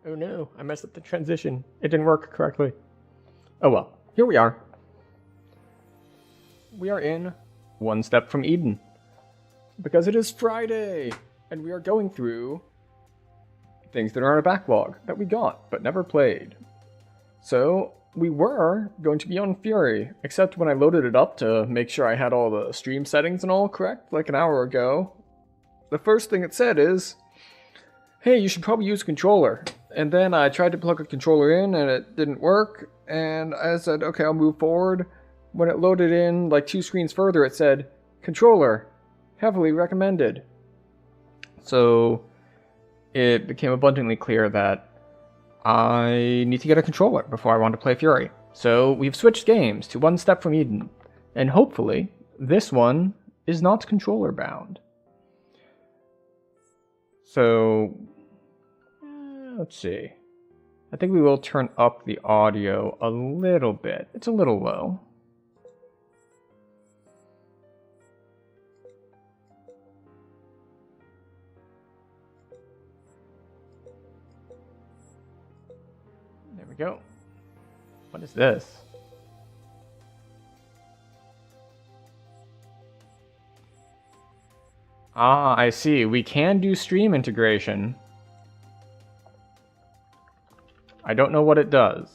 Oh no, I messed up the transition. It didn't work correctly. Oh well, here we are. We are in One Step from Eden. Because it is Friday, and we are going through things that are on a backlog that we got, but never played. So, we were going to be on Fury, except when I loaded it up to make sure I had all the stream settings and all correct, like an hour ago, the first thing it said is, hey, you should probably use a controller. And then I tried to plug a controller in and it didn't work, and I said, okay, I'll move forward. When it loaded in, like 2 screens further, it said, controller, heavily recommended. So it became abundantly clear that I need to get a controller before I want to play Fury. So we've switched games to One Step from Eden, and hopefully this one is not controller bound. So let's see. I think we will turn up the audio a little bit. It's a little low. There we go. What is this? Ah, I see. We can do stream integration. I don't know what it does.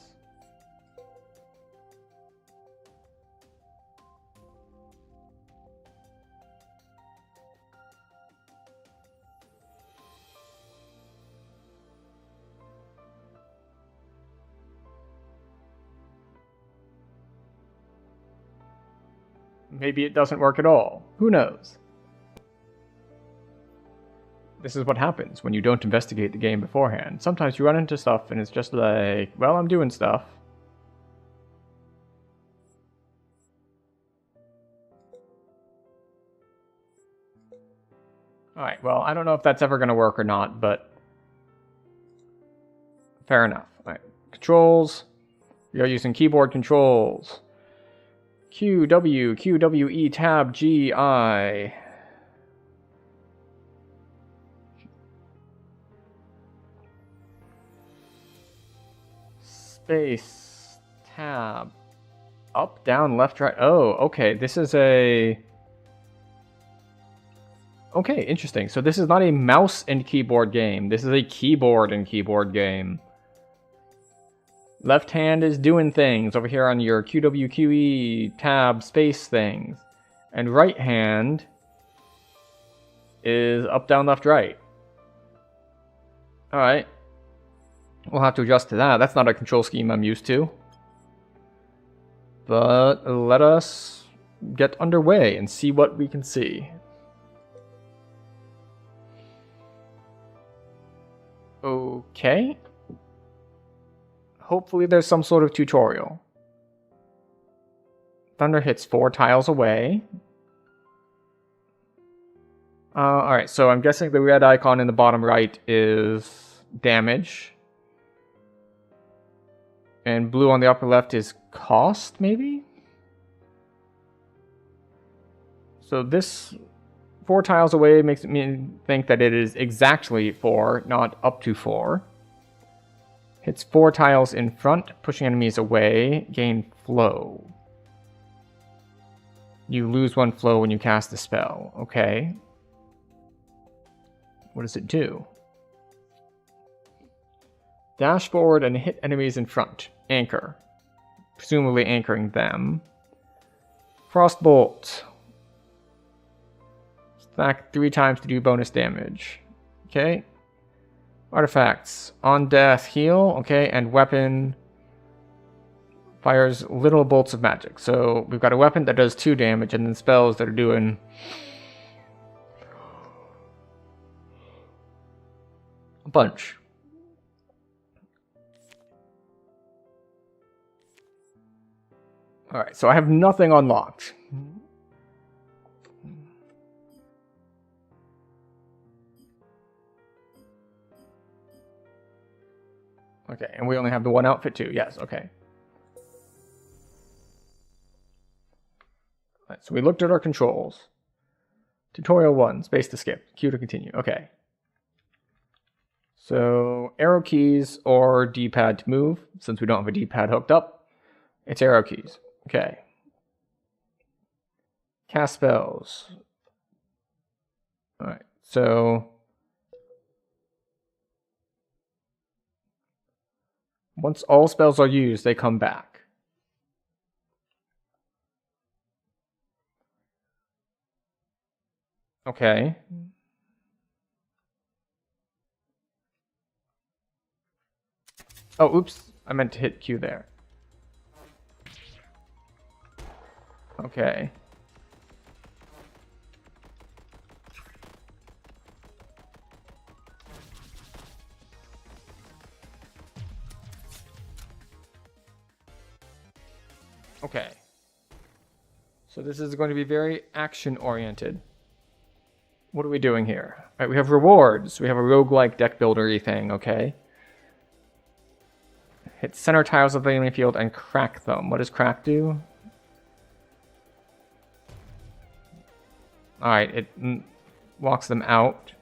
Maybe it doesn't work at all. Who knows? This is what happens when you don't investigate the game beforehand. Sometimes you run into stuff and it's just like, well, I'm doing stuff. Alright, well, I don't know if that's ever going to work or not, but fair enough. Alright, controls. We are using keyboard controls. Q, W, Q, W, E, Tab, G, I. Space, tab, up, down, left, right. Oh, okay, this is a... Okay, interesting. So this is not a mouse and keyboard game. This is a keyboard and keyboard game. Left hand is doing things over here on your QWQE tab space things. And right hand is up, down, left, right. Alright. We'll have to adjust to that. That's not a control scheme I'm used to. But let us get underway and see what we can see. Okay. Hopefully there's some sort of tutorial. Thunder hits 4 tiles away. Alright, so I'm guessing the red icon in the bottom right is damage. And blue on the upper left is cost, maybe? So this 4 tiles away makes me think that it is exactly 4, not up to 4. Hits 4 tiles in front, pushing enemies away, gain flow. You lose 1 flow when you cast a spell. Okay. What does it do? Dash forward and hit enemies in front. Anchor. Presumably anchoring them. Frostbolt. Stack 3 times to do bonus damage. Okay. Artifacts. On death, heal. Okay, and weapon fires little bolts of magic. So we've got a weapon that does 2 damage, and then spells that are doing a bunch. Alright, so I have nothing unlocked. Okay, and we only have the 1 outfit too. Yes, okay. Alright, so we looked at our controls. Tutorial 1, space to skip, Q to continue. Okay. So arrow keys or D-pad to move. Since we don't have a D-pad hooked up, it's arrow keys. Okay. Cast spells. All right. So once all spells are used, they come back. Okay. Oh, oops. I meant to hit Q there. Okay. Okay. So this is going to be very action-oriented. What are we doing here? All right, we have rewards. We have a roguelike deck builder-y thing, okay? Hit center tiles of the enemy field and crack them. What does crack do? Alright, it walks them out.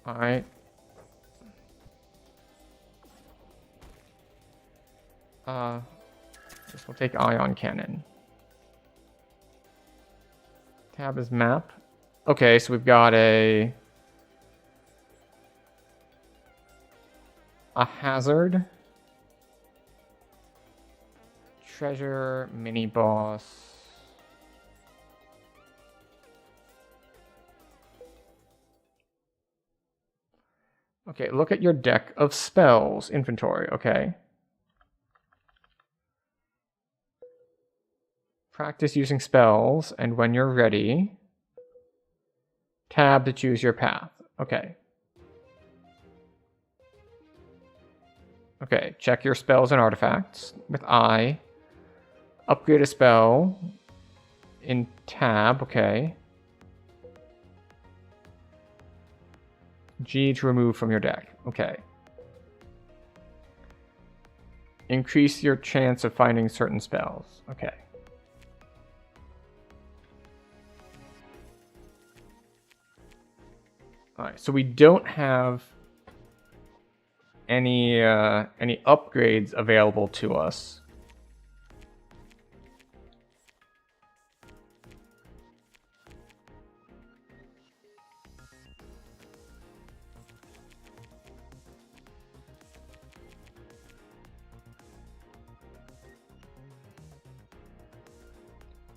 Alright. This will take ion cannon. Tab is map. Okay, so we've got a hazard. Treasure, mini boss. Okay, look at your deck of spells inventory, okay. Practice using spells, and when you're ready, tab to choose your path. Okay. Okay, check your spells and artifacts with I. Upgrade a spell in tab, okay. G to remove from your deck, okay. Increase your chance of finding certain spells, okay. Alright, so we don't have any upgrades available to us.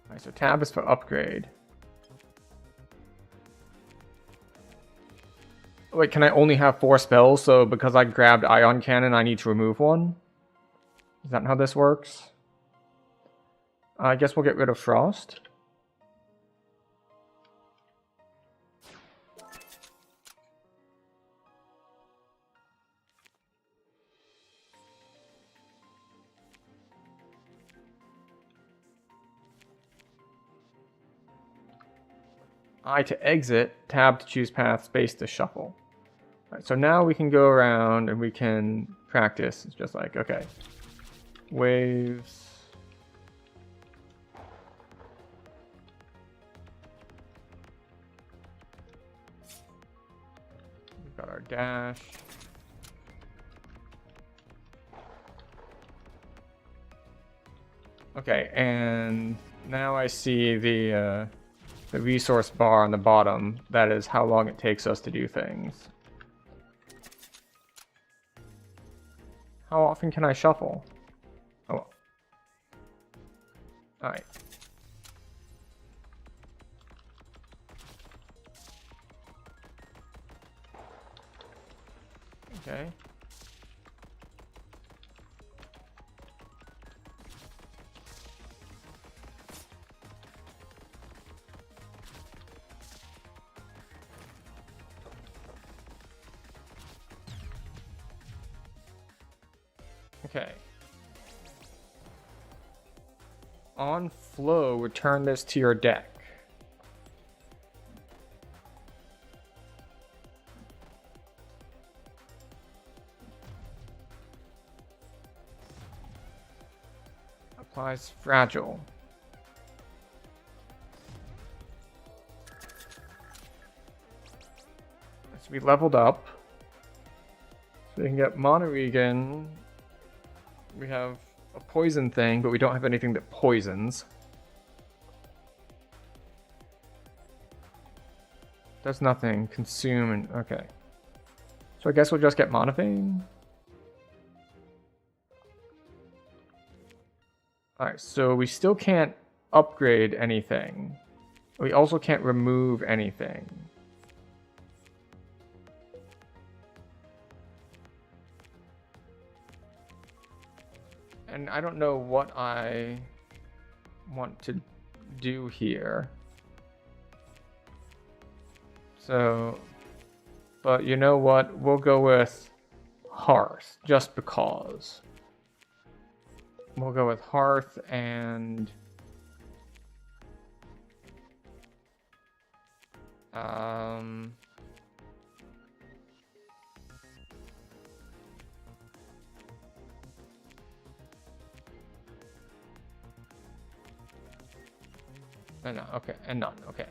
Alright, so tab is for upgrade. Wait, can I only have 4 spells? So because I grabbed Ion Cannon, I need to remove one? Is that how this works? I guess we'll get rid of Frost. I to exit, tab to choose path, space to shuffle. Alright, so now we can go around and we can practice. It's just like, okay. Waves. We've got our dash. Okay, and now I see the resource bar on the bottom. That is how long it takes us to do things. How often can I shuffle? Oh. Alright. Okay. Okay. On flow, return this to your deck. Applies fragile. So we leveled up. So we can get Monoregan. We have a poison thing, but we don't have anything that poisons. Does nothing. Consume and... okay. So I guess we'll just get Monofane. Alright, so we still can't upgrade anything. We also can't remove anything. And I don't know what I want to do here. So, but you know what? We'll go with Hearth, just because. We'll go with Hearth and... no, okay, and none, okay.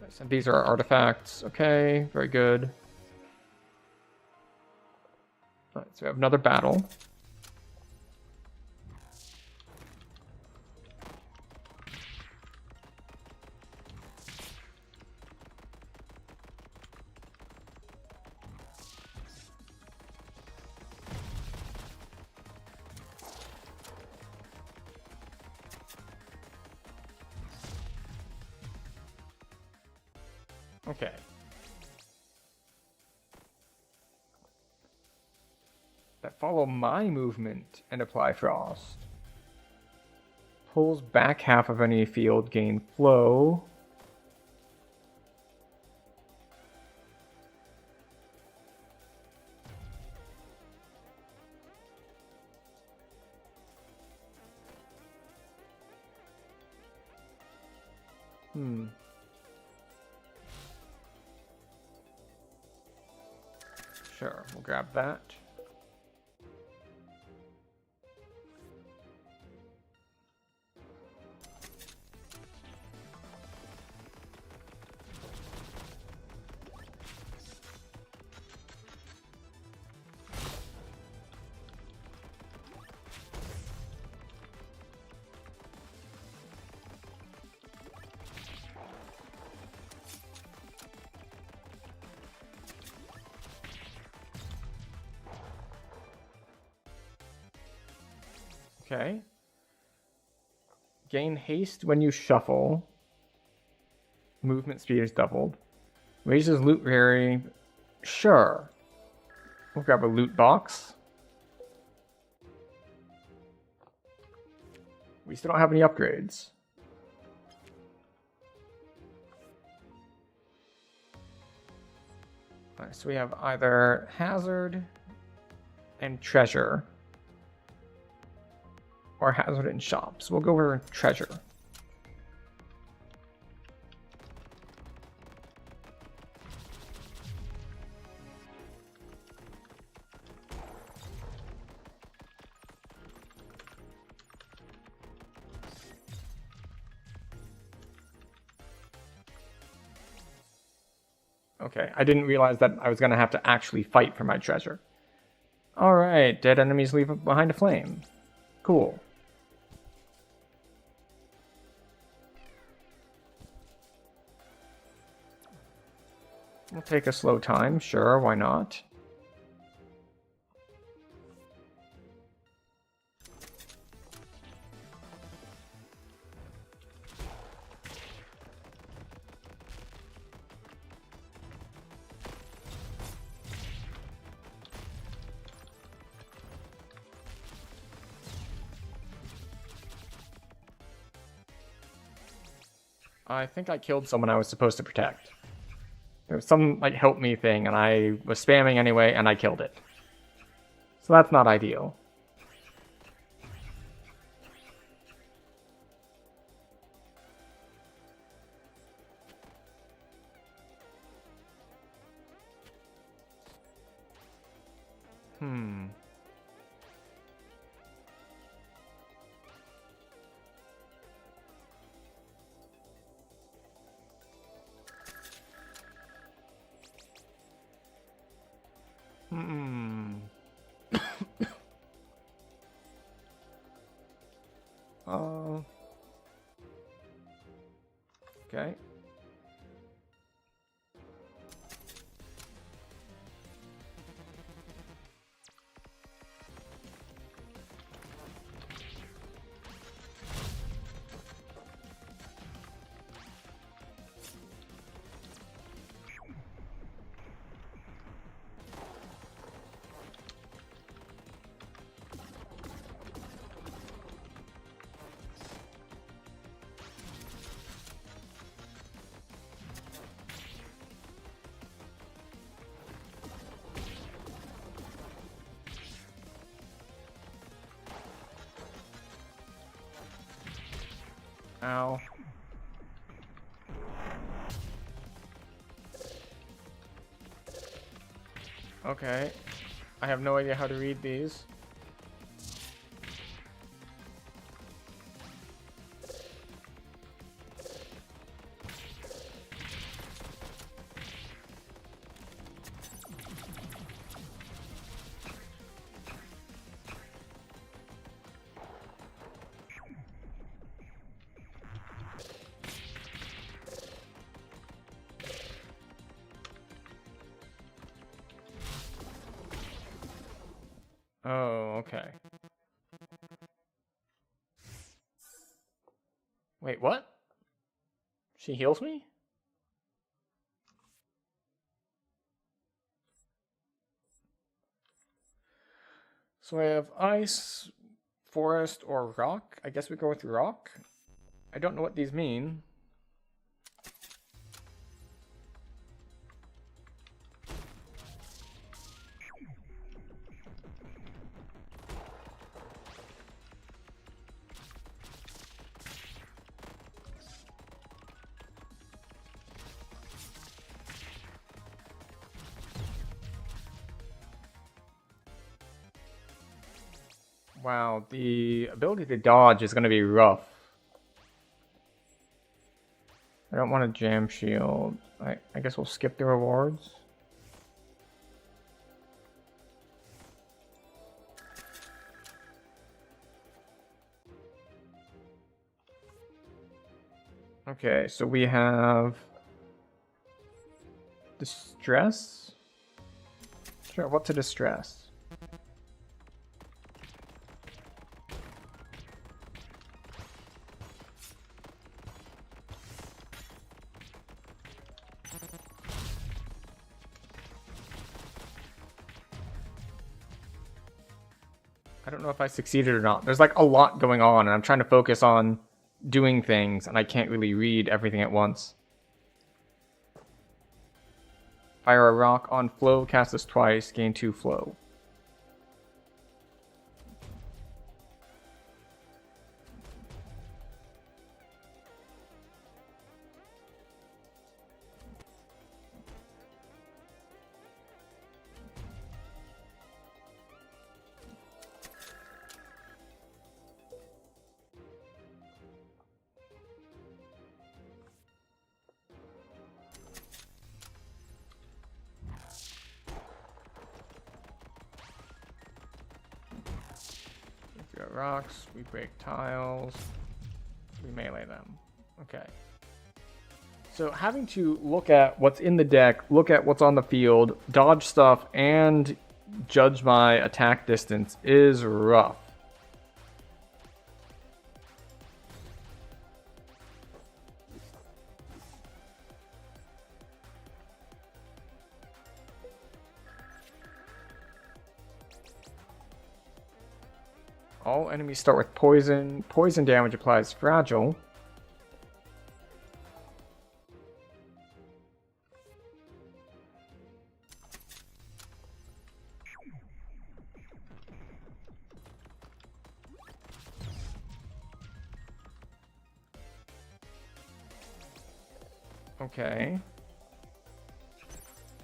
So these are artifacts, okay, very good. All right, so we have another battle. Okay. That follow my movement and apply frost. Pulls back half of any field, gain flow. Sure, we'll grab that. Okay. Gain haste when you shuffle. Movement speed is doubled. Raises loot rarity. Sure. We'll grab a loot box. We still don't have any upgrades. Alright, so we have either hazard and treasure. Or hazard and shops. We'll go over treasure. Okay, I didn't realize that I was going to have to actually fight for my treasure. Alright, dead enemies leave behind a flame. Cool. We'll take a slow time, sure, why not? I think I killed someone I was supposed to protect. There was some, like, help me thing, and I was spamming anyway, and I killed it. So that's not ideal. Okay. Ow. Okay. I have no idea how to read these. Oh, okay. Wait, what? She heals me? So I have ice, forest, or rock. I guess we go with rock. I don't know what these mean. Wow, the ability to dodge is going to be rough. I don't want a jam shield. I guess we'll skip the rewards. Okay, so we have distress. Sure, what's a distress? I don't know if I succeeded or not. There's like a lot going on, and I'm trying to focus on doing things, and I can't really read everything at once. Fire a rock on flow, cast this twice, gain 2 flow. We got rocks, we break tiles, we melee them. Okay. So having to look at what's in the deck, look at what's on the field, dodge stuff, and judge my attack distance is rough. All enemies start with poison. Poison damage applies fragile. Okay.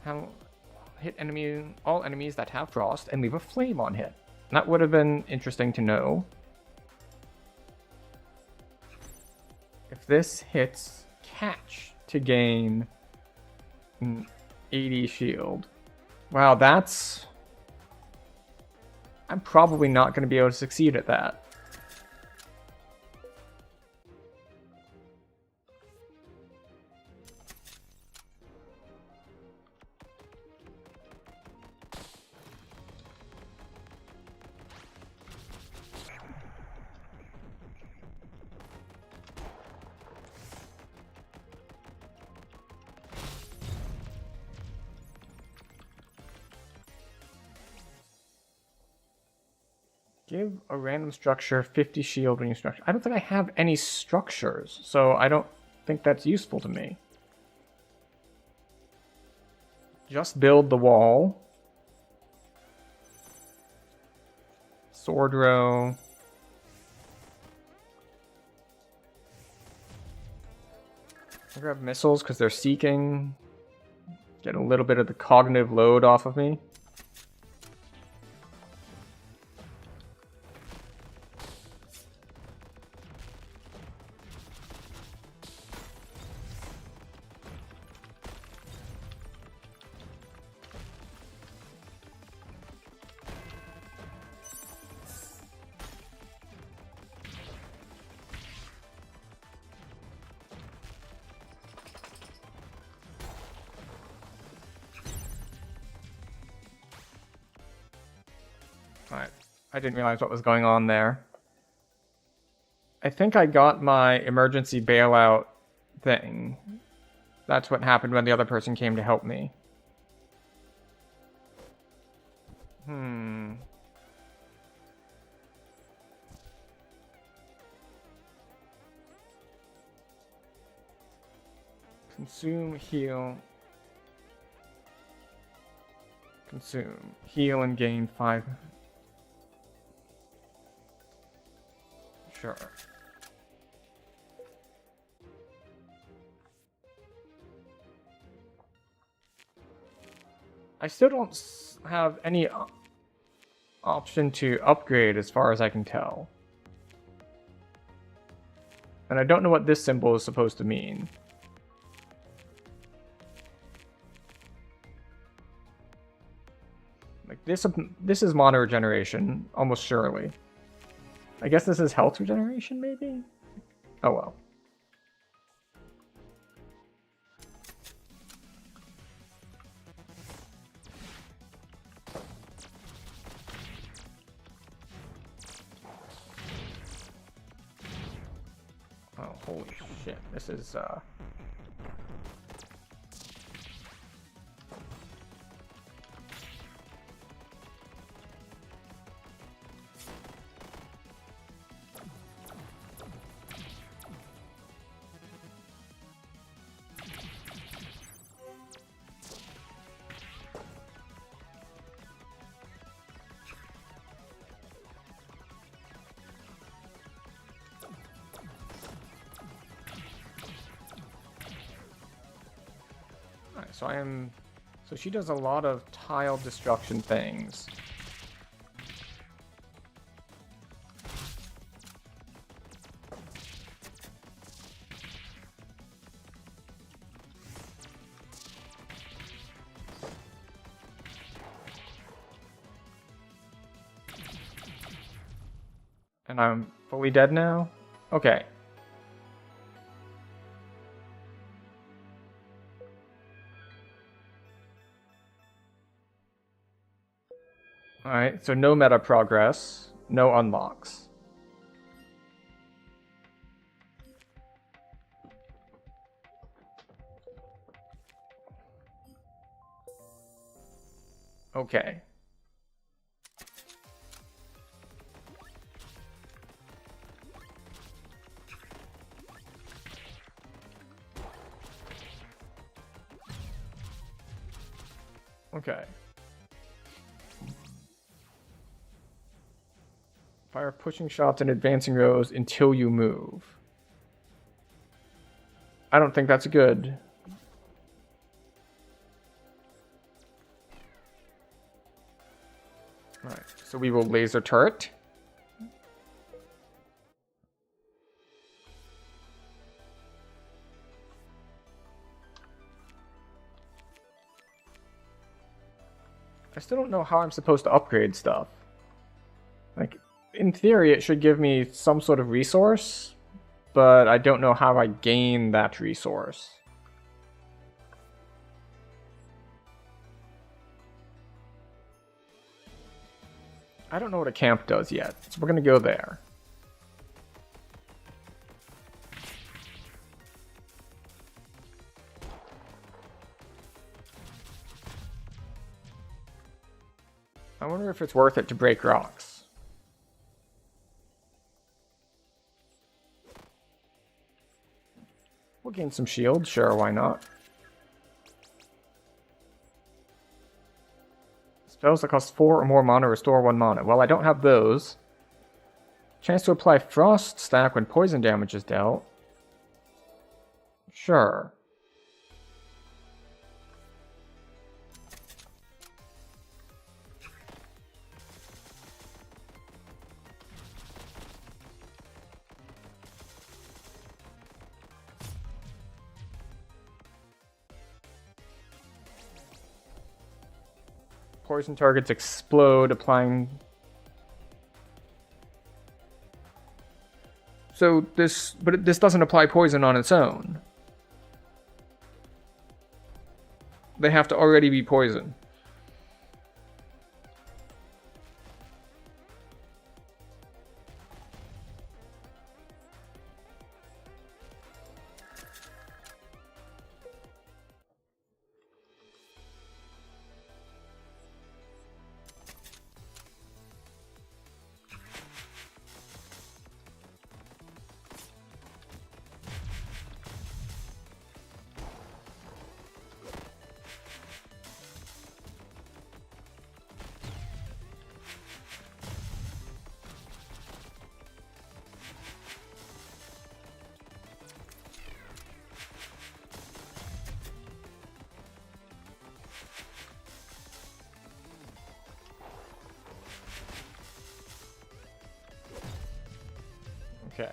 How hit all enemies that have frost and leave a flame on hit. That would have been interesting to know. If this hits, catch to gain an 80 shield. Wow, that's... I'm probably not going to be able to succeed at that. Give a random structure 50 shield when you structure. I don't think I have any structures, so I don't think that's useful to me. Just build the wall. Sword row. I grab missiles because they're seeking. Get a little bit of the cognitive load off of me. Alright, I didn't realize what was going on there. I think I got my emergency bailout thing. That's what happened when the other person came to help me. Consume, heal. Consume. Heal and gain 5. Sure. I still don't have any option to upgrade as far as I can tell. And I don't know what this symbol is supposed to mean. Like this is mana regeneration, almost surely. I guess this is health regeneration, maybe? Oh well. Oh, holy shit. This is, So she does a lot of tile destruction things. And I'm fully dead now? Okay. Alright, so no meta progress, no unlocks. Okay. Okay. Fire pushing shots and advancing rows until you move. I don't think that's good. Alright, so we will laser turret. I still don't know how I'm supposed to upgrade stuff. Like, in theory, it should give me some sort of resource, but I don't know how I gain that resource. I don't know what a camp does yet, so we're gonna go there. I wonder if it's worth it to break rocks. We'll gain some shield, sure, why not? Spells that cost 4 or more mana restore 1 mana. Well, I don't have those. Chance to apply Frost Stack when poison damage is dealt. Sure. Poison targets explode, applying... So this... But this doesn't apply poison on its own. They have to already be poison. Okay.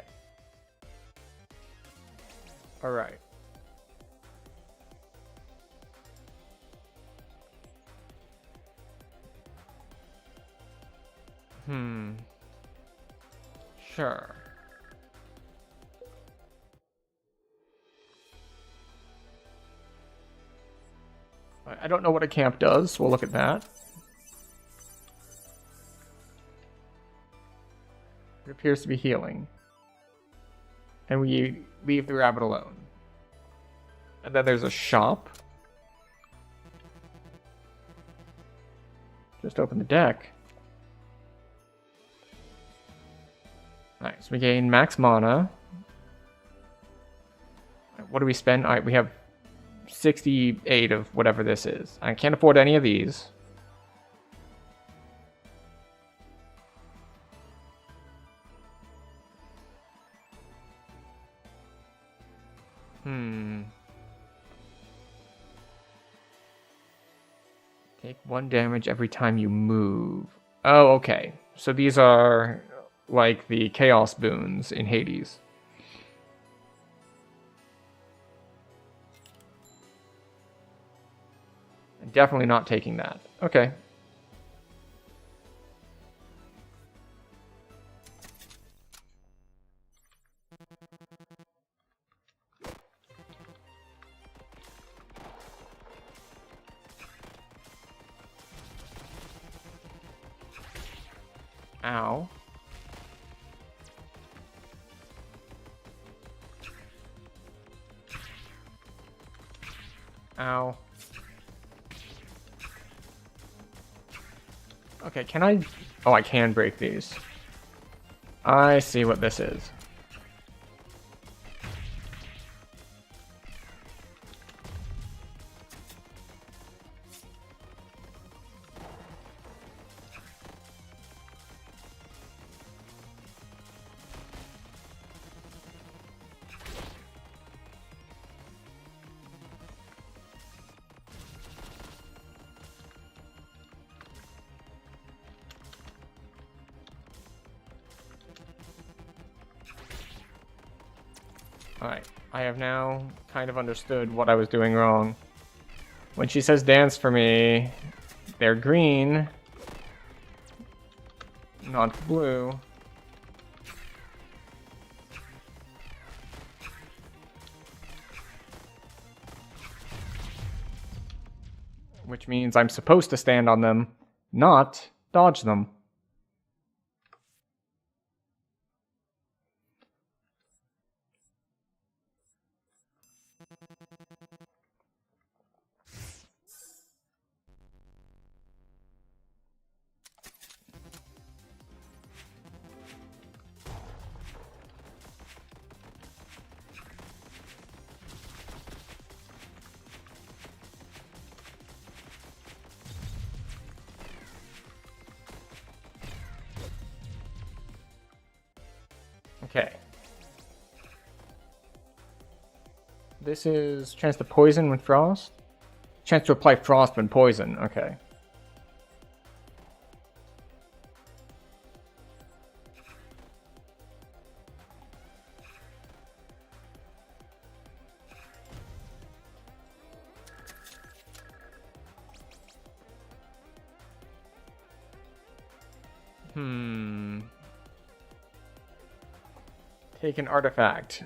All right. Sure. I don't know what a camp does. We'll look at that. It appears to be healing. And we leave the rabbit alone. And then there's a shop. Just open the deck. Nice. We gain max mana. What do we spend? All right, we have 68 of whatever this is. I can't afford any of these. Take 1 damage every time you move. Oh, okay. So these are like the Chaos boons in Hades. Definitely not taking that. Okay. Ow. Ow. Okay, can I... Oh, I can break these. I see what this is. Alright, I have now kind of understood what I was doing wrong. When she says dance for me, they're green, not blue. Which means I'm supposed to stand on them, not dodge them. This is chance to poison when frost. Chance to apply frost when poison. Okay. Take an artifact.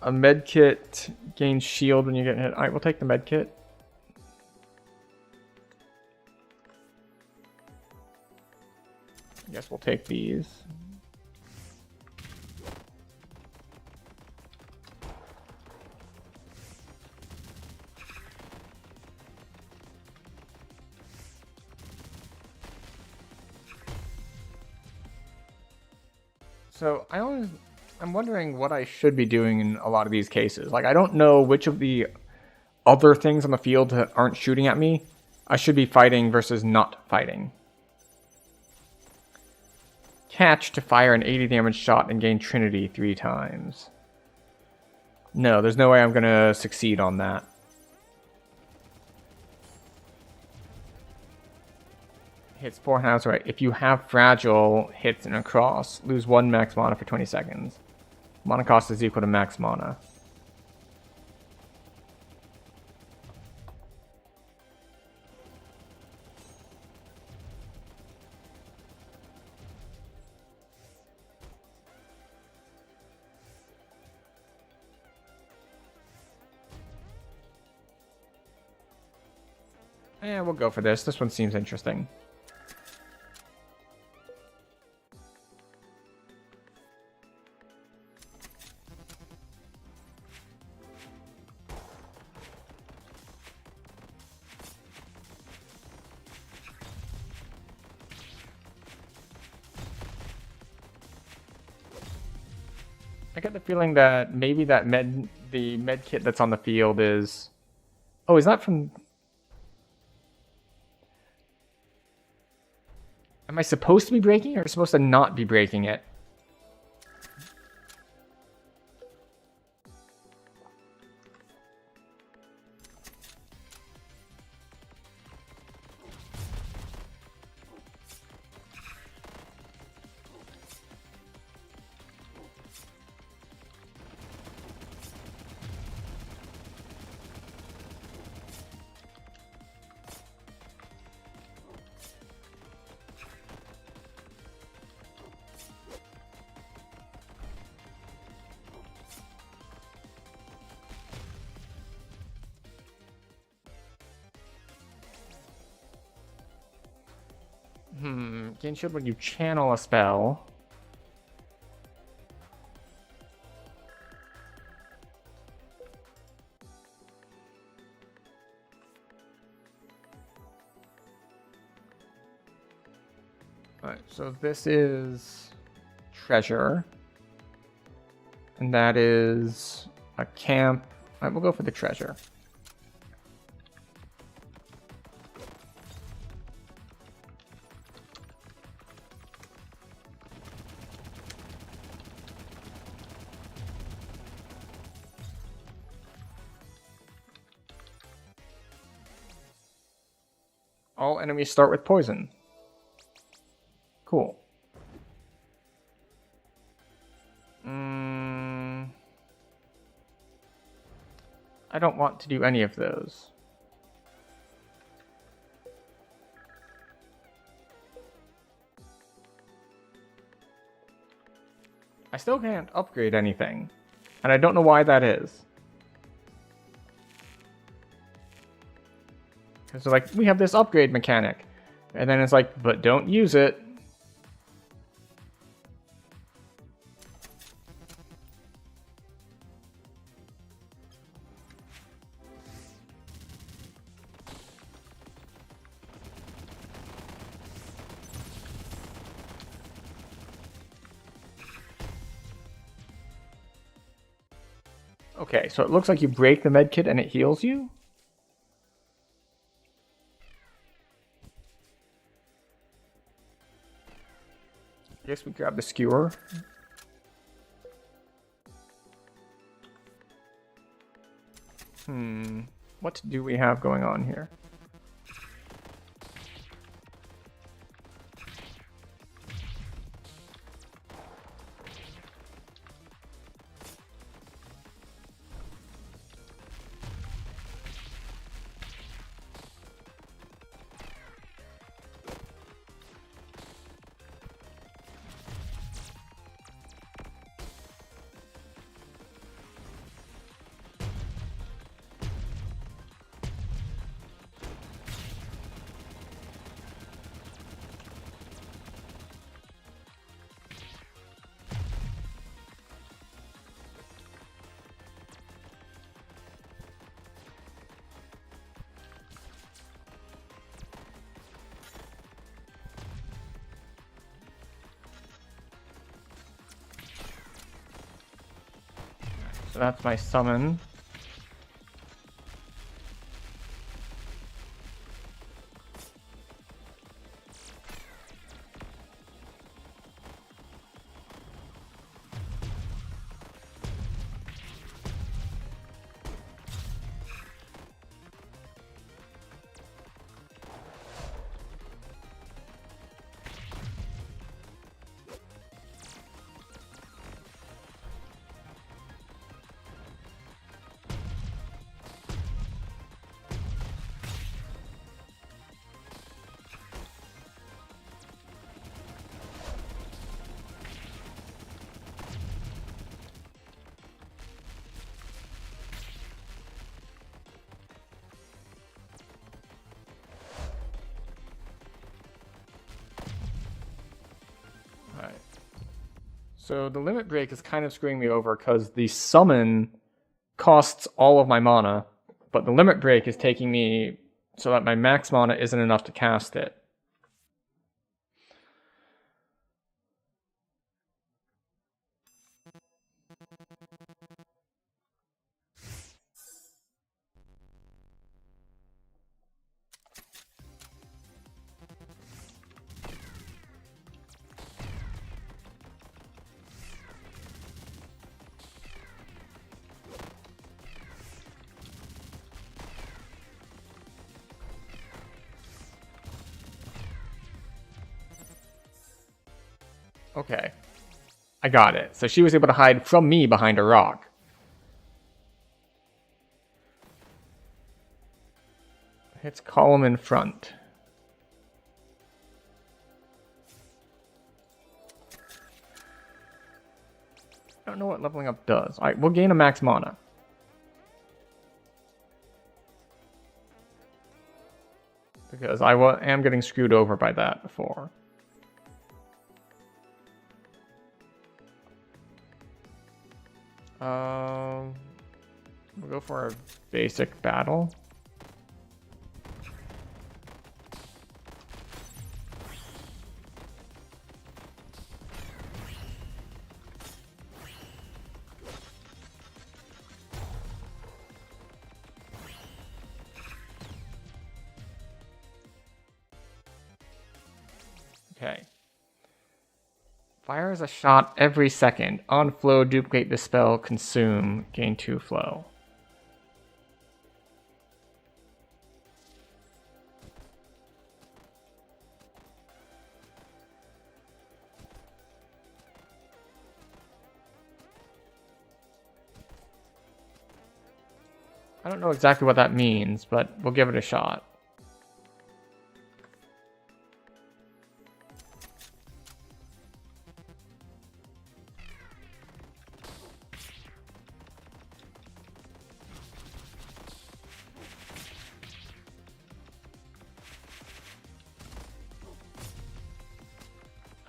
A medkit gains shield when you get hit. Alright, we'll take the medkit. I guess we'll take these. So I'm wondering what I should be doing in a lot of these cases. Like, I don't know which of the other things on the field that aren't shooting at me I should be fighting versus not fighting. Catch to fire an 80 damage shot and gain Trinity 3 times. No, there's no way I'm gonna succeed on that. Hits 4 house, right. If you have fragile hits in a cross, lose 1 max mana for 20 seconds. Mana cost is equal to max mana. Yeah, we'll go for this. This one seems interesting. I get the feeling that maybe the med kit that's on the field is... Oh, is that from... Am I supposed to be breaking it or supposed to not be breaking it? Gain shield when you channel a spell. Alright, so this is treasure. And that is a camp. Alright, we'll go for the treasure. All enemies start with poison. Cool. I don't want to do any of those. I still can't upgrade anything, and I don't know why that is. Because they're like, we have this upgrade mechanic. And then it's like, but don't use it. Okay, so it looks like you break the medkit and it heals you? I guess we grab the skewer. What do we have going on here? So that's my summon. So the limit break is kind of screwing me over because the summon costs all of my mana, but the limit break is taking me so that my max mana isn't enough to cast it. Okay. I got it. So she was able to hide from me behind a rock. Hits column in front. I don't know what leveling up does. Alright, we'll gain a max mana. Because I am getting screwed over by that before. We'll go for a basic battle. Okay. Fires a shot every second. On flow, duplicate the spell, consume, gain 2 flow. I don't know exactly what that means, but we'll give it a shot.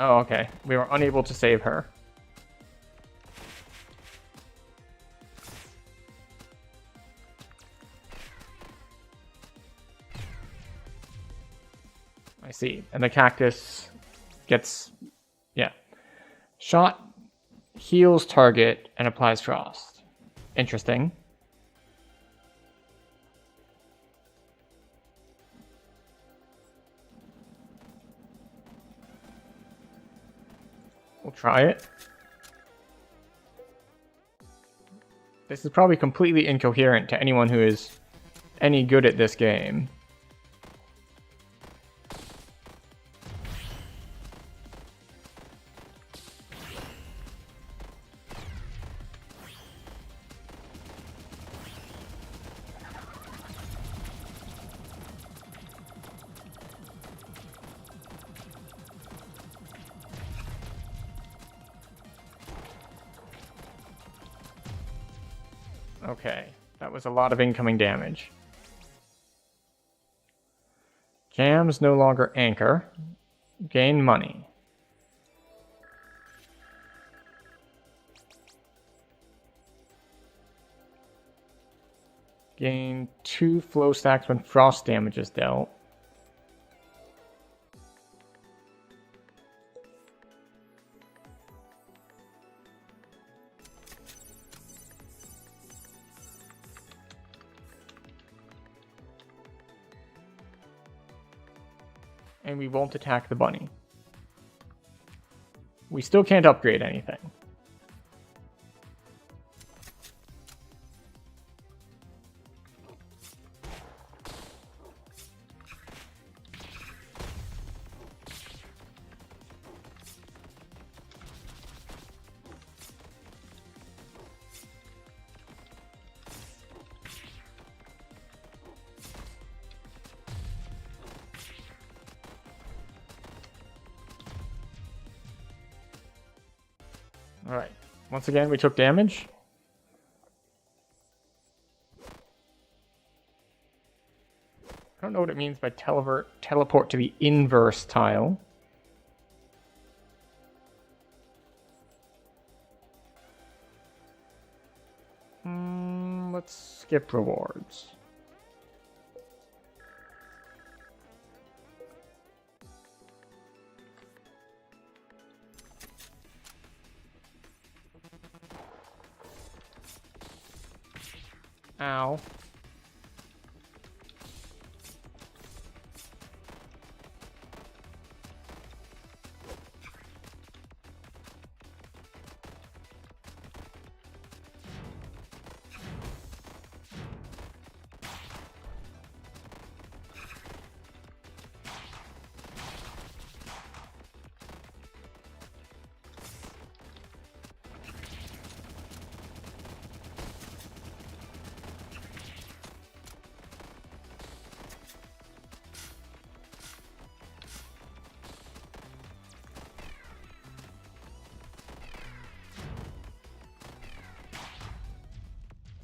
Oh, okay. We were unable to save her. I see. And the cactus gets... yeah. Shot heals target and applies frost. Interesting. We'll try it. This is probably completely incoherent to anyone who is any good at this game. Okay, that was a lot of incoming damage. Jams no longer anchor. Gain money. Gain 2 flow stacks when frost damage is dealt. And we won't attack the bunny. We still can't upgrade anything. Alright, once again we took damage. I don't know what it means by teleport to the inverse tile. Let's skip rewards. Ow.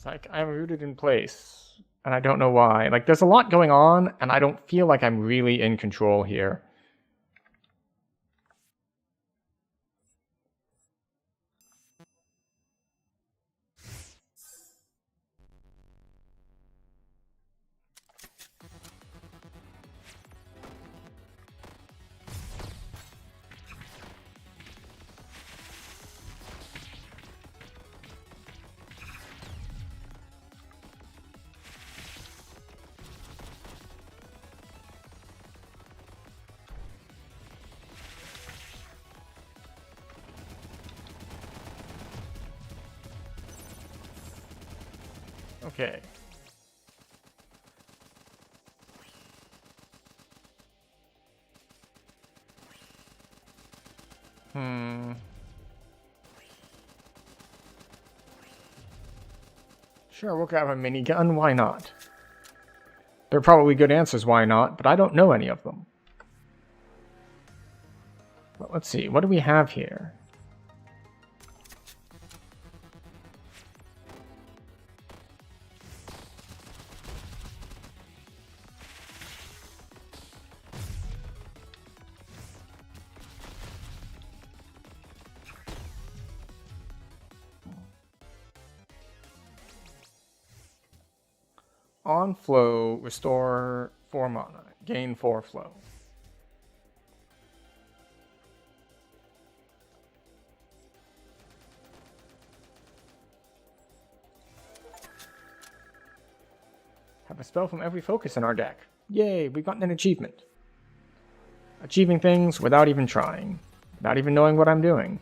Like, I'm rooted in place, and I don't know why. Like, there's a lot going on, and I don't feel like I'm really in control here. Okay. Sure, we'll grab a minigun, why not? There are probably good answers why not, but I don't know any of them. But let's see, what do we have here? On flow, restore 4 mana, gain 4 flow. Have a spell from every focus in our deck. Yay, we've gotten an achievement. Achieving things without even trying, without even knowing what I'm doing.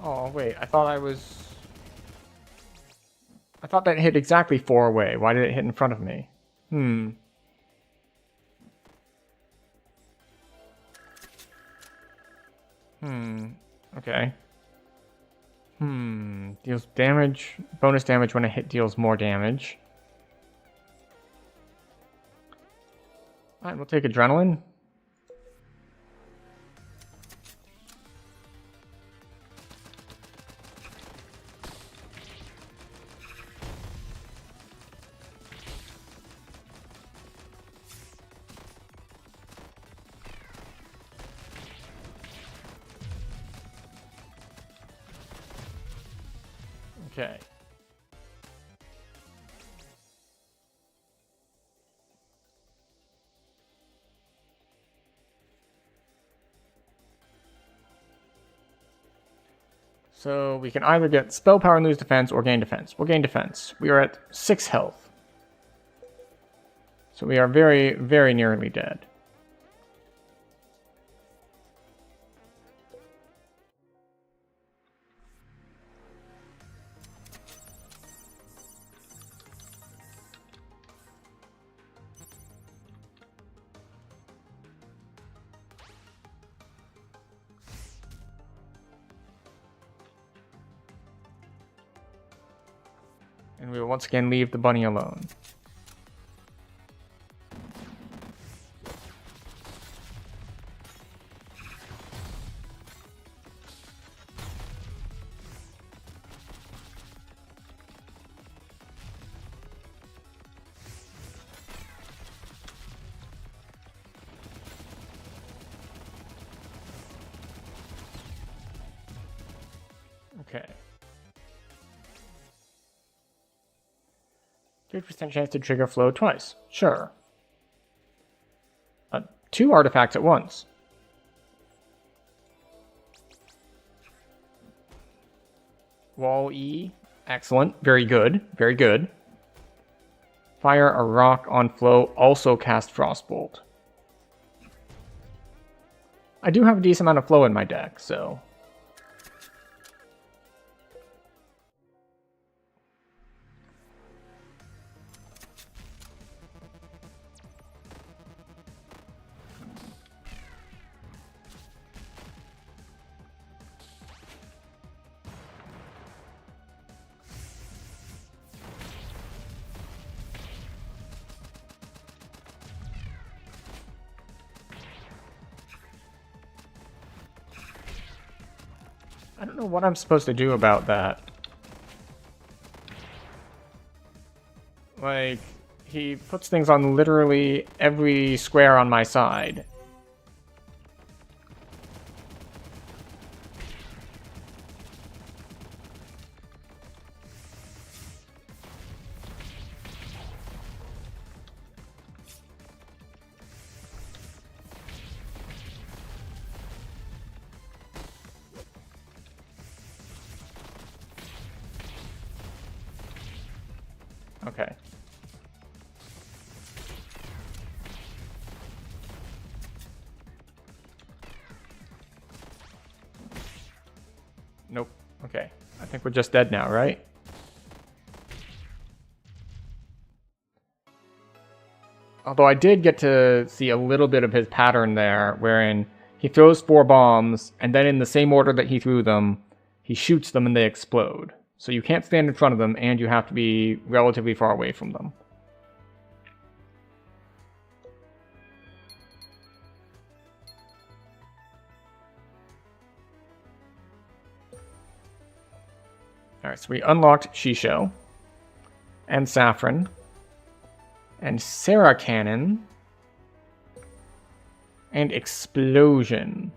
Oh, wait, I thought that hit exactly 4 away. Why did it hit in front of me? Okay. Deals damage, bonus damage when a hit deals more damage. Alright, we'll take adrenaline. Okay. So we can either get spell power and lose defense or gain defense. We'll gain defense. We are at 6 health. So we are very, very nearly dead. And we will once again leave the bunny alone. Okay. 30% chance to trigger flow twice. Sure. 2 artifacts at once. Wall E. Excellent. Very good. Very good. Fire a rock on flow. Also cast Frostbolt. I do have a decent amount of flow in my deck, so... I don't know what I'm supposed to do about that. Like, he puts things on literally every square on my side. Okay. Nope. Okay. I think we're just dead now, right? Although I did get to see a little bit of his pattern there, wherein he throws 4 bombs, and then in the same order that he threw them, he shoots them and they explode. So you can't stand in front of them, and you have to be relatively far away from them. Alright, so we unlocked Shisho, and Saffron, and Sarah Cannon, and Explosion.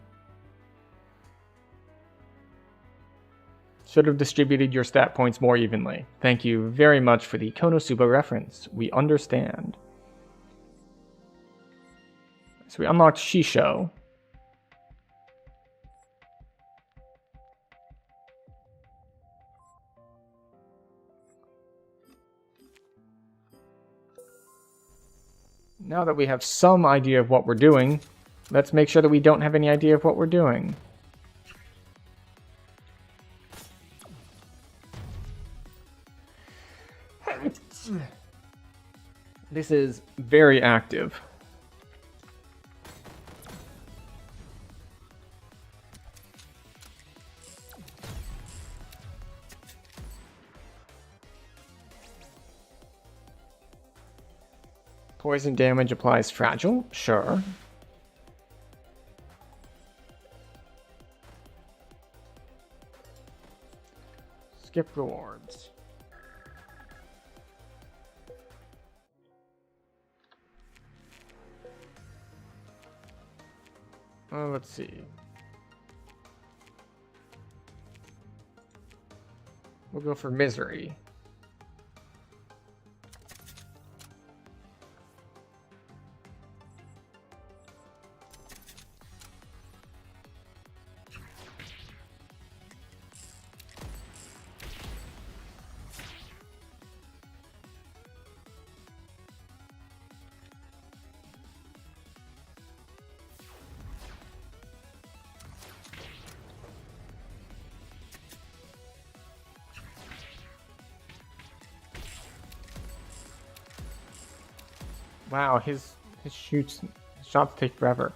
Should have distributed your stat points more evenly. Thank you very much for the Konosuba reference. We understand. So we unlocked Shisho. Now that we have some idea of what we're doing, let's make sure that we don't have any idea of what we're doing. This is very active. Poison damage applies fragile? Sure. Skip rewards. Let's see. We'll go for misery. Wow, his shots take forever.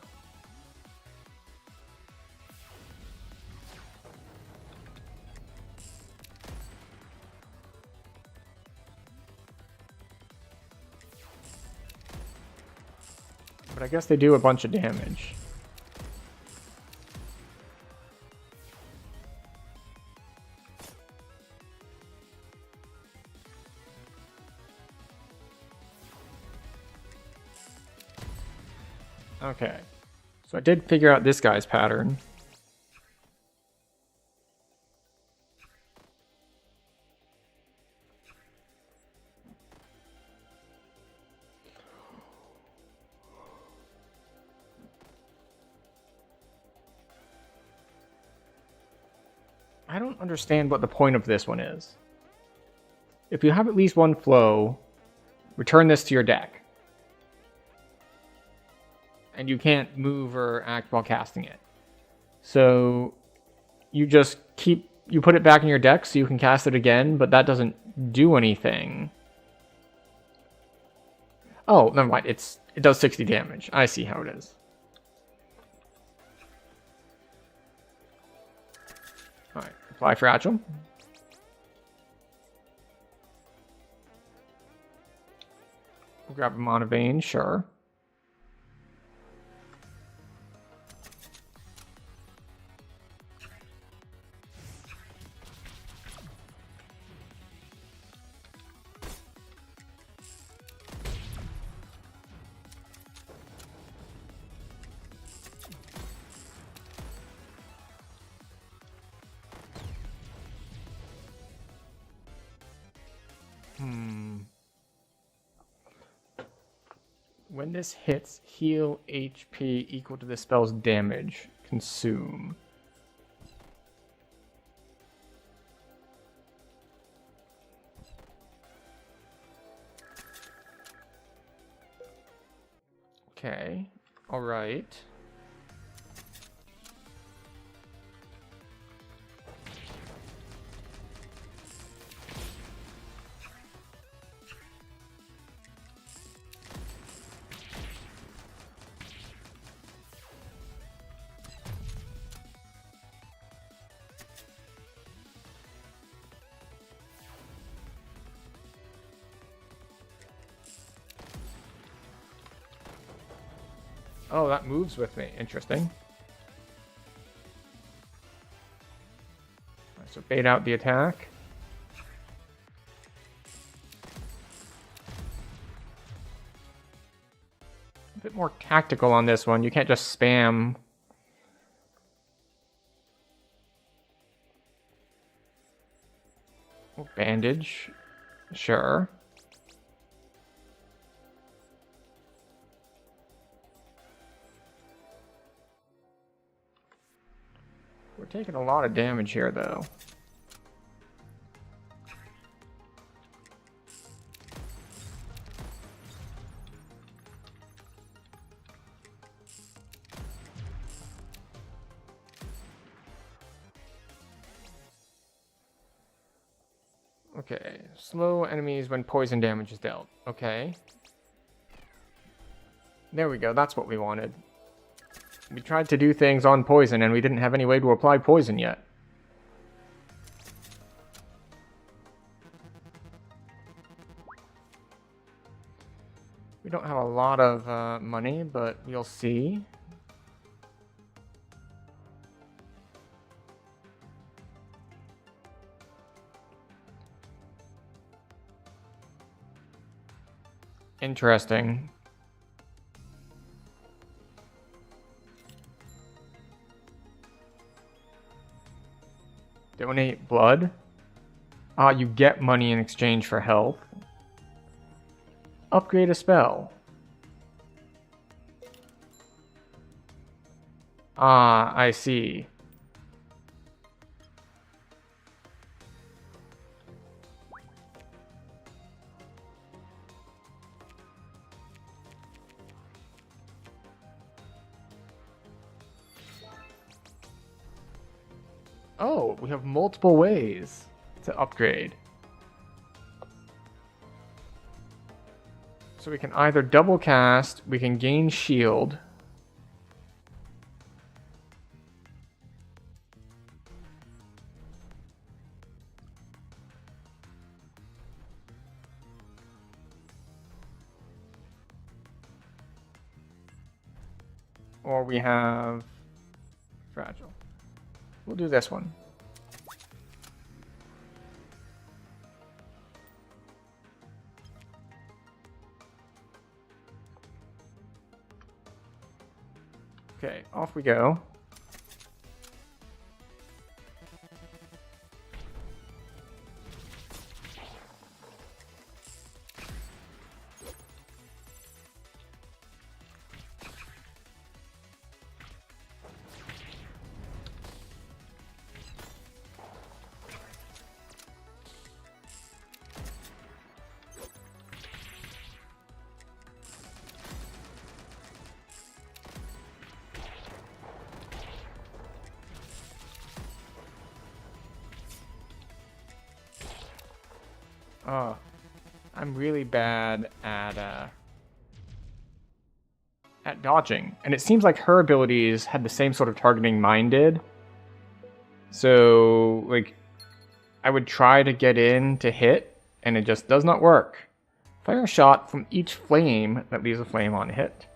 But I guess they do a bunch of damage. Okay, so I did figure out this guy's pattern. I don't understand what the point of this one is. If you have at least one flow, return this to your deck. And you can't move or act while casting it. So you just you put it back in your deck so you can cast it again, but that doesn't do anything. Oh, never mind. It does 60 damage. I see how it is. Alright, apply fragile. We'll grab a Mana Vein, sure. When this hits, heal HP equal to the spell's damage. Consume. Okay, alright. Oh, that moves with me. Interesting. Right, so bait out the attack. A bit more tactical on this one. You can't just spam. Oh, bandage. Sure. We're taking a lot of damage here, though. Okay, slow enemies when poison damage is dealt. Okay. There we go, that's what we wanted. We tried to do things on poison and we didn't have any way to apply poison yet. We don't have a lot of money, but we'll see. Interesting. Donate blood. Ah, you get money in exchange for health. Upgrade a spell. Ah, I see. Oh, we have multiple ways to upgrade. So we can either double cast, we can gain shield. Or we have fragile. We'll do this one. Okay, off we go. Oh, I'm really bad at dodging, and it seems like her abilities had the same sort of targeting mine did. So, like, I would try to get in to hit, and it just does not work. Fire a shot from each flame that leaves a flame on hit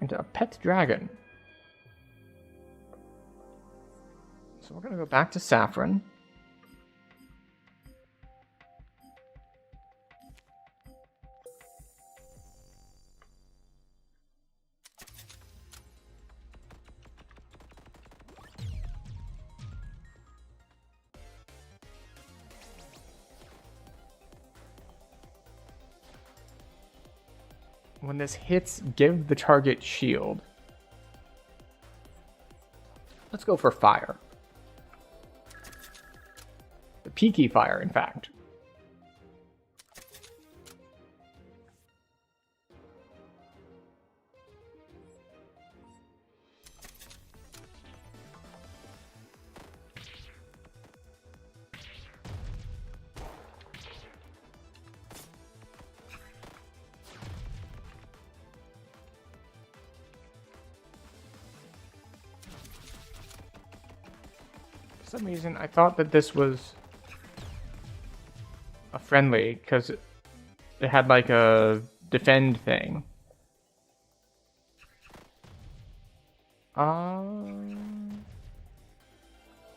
into a pet dragon. So we're gonna go back to Saffron. When this hits, give the target shield. Let's go for fire. The peaky fire, in fact. For some reason, I thought that this was a friendly, because it had like a defend thing. Yeah,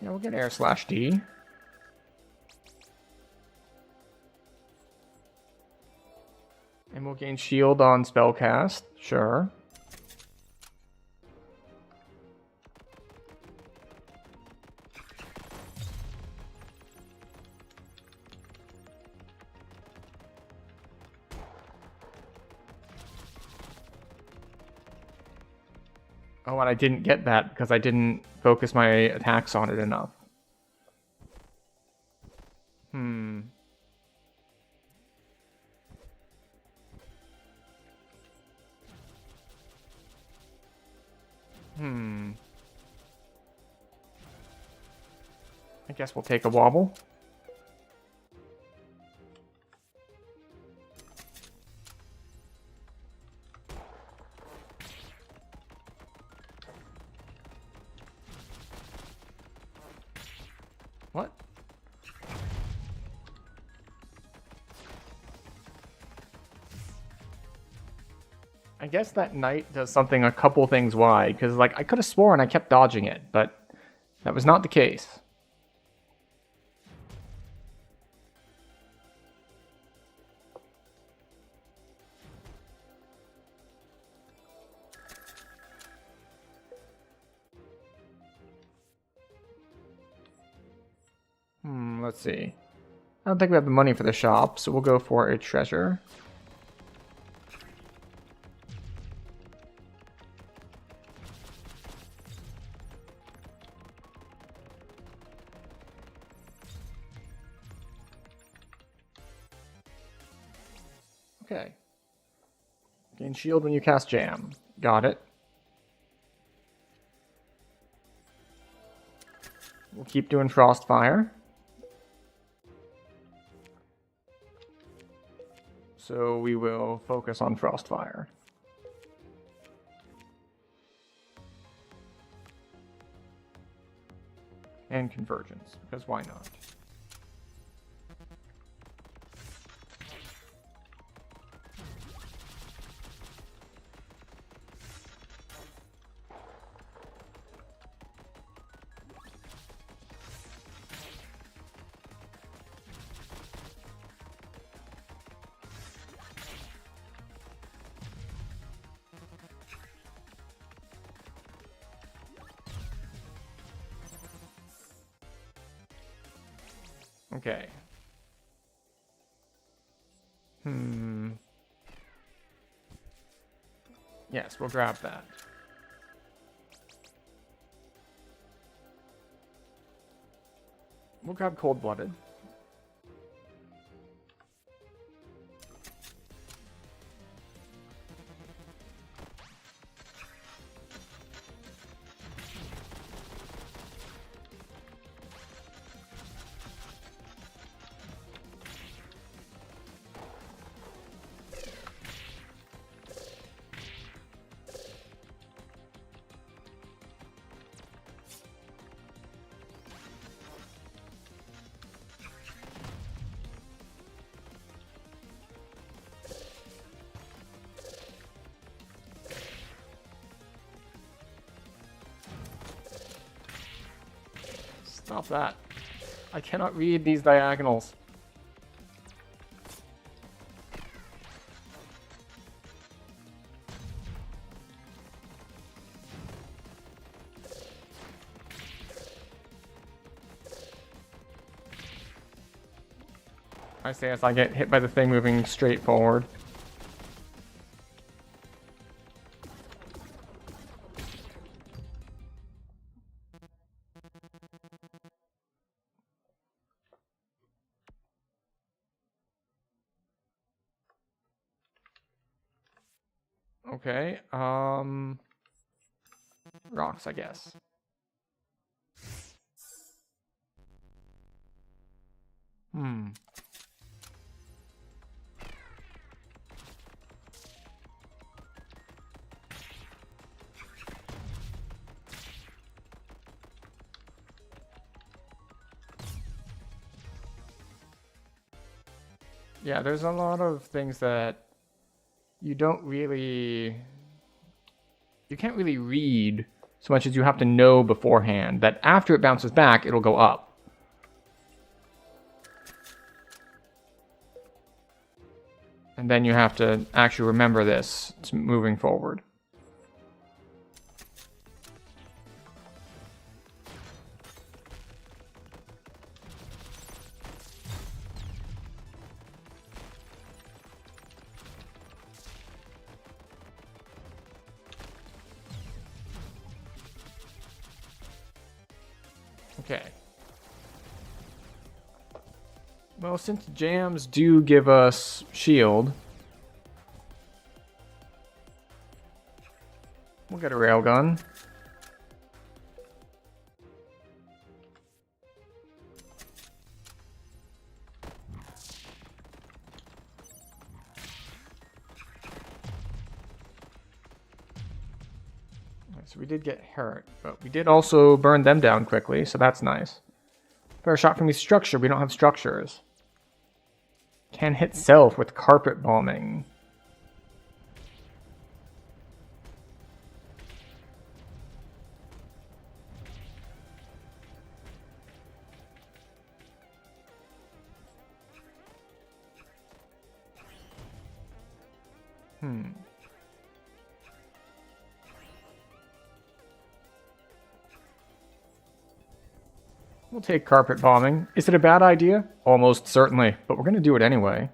we'll get air/D. And we'll gain shield on spellcast, sure. Oh, and I didn't get that because I didn't focus my attacks on it enough. I guess we'll take a wobble. What? I guess that knight does something a couple things wide, because like I could have sworn I kept dodging it, but that was not the case. Let's see. I don't think we have the money for the shop, so we'll go for a treasure. Okay. Gain shield when you cast jam. Got it. We'll keep doing Frostfire. So we will focus on Frostfire. And Convergence, because why not? Okay. Yes, we'll grab that. We'll grab Cold-Blooded. Stop that. I cannot read these diagonals. I say as I get hit by the thing moving straight forward. Okay, rocks, I guess. Yeah, there's a lot of things that you don't really... You can't really read so much as you have to know beforehand that after it bounces back, it'll go up. And then you have to actually remember this moving forward. Okay. Well, since jams do give us shield, we'll get a railgun. So we did get hurt, but we did also burn them down quickly, so that's nice. Fire shot from the structure. We don't have structures. Can hit self with carpet bombing. We'll take carpet bombing. Is it a bad idea? Almost certainly, but we're going to do it anyway.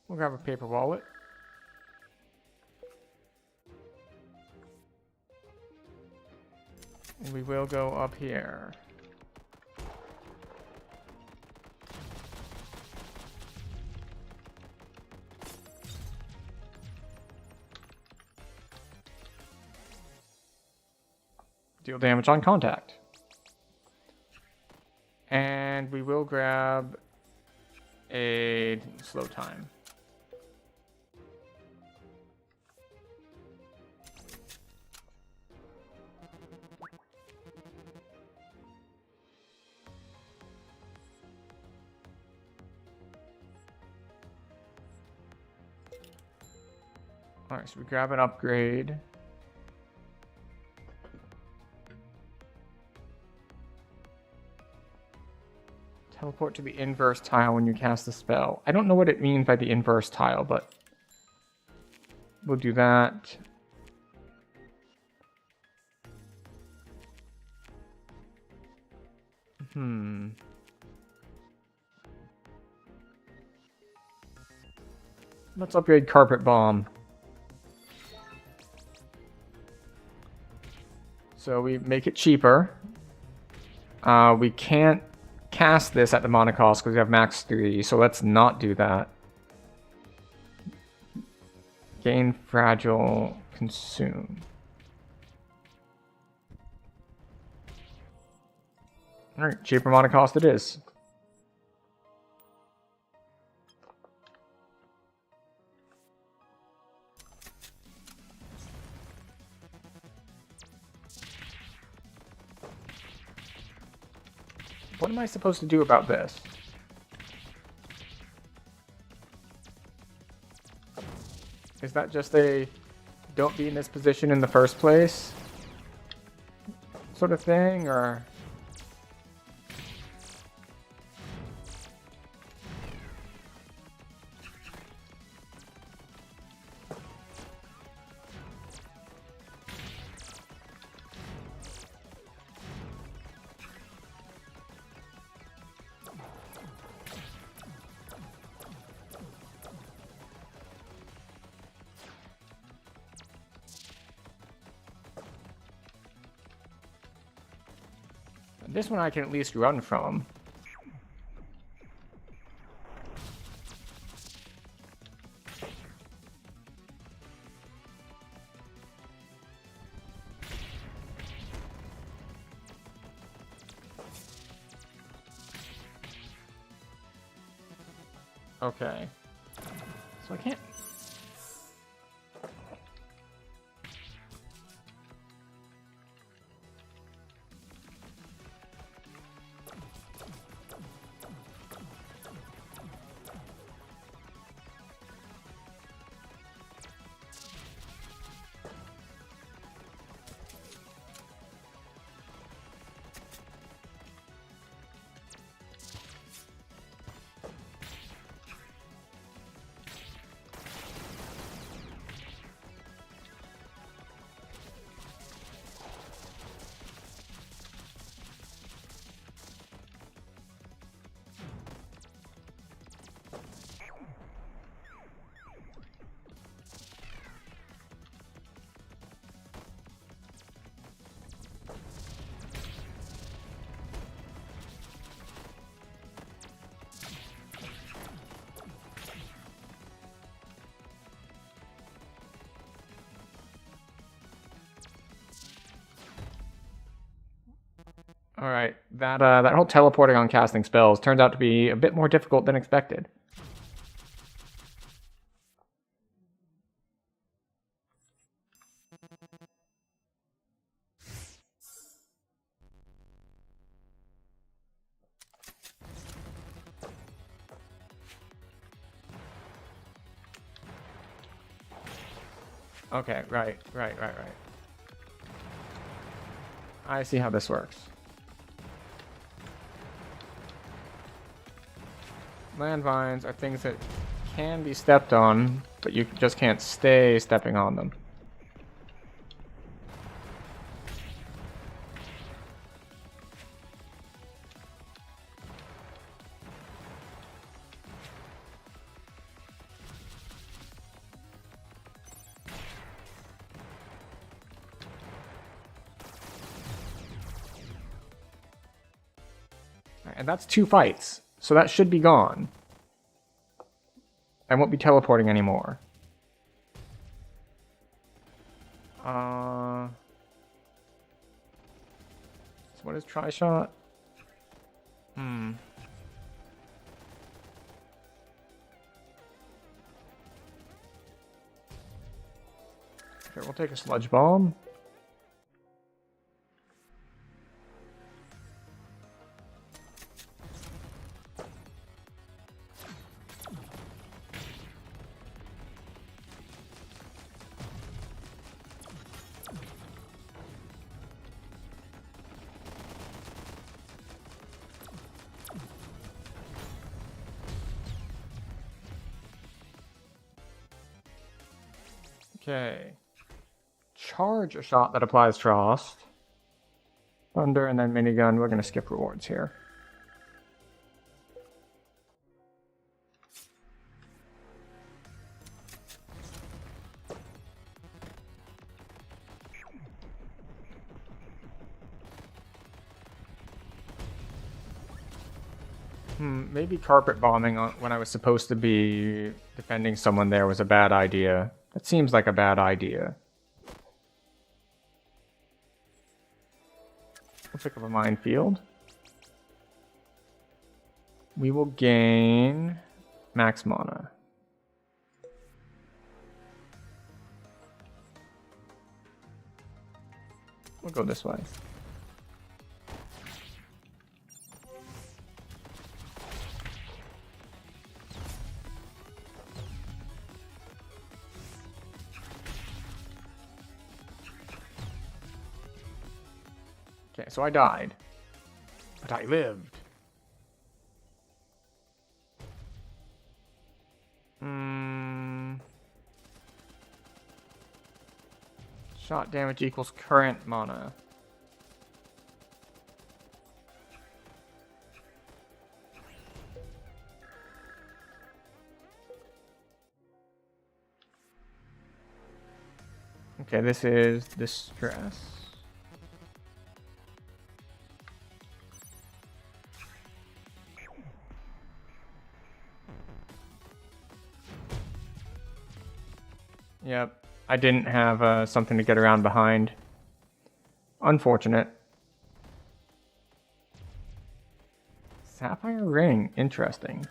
We'll grab a paper wallet. And we will go up here. Deal damage on contact. And we will grab a slow time. Alright, so we grab an upgrade. Teleport to the inverse tile when you cast the spell. I don't know what it means by the inverse tile, but we'll do that. Let's upgrade Carpet Bomb. So we make it cheaper. We can't cast this at the mana cost because we have max 3, so let's not do that. Gain fragile, consume. Alright, cheaper mana cost it is. What am I supposed to do about this? Is that just a don't be in this position in the first place sort of thing, or? This one I can at least run from. Okay. So I can't... Alright, that whole teleporting on casting spells turns out to be a bit more difficult than expected. Okay, right. I see how this works. Landmines are things that can be stepped on, but you just can't stay stepping on them. And that's 2 fights, so that should be gone. I won't be teleporting anymore. So what is Tri-Shot? Okay, we'll take a Sludge Bomb. Okay. Charge a shot that applies Frost. Thunder and then Minigun. We're going to skip rewards here. Maybe carpet bombing when I was supposed to be defending someone there was a bad idea. That seems like a bad idea. We'll pick up a minefield. We will gain max mana. We'll go this way. Okay, so I died. But I lived. Shot damage equals current mana. Okay, this is Distress. Yep. I didn't have something to get around behind. Unfortunate. Sapphire Ring. Interesting.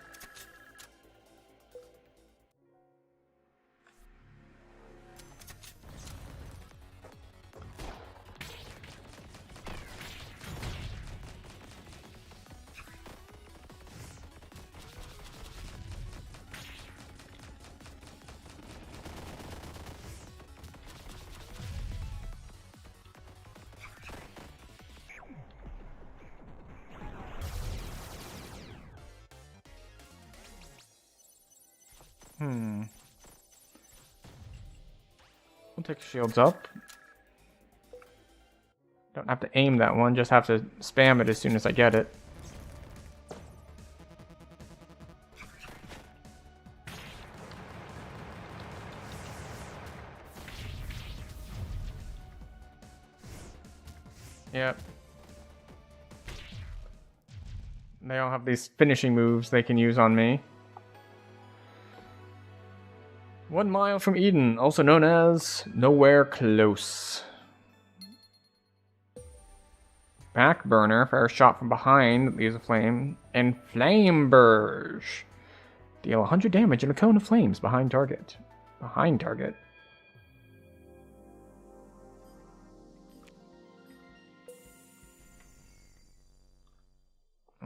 We'll take shields up. Don't have to aim that one, just have to spam it as soon as I get it. Yep. They all have these finishing moves they can use on me. 1 mile from Eden, also known as Nowhere Close. Back burner, fire shot from behind, leaves a flame, and flame burge. Deal 100 damage in a cone of flames behind target. Behind target.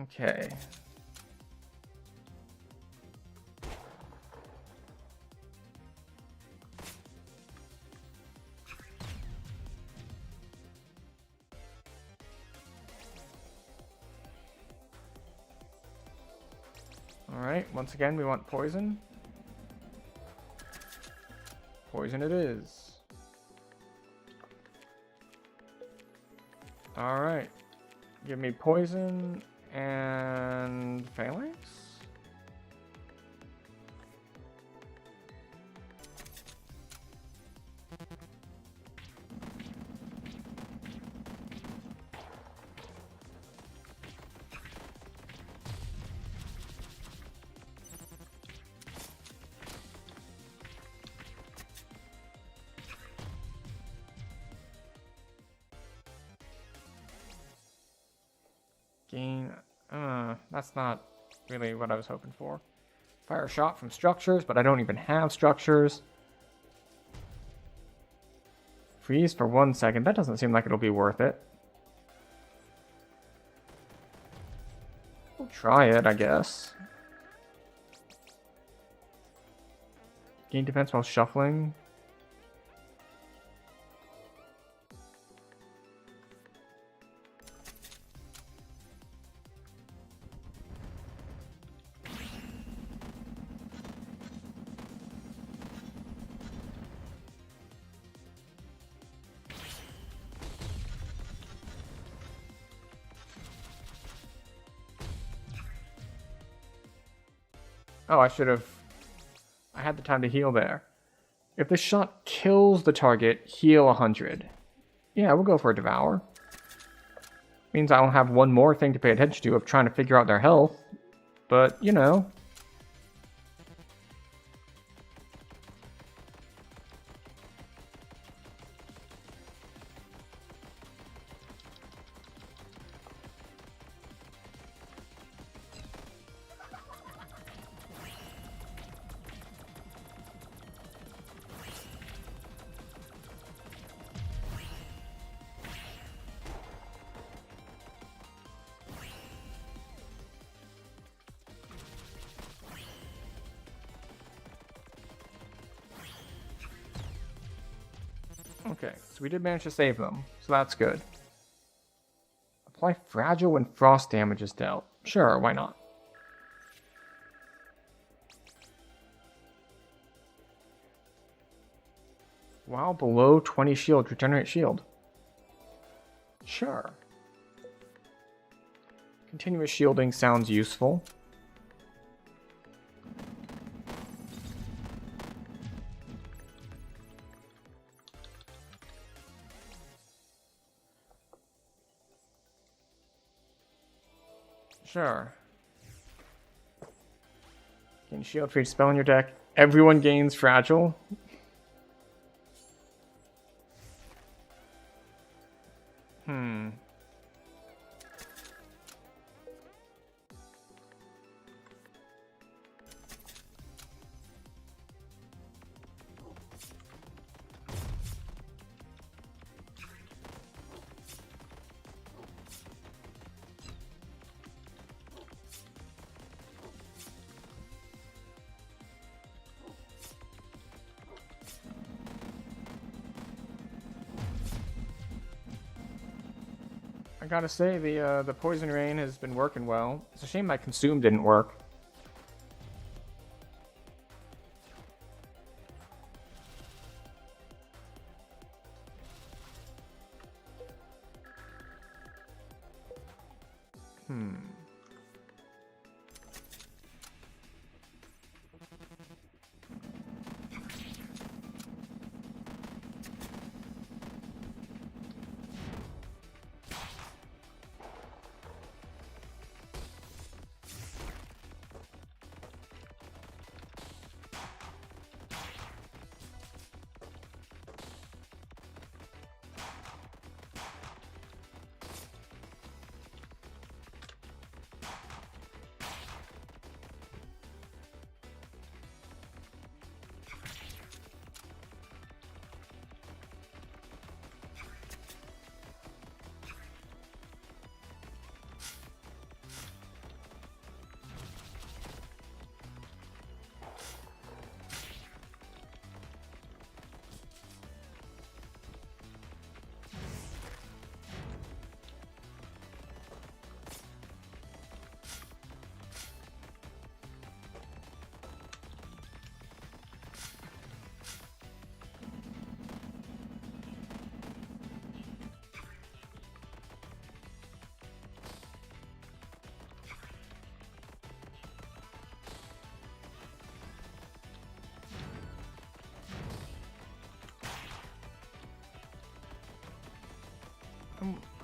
Okay. Alright, once again we want poison. Poison it is. Alright. Give me poison and phalanx? Gain. That's not really what I was hoping for. Fire shot from structures, but I don't even have structures. Freeze for 1 second. That doesn't seem like it'll be worth it. We'll try it, I guess. Gain defense while shuffling. Oh, I should have... I had the time to heal there. If the shot kills the target, heal 100. Yeah, we'll go for a Devour. Means I'll have one more thing to pay attention to of trying to figure out their health. But, you know... Okay, so we did manage to save them, so that's good. Apply Fragile when frost damage is dealt. Sure, why not? While below 20 shield, regenerate shield. Sure. Continuous shielding sounds useful. Sure. Gain shield for each spell in your deck. Everyone gains fragile. I gotta say, the Poison Rain has been working well. It's a shame my Consume didn't work.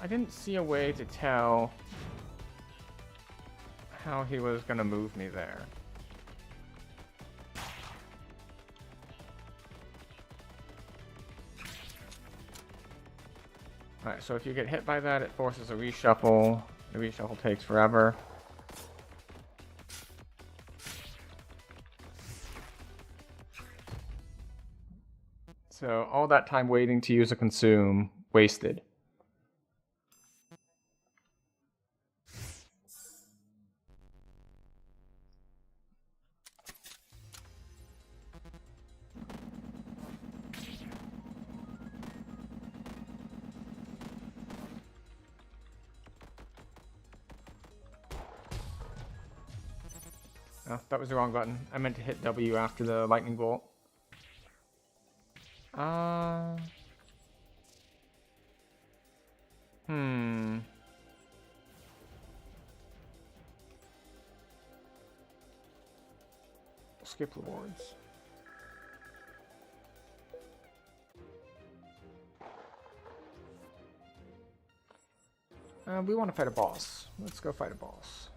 I didn't see a way to tell how he was gonna move me there. Alright, so if you get hit by that, it forces a reshuffle. The reshuffle takes forever. So all that time waiting to use a consume, wasted. Oh, that was the wrong button. I meant to hit W after the lightning bolt. Skip rewards. We want to fight a boss. Let's go fight a boss.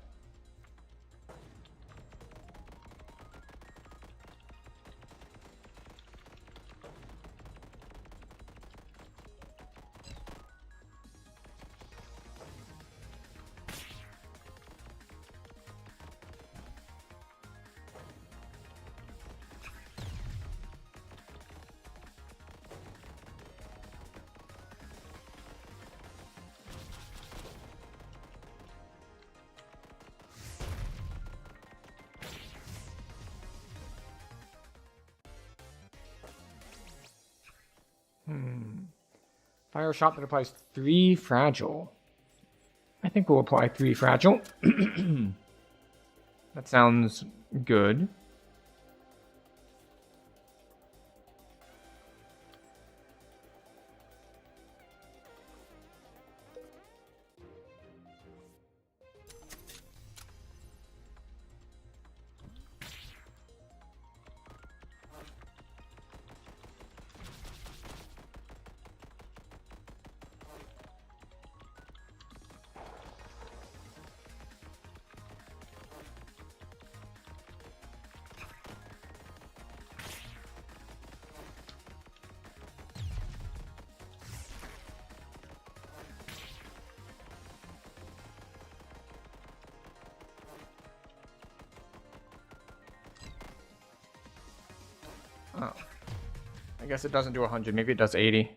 Fire shot that applies 3 fragile. I think we'll apply 3 fragile. That sounds good. Oh. I guess it doesn't do 100. Maybe it does 80.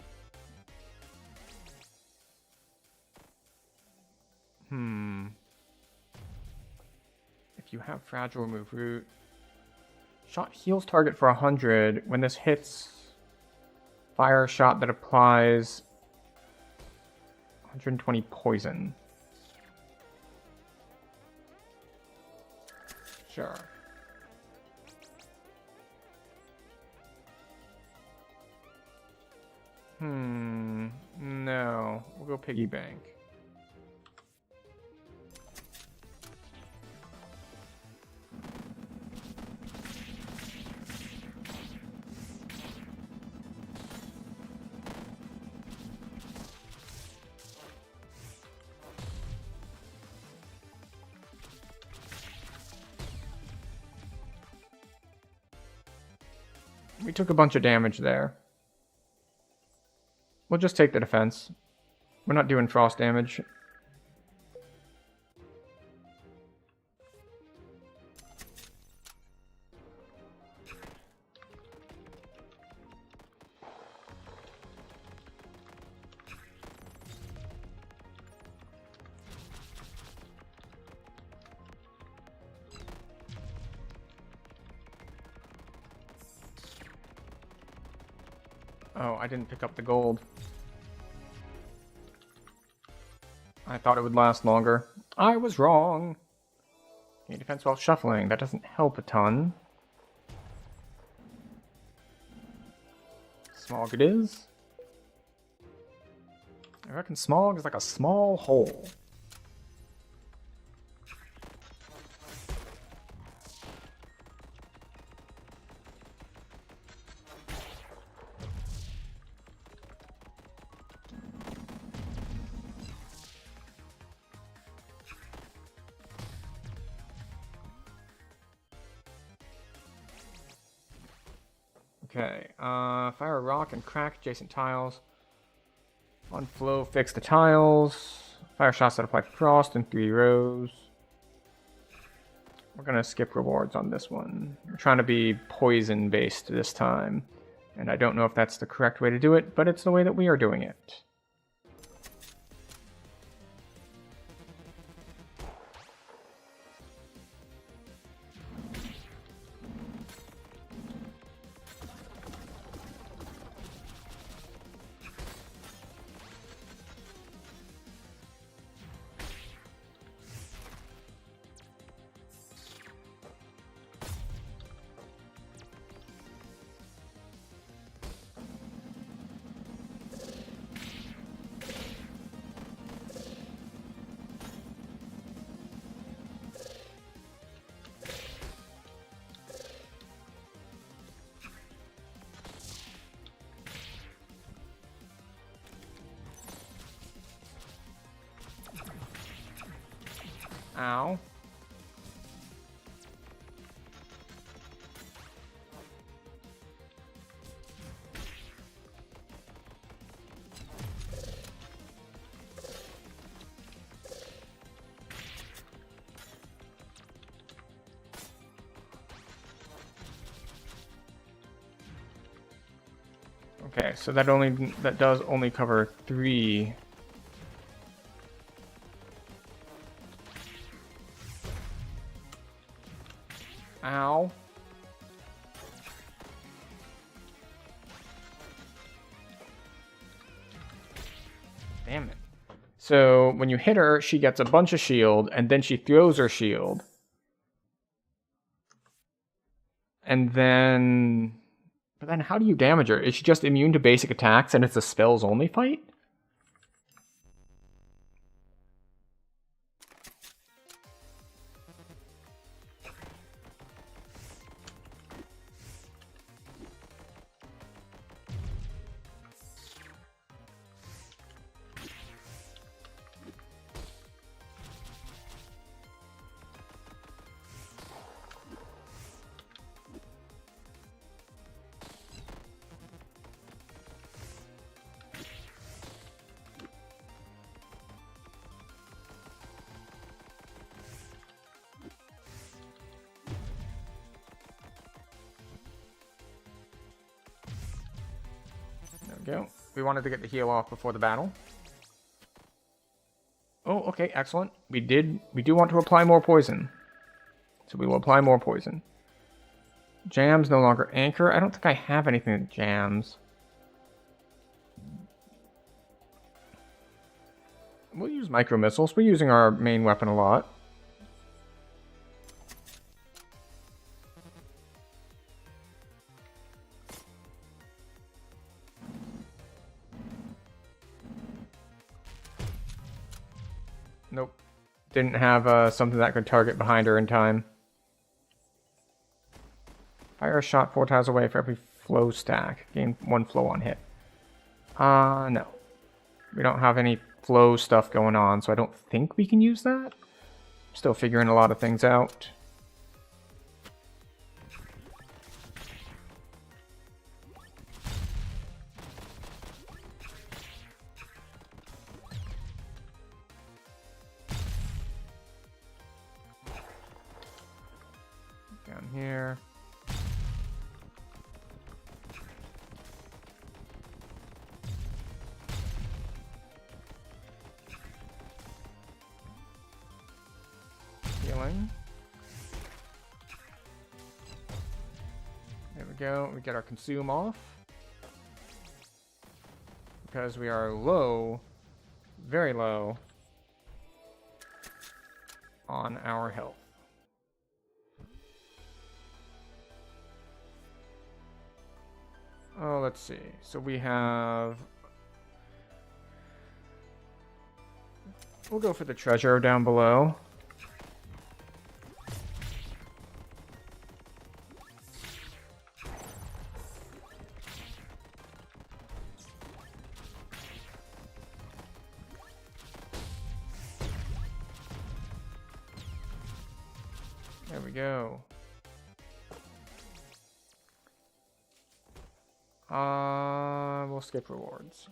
If you have fragile, remove root. Shot heals target for 100. When this hits, fire a shot that applies 120 poison. Sure. No. We'll go piggy bank. We took a bunch of damage there. We'll just take the defense. We're not doing frost damage. Oh, I didn't pick up the gold. I thought it would last longer. I was wrong. Gain defense while shuffling. That doesn't help a ton. Smog it is. I reckon smog is like a small hole. Okay, fire a rock and crack adjacent tiles. On flow, fix the tiles. Fire shots that apply frost in 3 rows. We're gonna skip rewards on this one. We're trying to be poison based this time. And I don't know if that's the correct way to do it, but it's the way that we are doing it. Ow. Okay, so that does only cover 3. Ow. Damn it. So when you hit her, she gets a bunch of shield, and then she throws her shield. And then... But then how do you damage her? Is she just immune to basic attacks and it's a spells only fight? Go. We wanted to get the heal off before the battle. Oh, okay, excellent. We do want to apply more poison. So we will apply more poison. Jams no longer anchor. I don't think I have anything that jams. We'll use micro missiles. We're using our main weapon a lot. Nope. Didn't have something that could target behind her in time. Fire a shot 4 tiles away for every flow stack. Gain 1 flow on hit. No. We don't have any flow stuff going on, so I don't think we can use that. Still figuring a lot of things out. Down here. Healing. There we go. We get our consume off. Because we are low, very low, on our health. Oh, let's see. So we have... We'll go for the treasure down below. There we go. We'll skip rewards.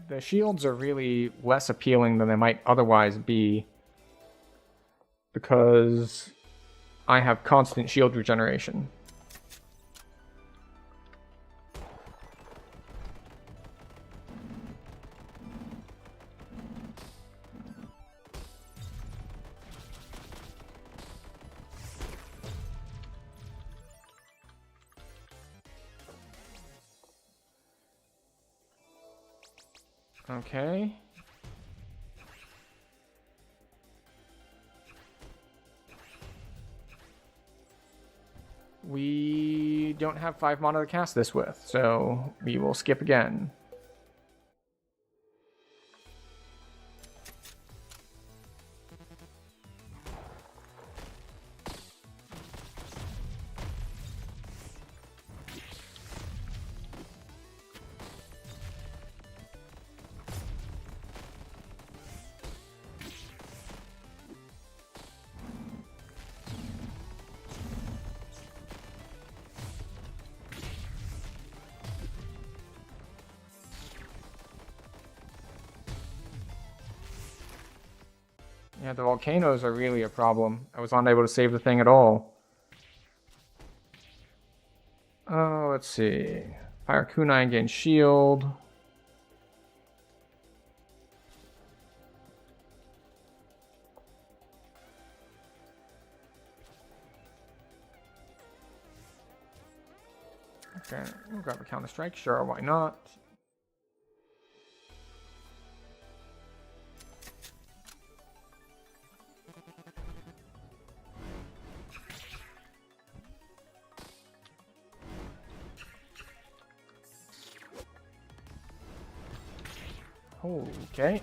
The shields are really less appealing than they might otherwise be because I have constant shield regeneration. Okay. We don't have 5 mana to cast this with, so we will skip again. Yeah, the volcanoes are really a problem. I was unable to save the thing at all. Oh, let's see. Fire Kunai gains shield. Okay, we'll grab a counter strike. Sure, why not? Okay.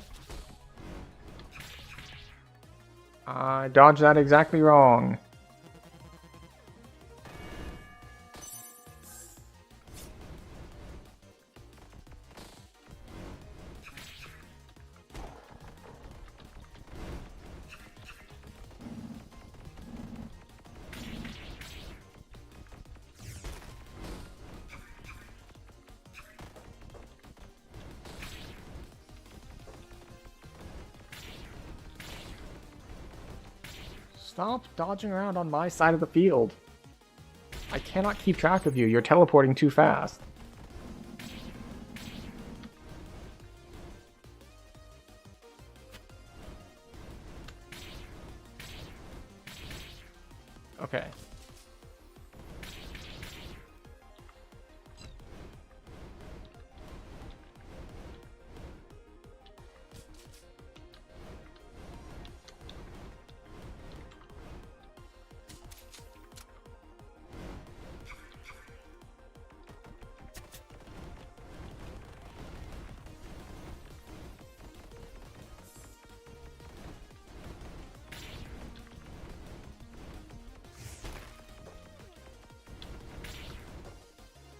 I dodged that exactly wrong. Stop dodging around on my side of the field. I cannot keep track of you. You're teleporting too fast. Okay.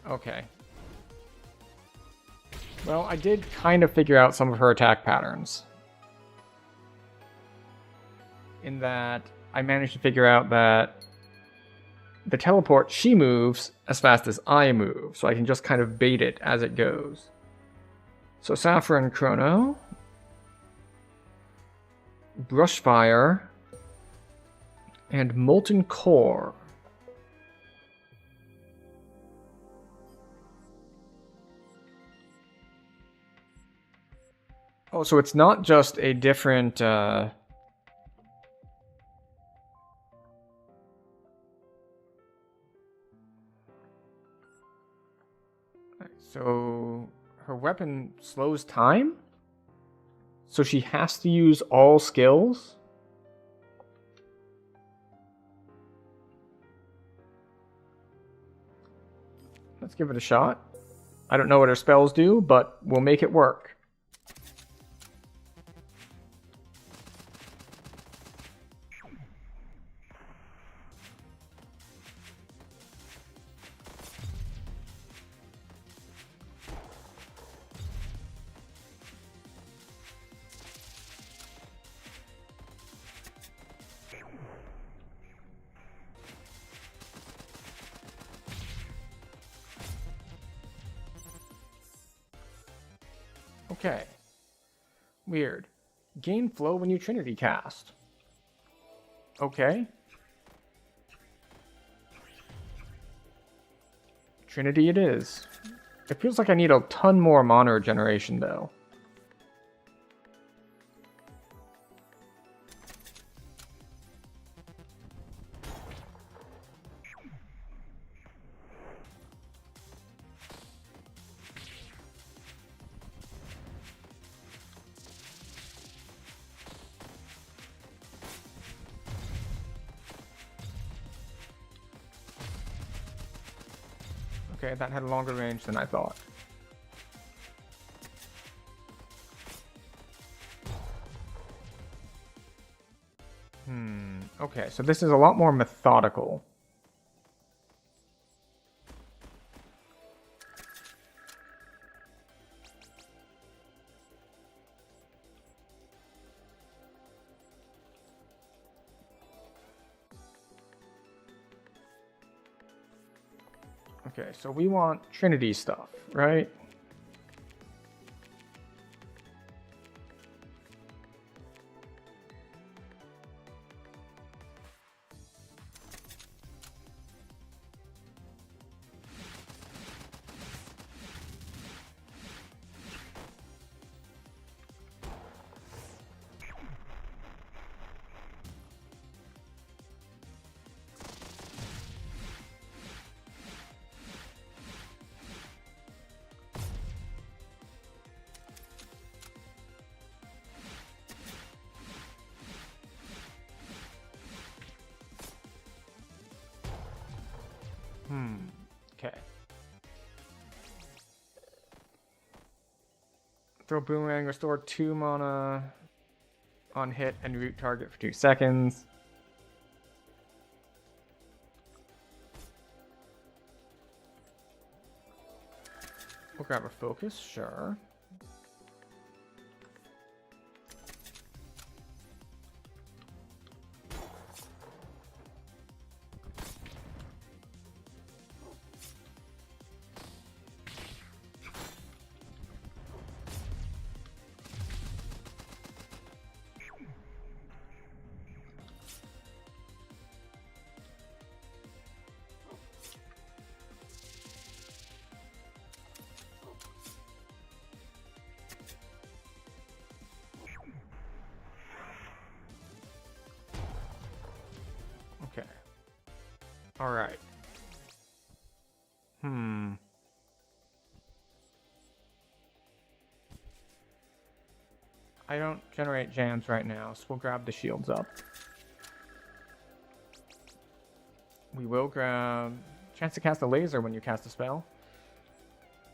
Okay. Well, I did kind of figure out some of her attack patterns. In that, I managed to figure out that the teleport, she moves as fast as I move, so I can just kind of bait it as it goes. So Saffron Chrono, Brushfire, and Molten Core. Oh, so it's not just a different... So her weapon slows time? So she has to use all skills? Let's give it a shot. I don't know what her spells do, but we'll make it work. Okay. Weird. Gain flow when you Trinity cast. Okay. Trinity it is. It feels like I need a ton more mana regeneration, though. Okay, that had a longer range than I thought. Okay, so this is a lot more methodical. Okay, so we want Trinity stuff, right? Okay. Throw Boomerang, restore 2 mana on hit and root target for 2 seconds. We'll grab a focus, sure. Okay. All right. I don't generate jams right now, so we'll grab the shields up. We will grab chance to cast a laser when you cast a spell.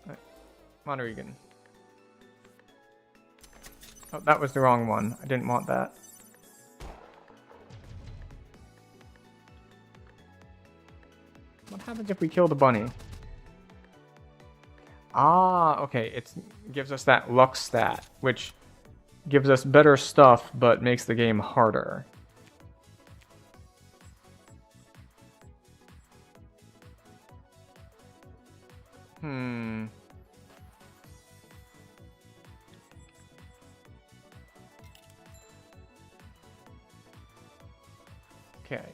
Right. Monregan. Oh, that was the wrong one. I didn't want that. What happens if we kill the bunny? Ah, okay. It gives us that luck stat, which gives us better stuff, but makes the game harder. Okay.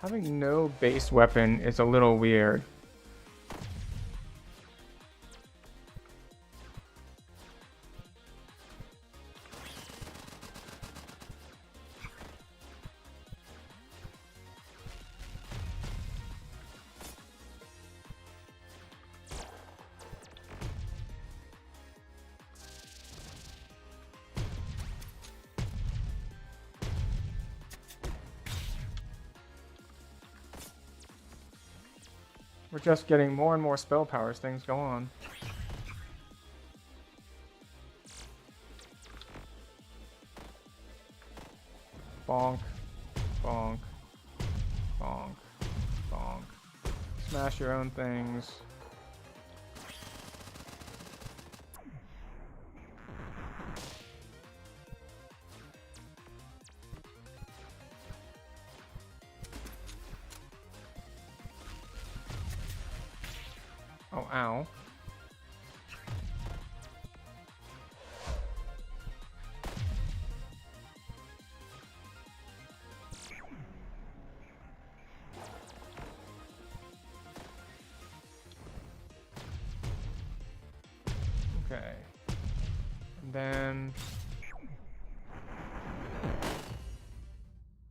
Having no base weapon is a little weird. We're just getting more and more spell power as things go on. Bonk. Bonk. Bonk. Bonk. Smash your own things. Oh, ow. Okay. And then...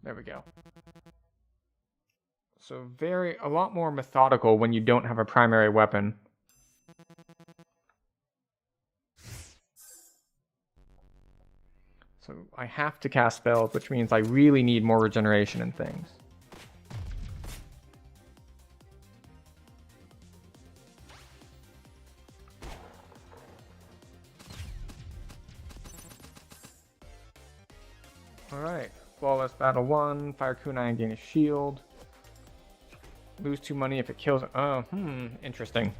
there we go. So a lot more methodical when you don't have a primary weapon. So I have to cast spells, which means I really need more regeneration and things. Alright, Flawless Battle 1, Fire Kunai and gain a shield. Lose 2 money if it kills... oh, interesting.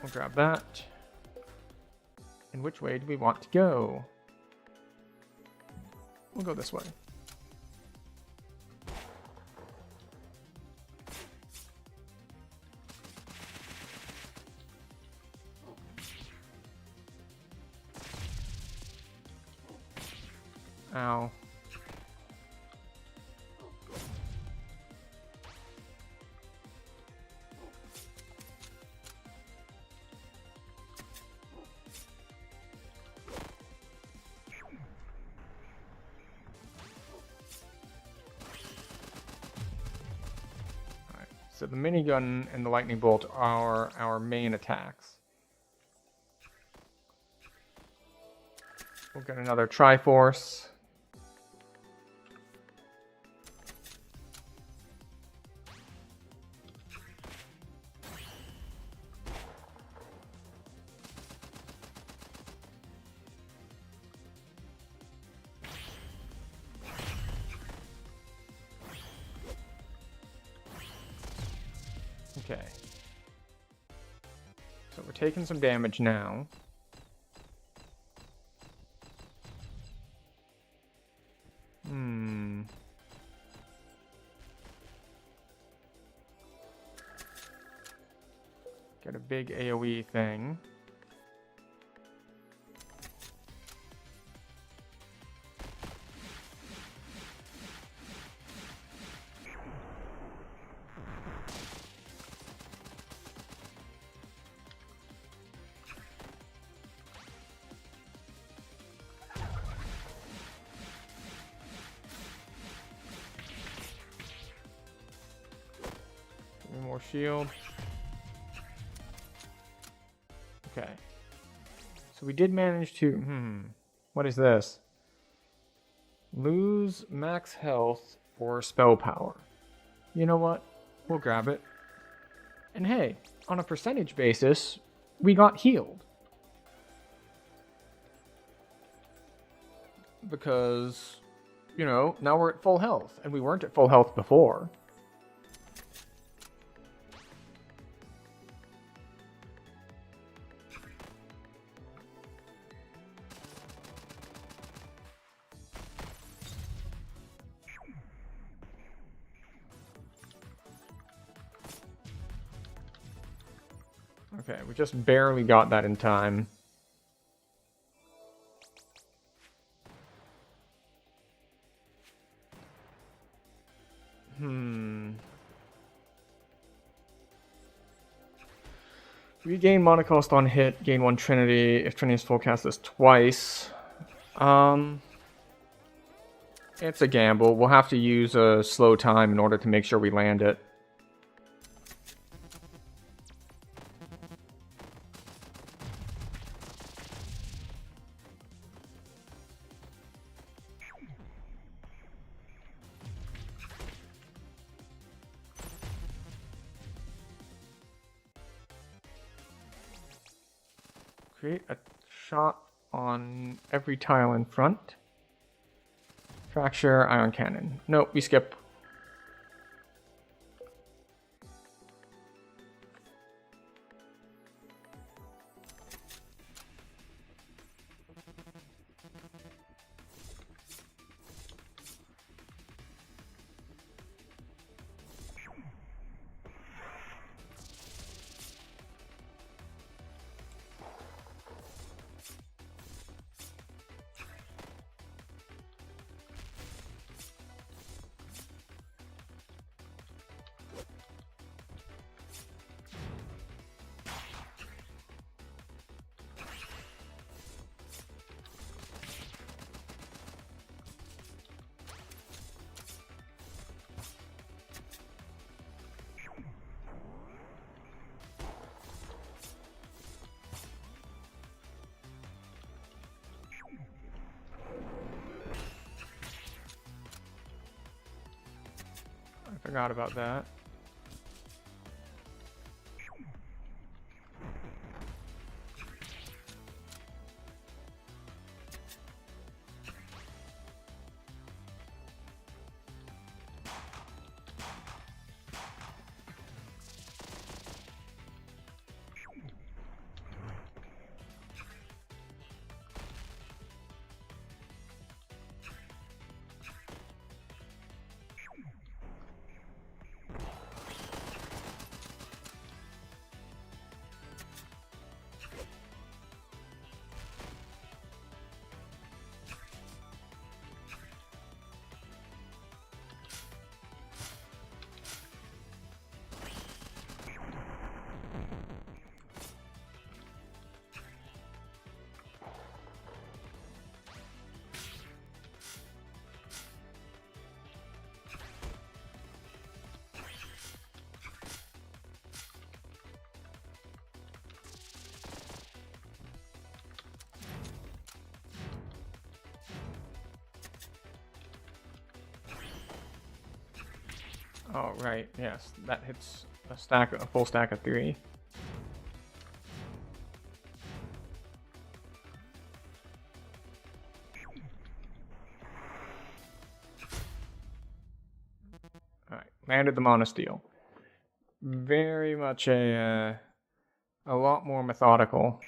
We'll grab that. And which way do we want to go? We'll go this way. Ow. So the minigun and the lightning bolt are our main attacks. We'll get another Triforce. Okay. So we're taking some damage now. Get a big AoE thing. More shield. Okay. So we did manage to... what is this? Lose max health or spell power. You know what? We'll grab it. And hey, on a percentage basis, we got healed. Because, you know, now we're at full health, and we weren't at full health before. Okay, we just barely got that in time. Regain mana cost on hit, gain 1 Trinity. If Trinity is full, cast this twice. It's a gamble. We'll have to use a slow time in order to make sure we land it. Create a shot on every tile in front. Fracture, ion cannon. Nope, we skip. I forgot about that. Oh, right, yes. That hits a full stack of 3. Alright, landed the monosteel. Very much a lot more methodical.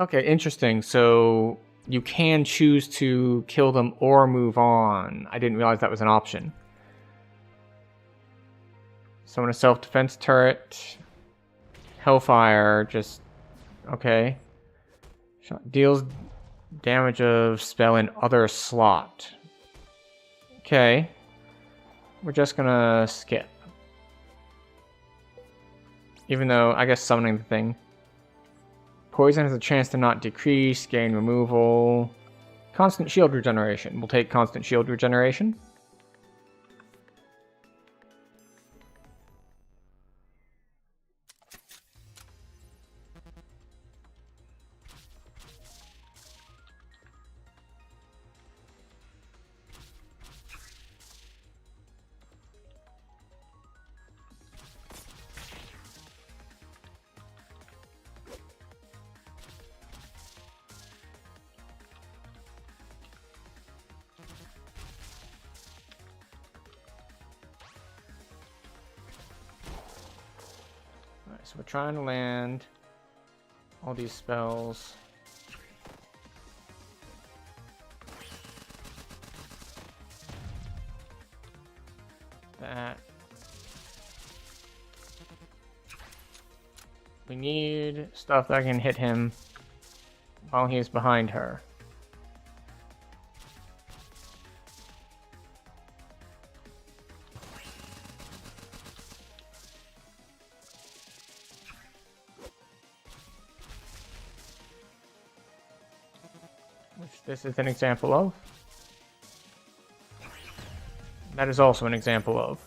Okay, interesting. So you can choose to kill them or move on. I didn't realize that was an option. Summon a self-defense turret. Hellfire, just... okay. Deals damage of spell in other slot. Okay. We're just gonna skip. Even though, I guess summoning the thing. Poison has a chance to not decrease, gain removal. Constant shield regeneration. We'll take constant shield regeneration. So we're trying to land all these spells. That. We need stuff that can hit him while he's behind her. This is an example of. That is also an example of.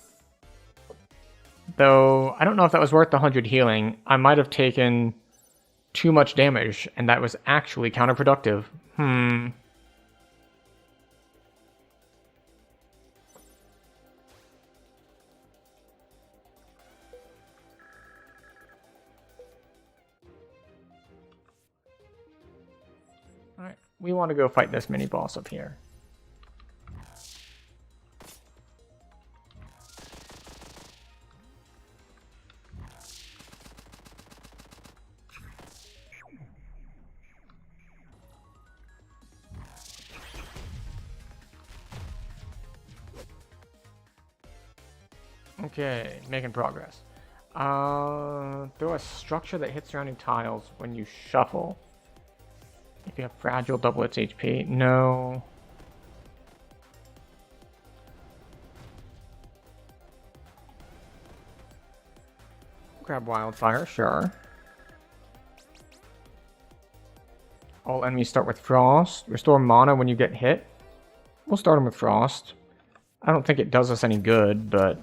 Though, I don't know if that was worth the 100 healing. I might have taken too much damage, and that was actually counterproductive. we want to go fight this mini boss up here. Okay, making progress. Throw a structure that hits surrounding tiles when you shuffle. If you have fragile, double its HP. No. Grab wildfire, sure. All enemies start with frost. Restore mana when you get hit. We'll start them with frost. I don't think it does us any good, but...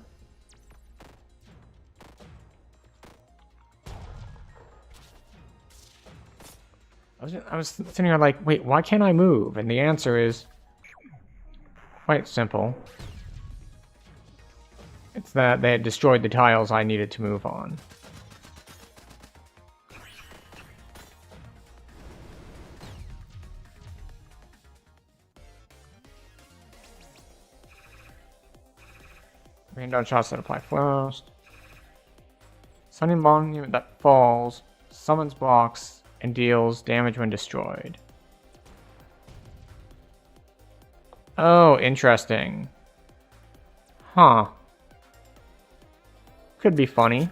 I was sitting there like, wait, why can't I move? And the answer is quite simple. It's that they had destroyed the tiles I needed to move on. Rain down shots that apply frost. Sunny monument that falls, summons blocks, and deals damage when destroyed. Oh, interesting. Huh. Could be funny.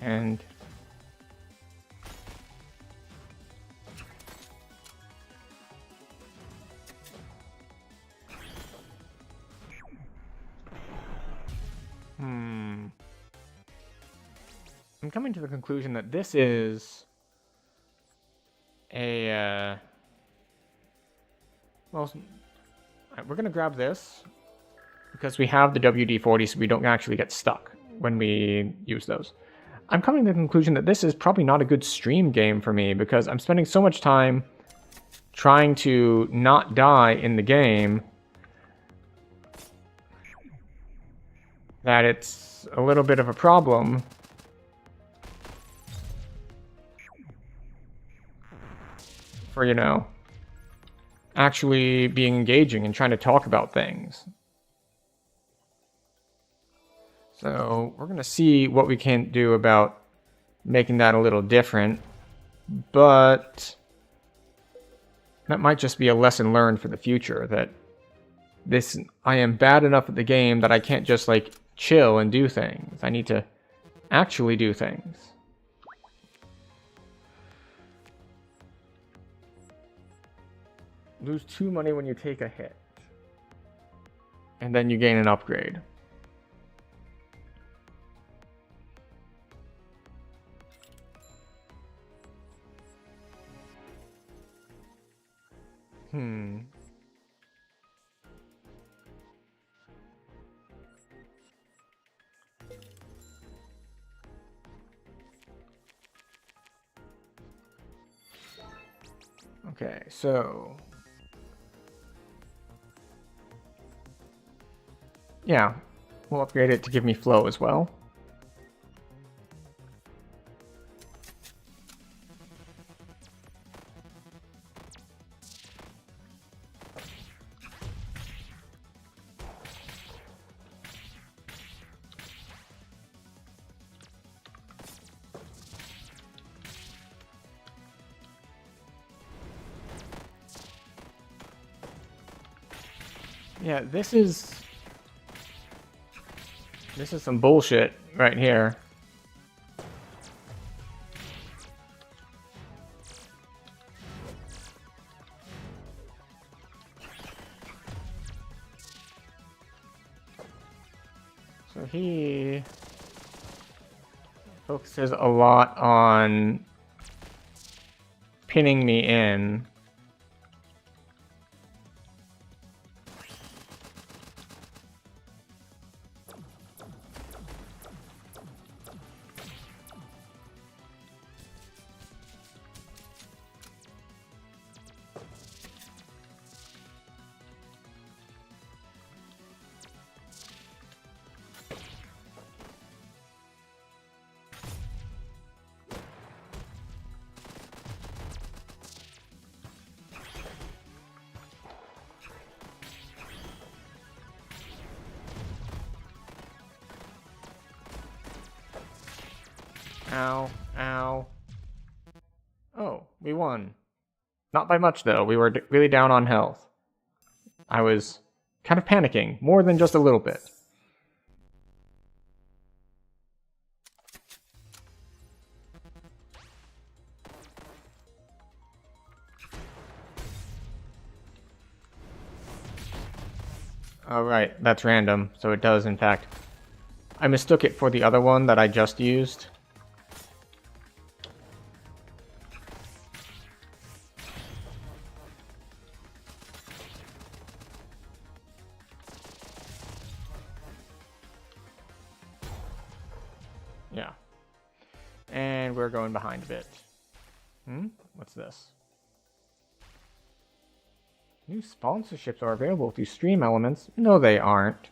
And I'm coming to the conclusion that this is a well, we're gonna grab this because we have the WD-40, so we don't actually get stuck when we use those. I'm coming to the conclusion that this is probably not a good stream game for me because I'm spending so much time trying to not die in the game that it's a little bit of a problem for, you know, actually being engaging and trying to talk about things. So we're going to see what we can do about making that a little different, but that might just be a lesson learned for the future, that I am bad enough at the game that I can't just like chill and do things. I need to actually do things. Lose 2 money when you take a hit, and then you gain an upgrade. Okay, so yeah, we'll upgrade it to give me flow as well. Yeah, this is some bullshit right here. So he focuses a lot on pinning me in. Ow, ow. Oh, we won. Not by much, though. We were really down on health. I was kind of panicking, more than just a little bit. Oh, right, that's random, so it does, in fact. I mistook it for the other one that I just used. Yeah. And we're going behind a bit. What's this? New sponsorships are available through Stream Elements. No, they aren't.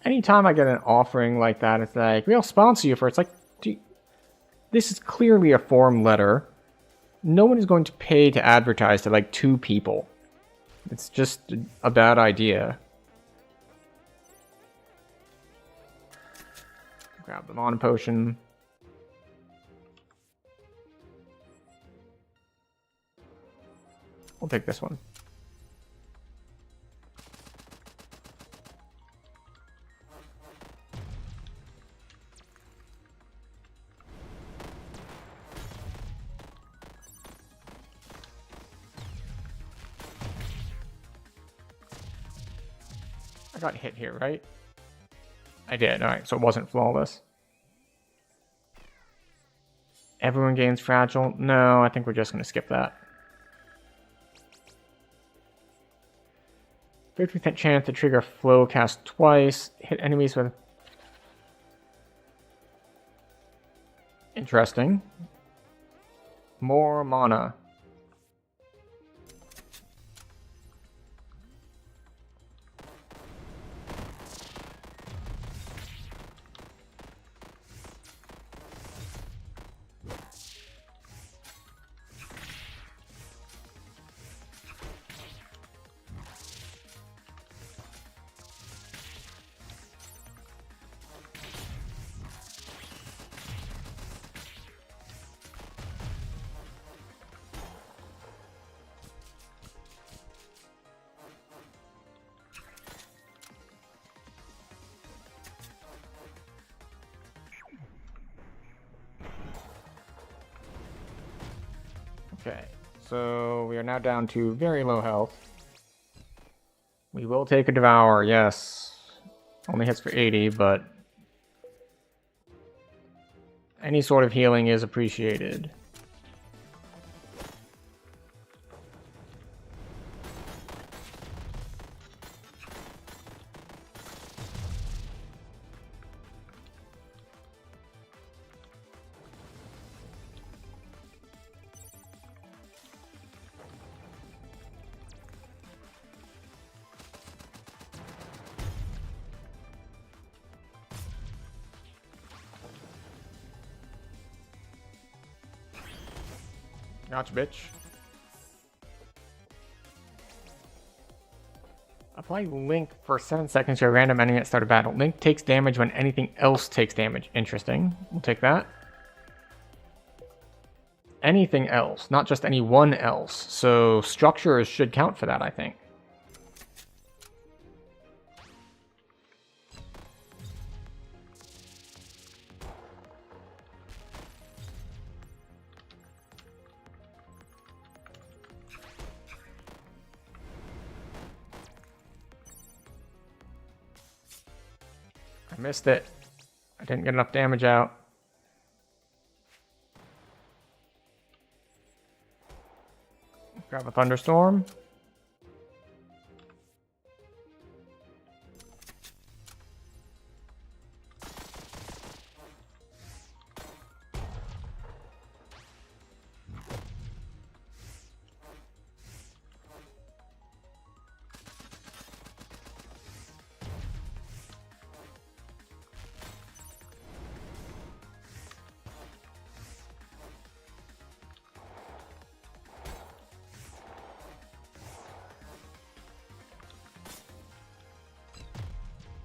Anytime I get an offering like that, it's like, we'll sponsor you for... It's like, this is clearly a form letter. No one is going to pay to advertise to like 2 people. It's just a bad idea. Grab the Mana Potion. We'll take this one. I got hit here, right? I did. Alright, so it wasn't flawless. Everyone gains fragile? No, I think we're just going to skip that. 50% chance to trigger flow cast twice. Hit enemies with... Interesting. More mana. Okay, so we are now down to very low health. We will take a Devour, yes. Only hits for 80, but any sort of healing is appreciated. Gotcha, bitch. Apply Link for 7 seconds to a random enemy at start of battle. Link takes damage when anything else takes damage. Interesting. We'll take that. Anything else, not just anyone else. So structures should count for that, I think. I missed it. I didn't get enough damage out. Grab a thunderstorm.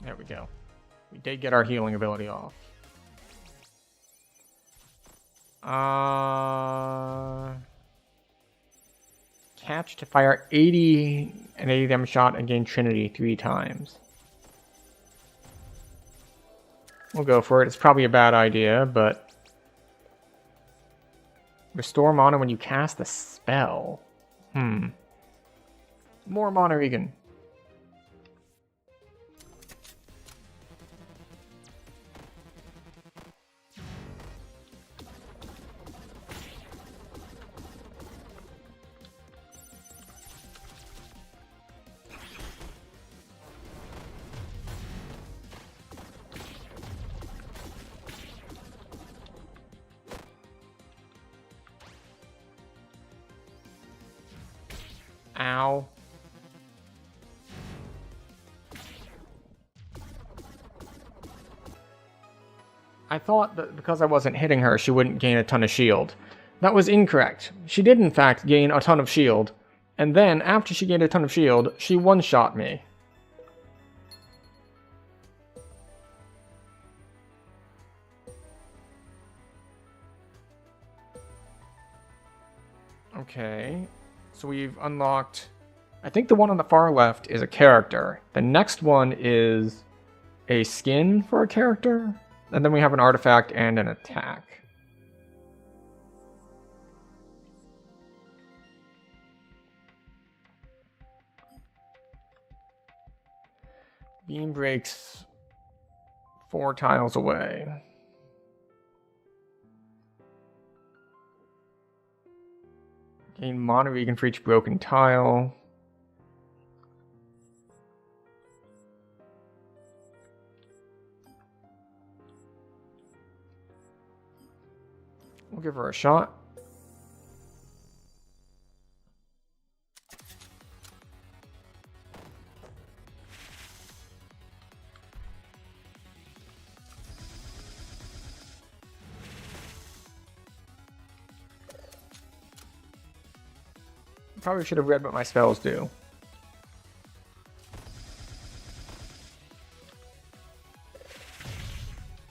There we go. We did get our healing ability off. Catch to fire 80 an 80 damage shot and gain Trinity 3 times. We'll go for it. It's probably a bad idea, but... Restore mana when you cast a spell. More mana, Regan. Ow. I thought that because I wasn't hitting her, she wouldn't gain a ton of shield. That was incorrect. She did in fact gain a ton of shield, and then after she gained a ton of shield, she one-shot me. Okay. So we've unlocked... I think the one on the far left is a character. The next one is a skin for a character. And then we have an artifact and an attack. Beam breaks 4 tiles away. Gain mana Regan for each broken tile. We'll give her a shot. Probably should have read what my spells do.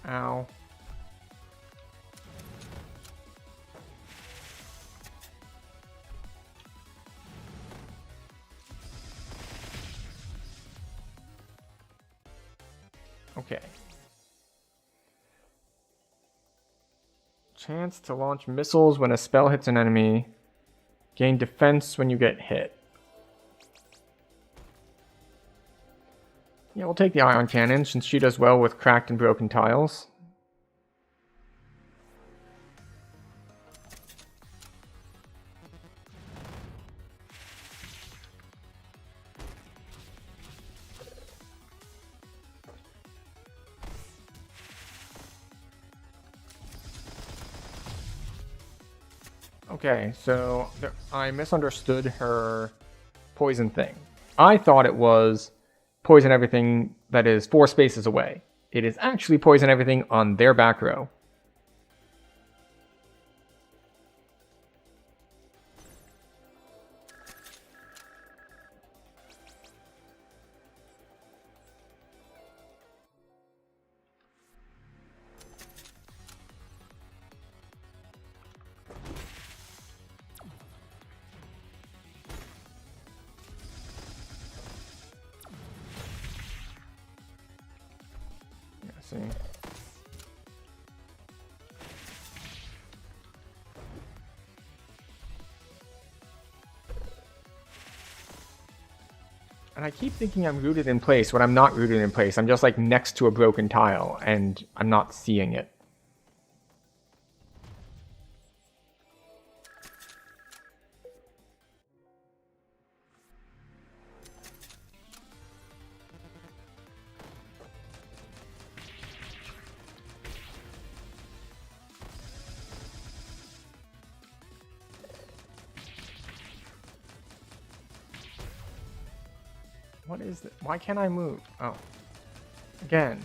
Ow. Okay. Chance to launch missiles when a spell hits an enemy. Gain defense when you get hit. Yeah, we'll take the ion cannon since she does well with cracked and broken tiles. Okay, so I misunderstood her poison thing. I thought it was poison everything that is 4 spaces away. It is actually poison everything on their back row. See. And I keep thinking I'm rooted in place when I'm not rooted in place. I'm just like next to a broken tile and I'm not seeing it. What is it? Why can't I move? Oh. Again.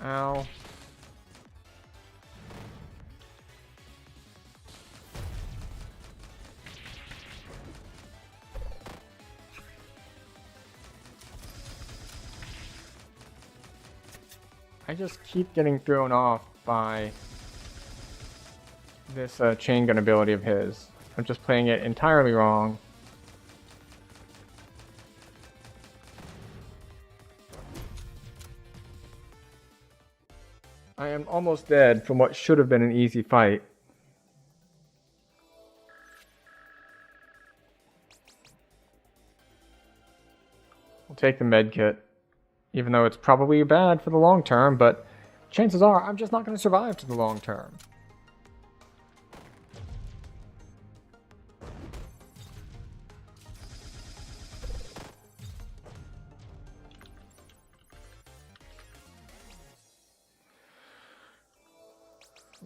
Ow. I just keep getting thrown off by this chain gun ability of his. I'm just playing it entirely wrong. I am almost dead from what should have been an easy fight. I'll take the med kit. Even though it's probably bad for the long term, but chances are I'm just not going to survive to the long term.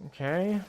Okay.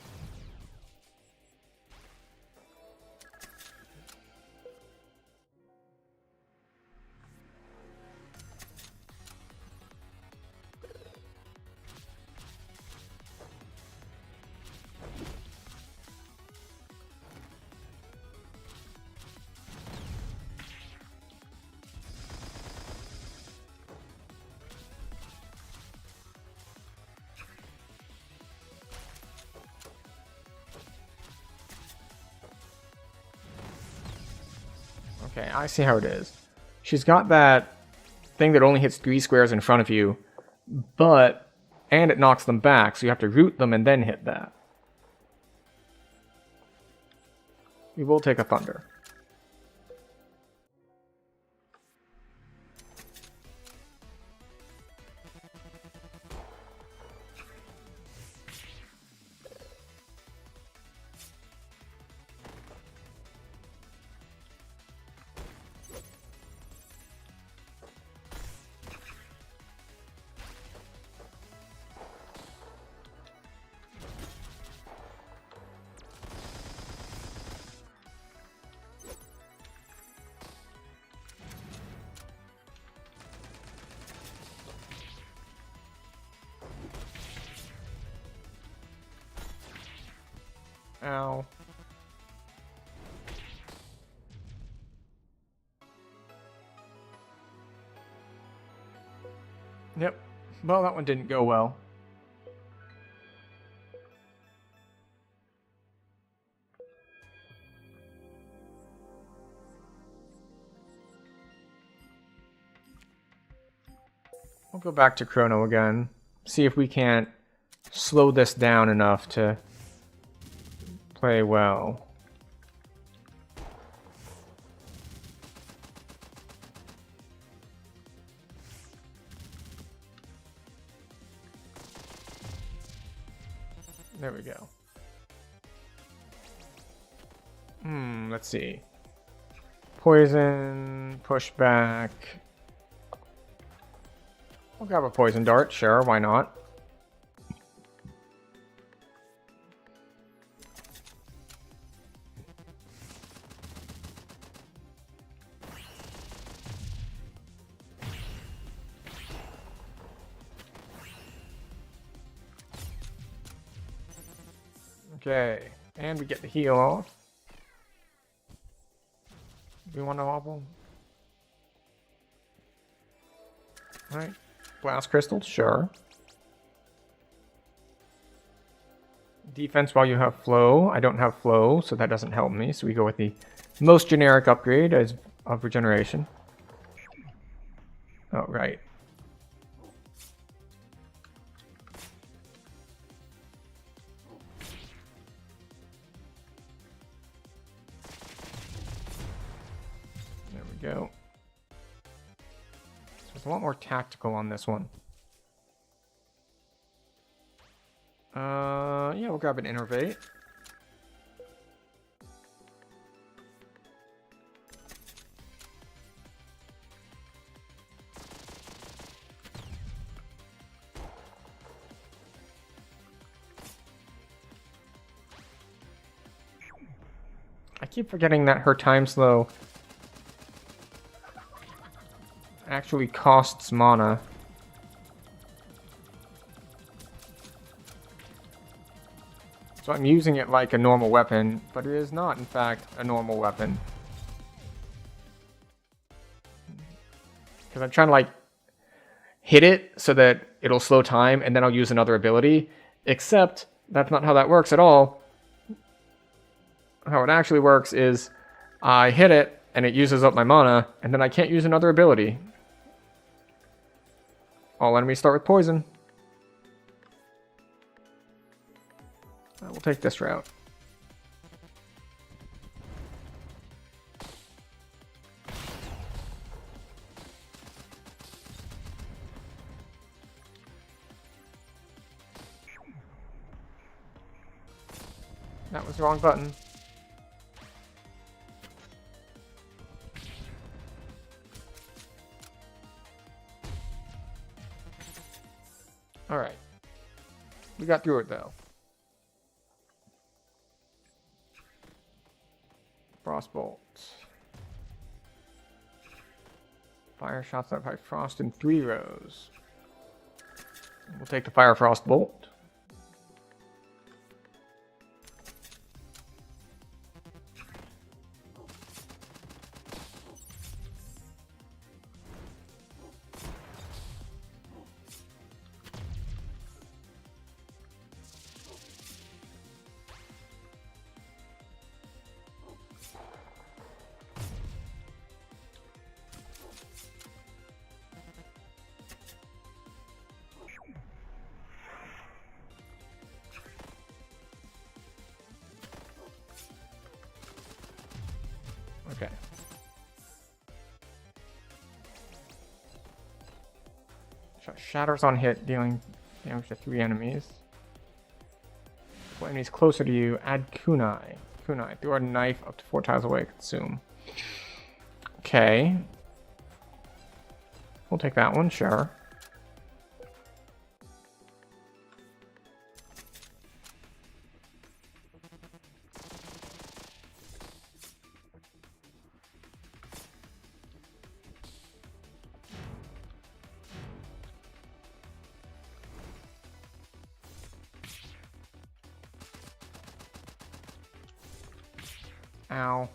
Okay, I see how it is. She's got that thing that only hits 3 squares in front of you, and it knocks them back, so you have to root them and then hit that. We will take a thunder. Ow. Yep. Well, that one didn't go well. We'll go back to Chrono again. See if we can't slow this down enough to play well. There we go. Let's see. Poison, pushback. I'll grab a poison dart, sure, why not? Okay, and we get the heal off. Do we want to wobble? Alright. Blast crystals, sure. Defense while you have flow. I don't have flow, so that doesn't help me. So we go with the most generic upgrade as of regeneration. Oh, right. There we go. So it's a lot more tactical on this one. Yeah, we'll grab an Innervate. keep forgetting that her time slow actually costs mana. So I'm using it like a normal weapon, but it is not, in fact, a normal weapon. Because I'm trying to, like, hit it so that it'll slow time, and then I'll use another ability. Except, that's not how that works at all. How it actually works is, I hit it, and it uses up my mana, and then I can't use another ability. All enemies start with poison. We'll take this route. That was the wrong button. Alright. We got through it though. Frostbolt. Fire shots up by frost in 3 rows. We'll take the Fire Frost Bolt. Okay. Shatters on hit, dealing damage to 3 enemies. For enemies closer to you, add kunai. Kunai. Throw a knife up to 4 tiles away, consume. Okay. We'll take that one, sure. Ow.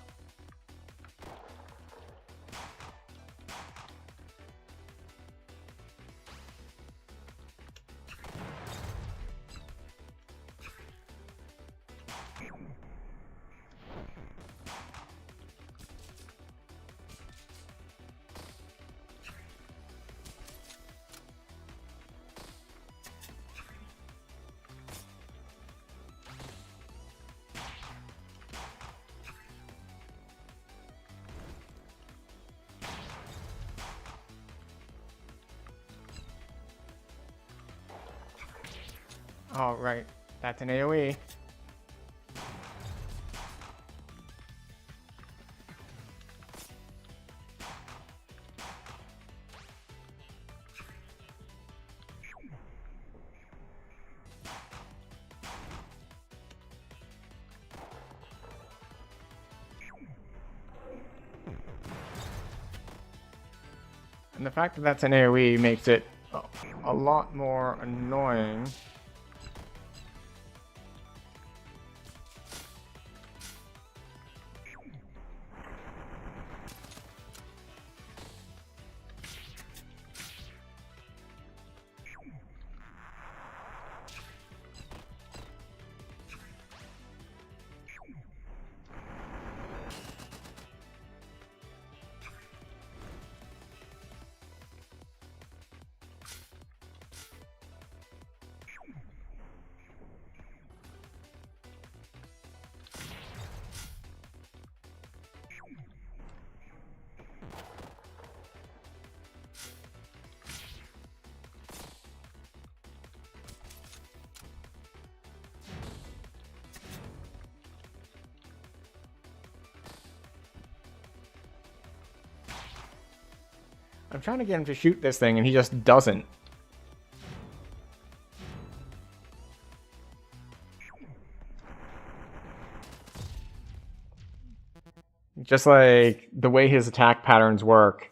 All right, that's an AoE. And the fact that that's an AoE makes it a lot more annoying. I'm trying to get him to shoot this thing and he just doesn't. Just like the way his attack patterns work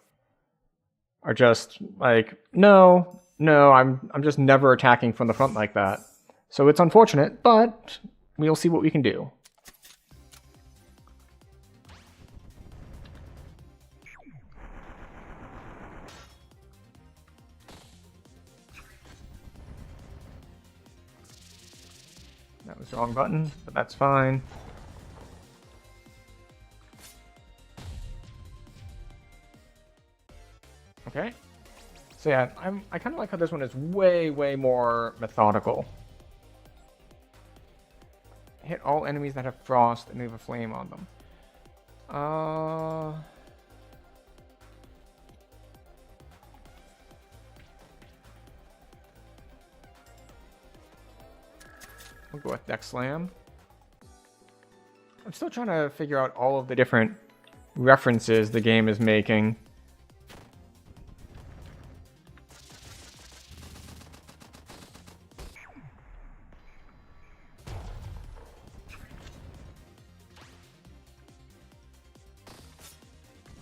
are just like, no, I'm just never attacking from the front like that. So it's unfortunate, but we'll see what we can do. That was the wrong button, but that's fine. Okay. So yeah, I kind of like how this one is way more methodical. Hit all enemies that have frost and leave a flame on them. We'll go with Deck Slam. I'm still trying to figure out all of the different references the game is making.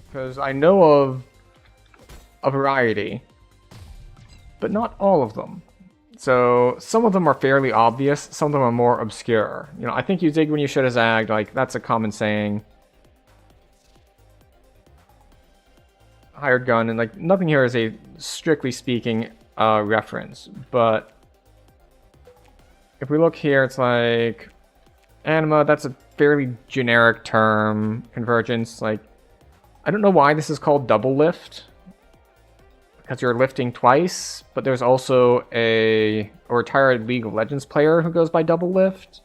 Because I know of a variety, but not all of them. So some of them are fairly obvious, some of them are more obscure. You know, I think you zig when you should have zagged, like that's a common saying. Hired gun, and like nothing here is a strictly speaking reference, but if we look here, it's like anima, that's a fairly generic term. Convergence, like I don't know why this is called double lift, because you're lifting twice, but there's also a retired League of Legends player who goes by double lift,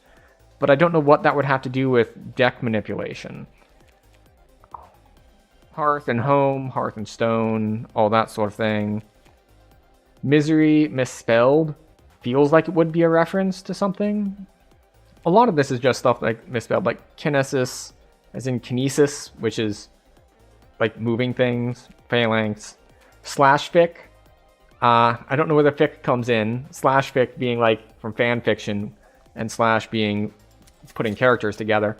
but I don't know what that would have to do with deck manipulation. Hearth and home, hearth and stone, all that sort of thing. Misery misspelled feels like it would be a reference to something. A lot of this is just stuff like misspelled, like kinesis, as in kinesis, which is like moving things, phalanx. Slash fic, I don't know where the fic comes in. Slash fic being like from fan fiction, and slash being putting characters together.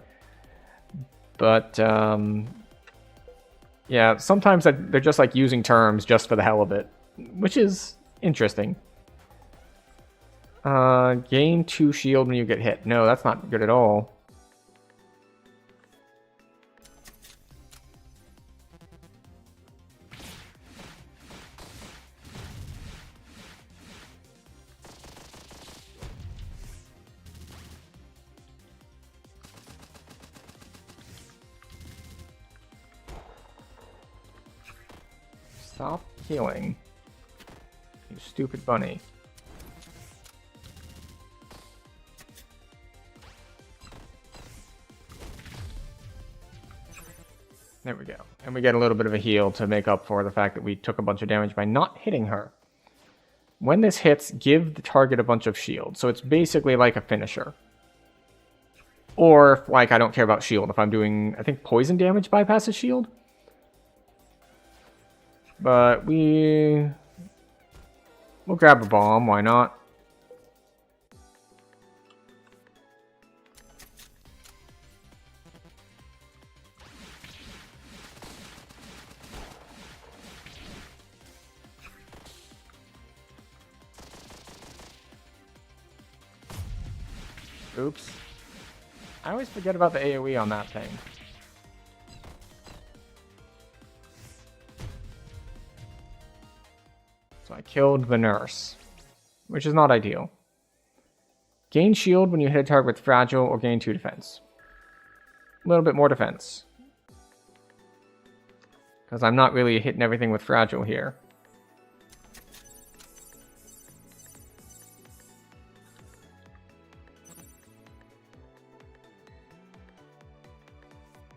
But yeah, sometimes they're just like using terms just for the hell of it, which is interesting. Gain 2 shield when you get hit. No, that's not good at all. Stop healing, you stupid bunny. There we go. And we get a little bit of a heal to make up for the fact that we took a bunch of damage by not hitting her. When this hits, give the target a bunch of shield. So it's basically like a finisher. Or, like, I don't care about shield. If I'm doing, I think poison damage bypasses shield. But we'll grab a bomb, why not? Oops. I always forget about the AoE on that thing. So I killed the nurse, which is not ideal. Gain shield when you hit a target with fragile, or gain 2 defense. A little bit more defense. Because I'm not really hitting everything with fragile here.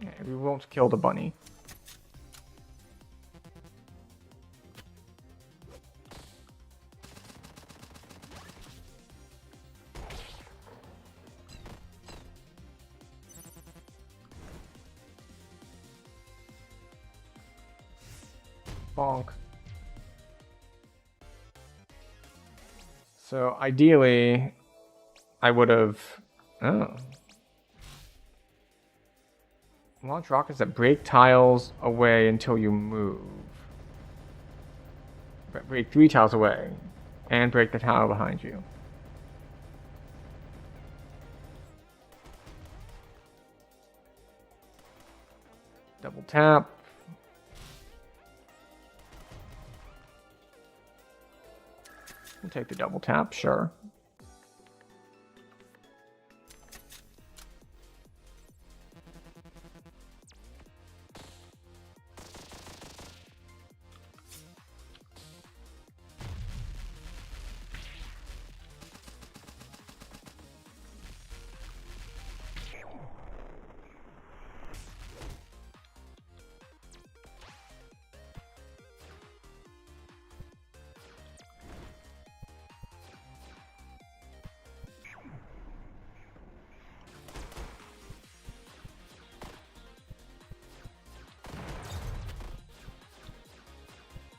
Yeah, we won't kill the bunny. Bonk. So ideally, I would have... Oh. Launch rockets that break tiles away until you move. Break 3 tiles away. And break the tile behind you. Double tap. We'll take the double tap, sure.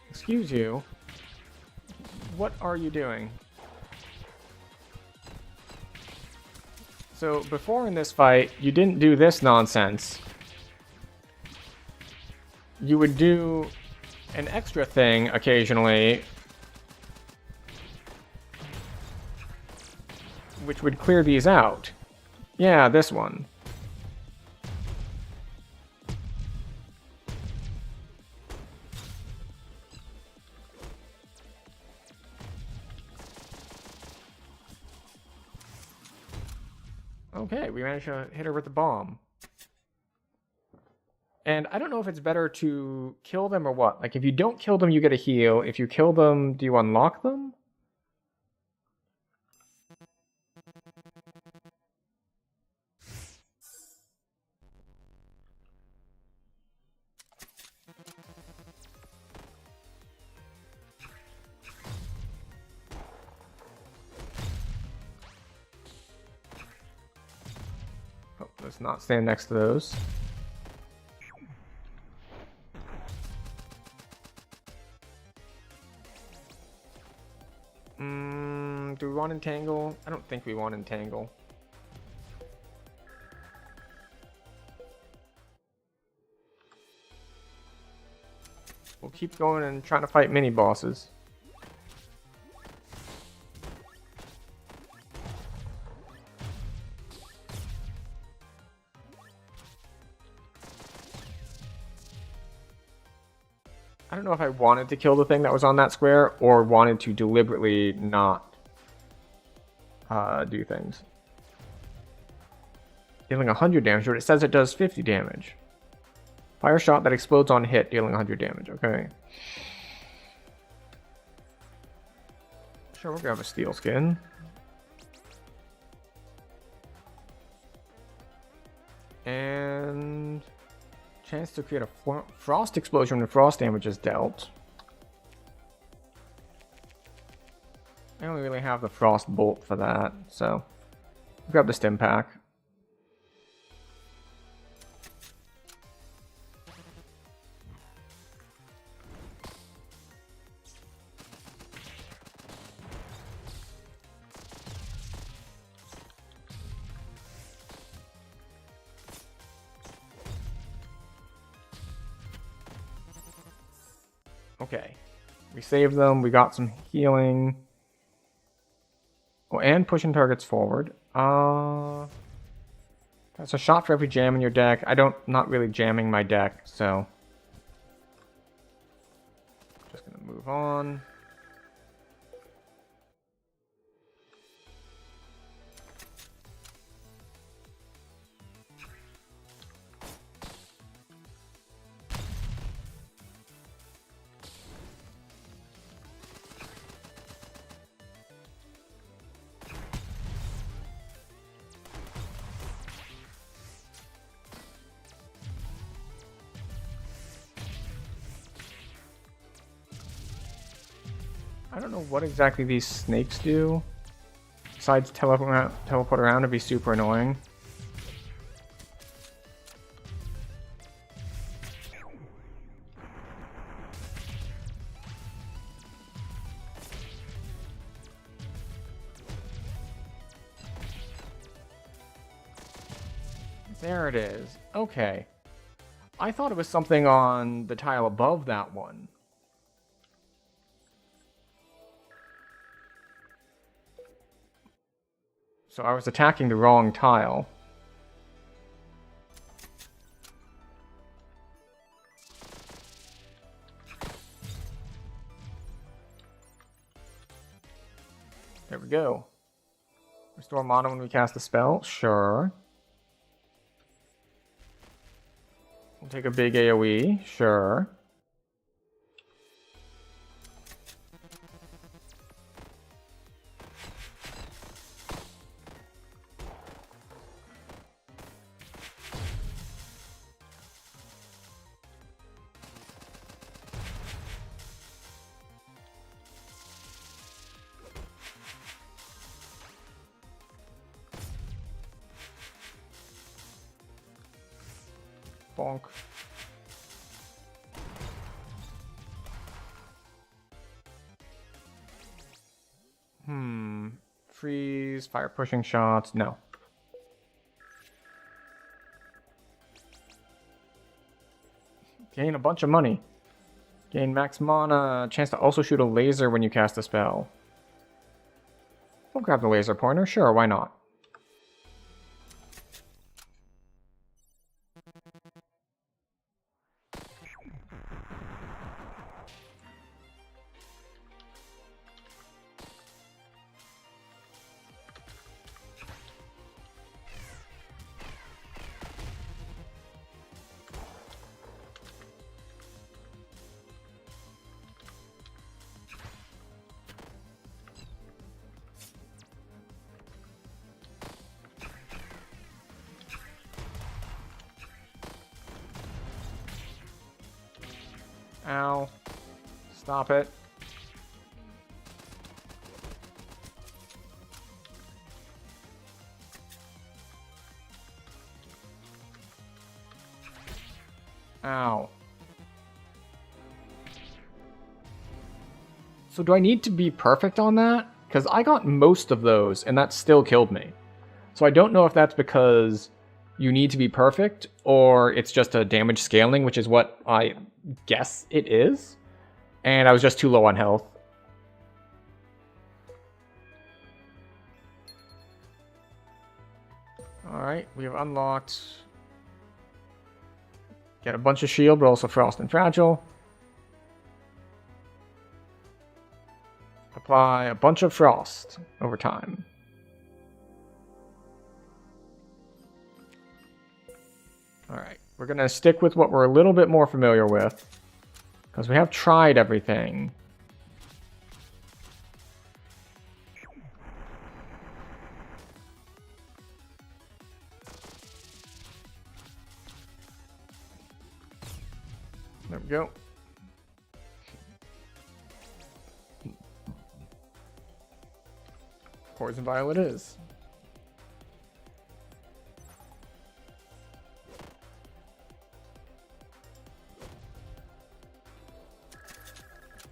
Excuse you. What are you doing? So before in this fight, you didn't do this nonsense. You would do an extra thing occasionally, which would clear these out. Yeah, this one. Okay, we managed to hit her with the bomb. And I don't know if it's better to kill them or what. Like, if you don't kill them, you get a heal. If you kill them, do you unlock them? Oh, let's not stand next to those. Do we want Entangle? I don't think we want Entangle. We'll keep going and trying to fight mini bosses. I don't know if I wanted to kill the thing that was on that square or wanted to deliberately not do things. Dealing 100 damage, but it says it does 50 damage. Fire shot that explodes on hit, dealing 100 damage. Okay. Sure, we'll grab a steel skin. And chance to create a frost explosion when frost damage is dealt. I only really have the frost bolt for that, so grab the stim pack. Okay, we saved them, we got some healing. Oh, and pushing targets forward. That's a shot for every jam in your deck. Not really jamming my deck, so just gonna move on. I don't know what exactly these snakes do, besides teleport around and be super annoying. There it is. Okay. I thought it was something on the tile above that one. So I was attacking the wrong tile. There we go. Restore mana when we cast a spell? Sure. We'll take a big AoE? Sure. Bonk. Freeze, fire pushing shots, no. Gain a bunch of money. Gain max mana, chance to also shoot a laser when you cast a spell. We'll grab the laser pointer, sure, why not? Ow. Stop it. Ow. So do I need to be perfect on that? Because I got most of those, and that still killed me. So I don't know if that's because you need to be perfect, or it's just a damage scaling, which is what I guess it is. And I was just too low on health. Alright, we have unlocked... Get a bunch of shield, but also frost and fragile. Apply a bunch of frost over time. Alright, we're going to stick with what we're a little bit more familiar with, because we have tried everything. There we go. Poison Vial it is.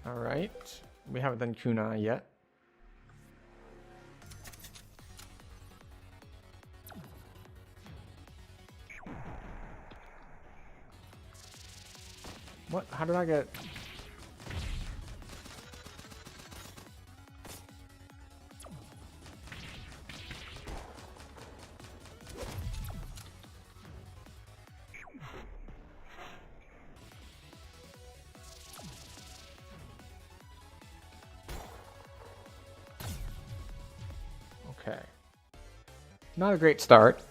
Alright. We haven't done Kunai yet. What? How did I get... Okay. Not a great start.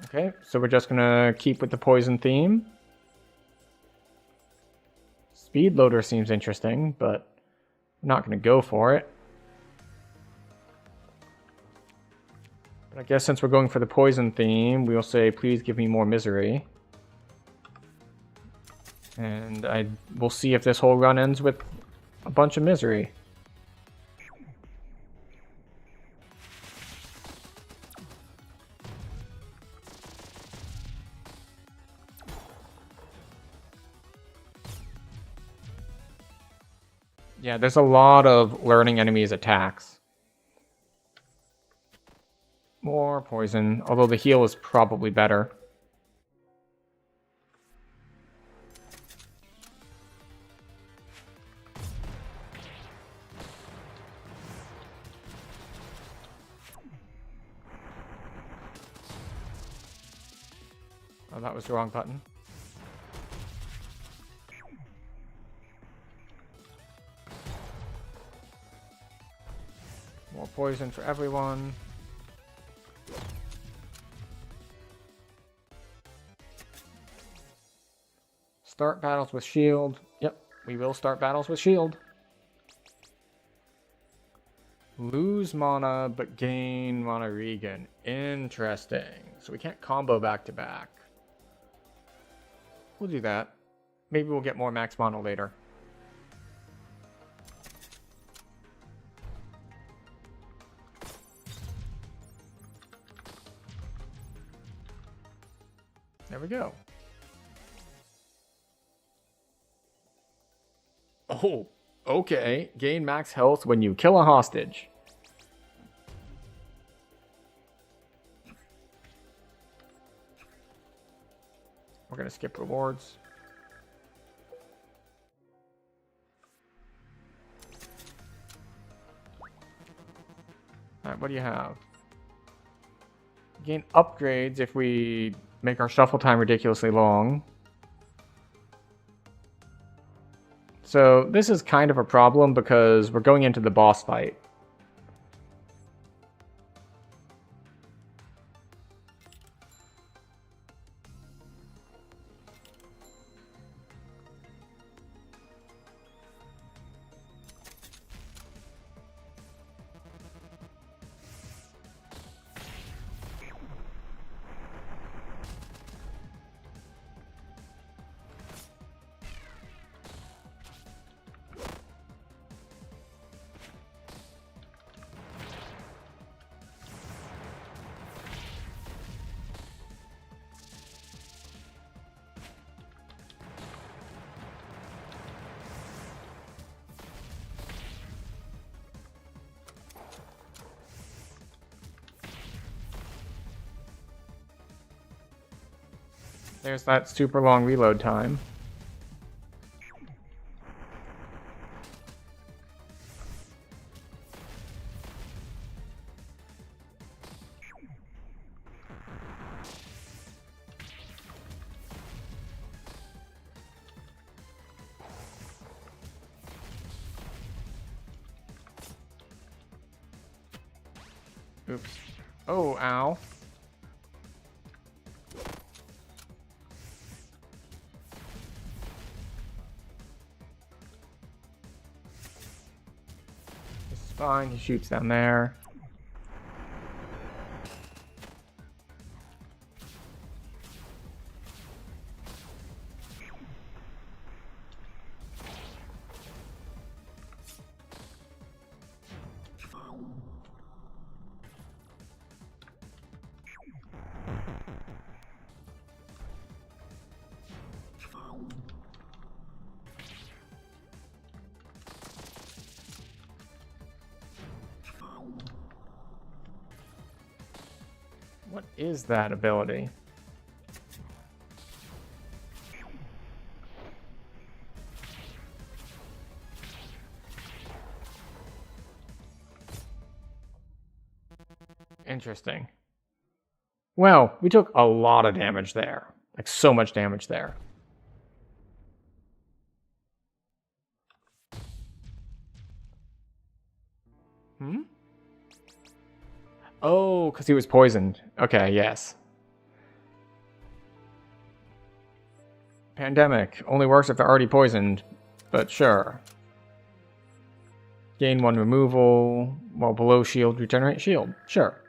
Okay, so we're just gonna keep with the poison theme. Speed loader seems interesting, but I'm not gonna go for it. But I guess since we're going for the poison theme, we'll say, please give me more misery. And we'll see if this whole run ends with a bunch of misery. Yeah, there's a lot of learning enemies' attacks. More poison, although the heal is probably better. Oh, that was the wrong button. More poison for everyone. Start battles with shield. Yep, we will start battles with shield. Lose mana, but gain mana regen. Interesting. So we can't combo back to back. We'll do that. Maybe we'll get more max mana later. There we go. Oh, okay. Gain max health when you kill a hostage. We're going to skip rewards. Alright, what do you have? Gain upgrades if we make our shuffle time ridiculously long. So this is kind of a problem because we're going into the boss fight. There's that super long reload time. Oops. Oh, ow. Fine, he shoots down there. What is that ability? Interesting. Well, we took a lot of damage there. Like, so much damage there. Hmm? Oh, because he was poisoned. Okay, yes. Pandemic. Only works if they're already poisoned, but sure. Gain 1 removal, while below shield, regenerate shield. Sure.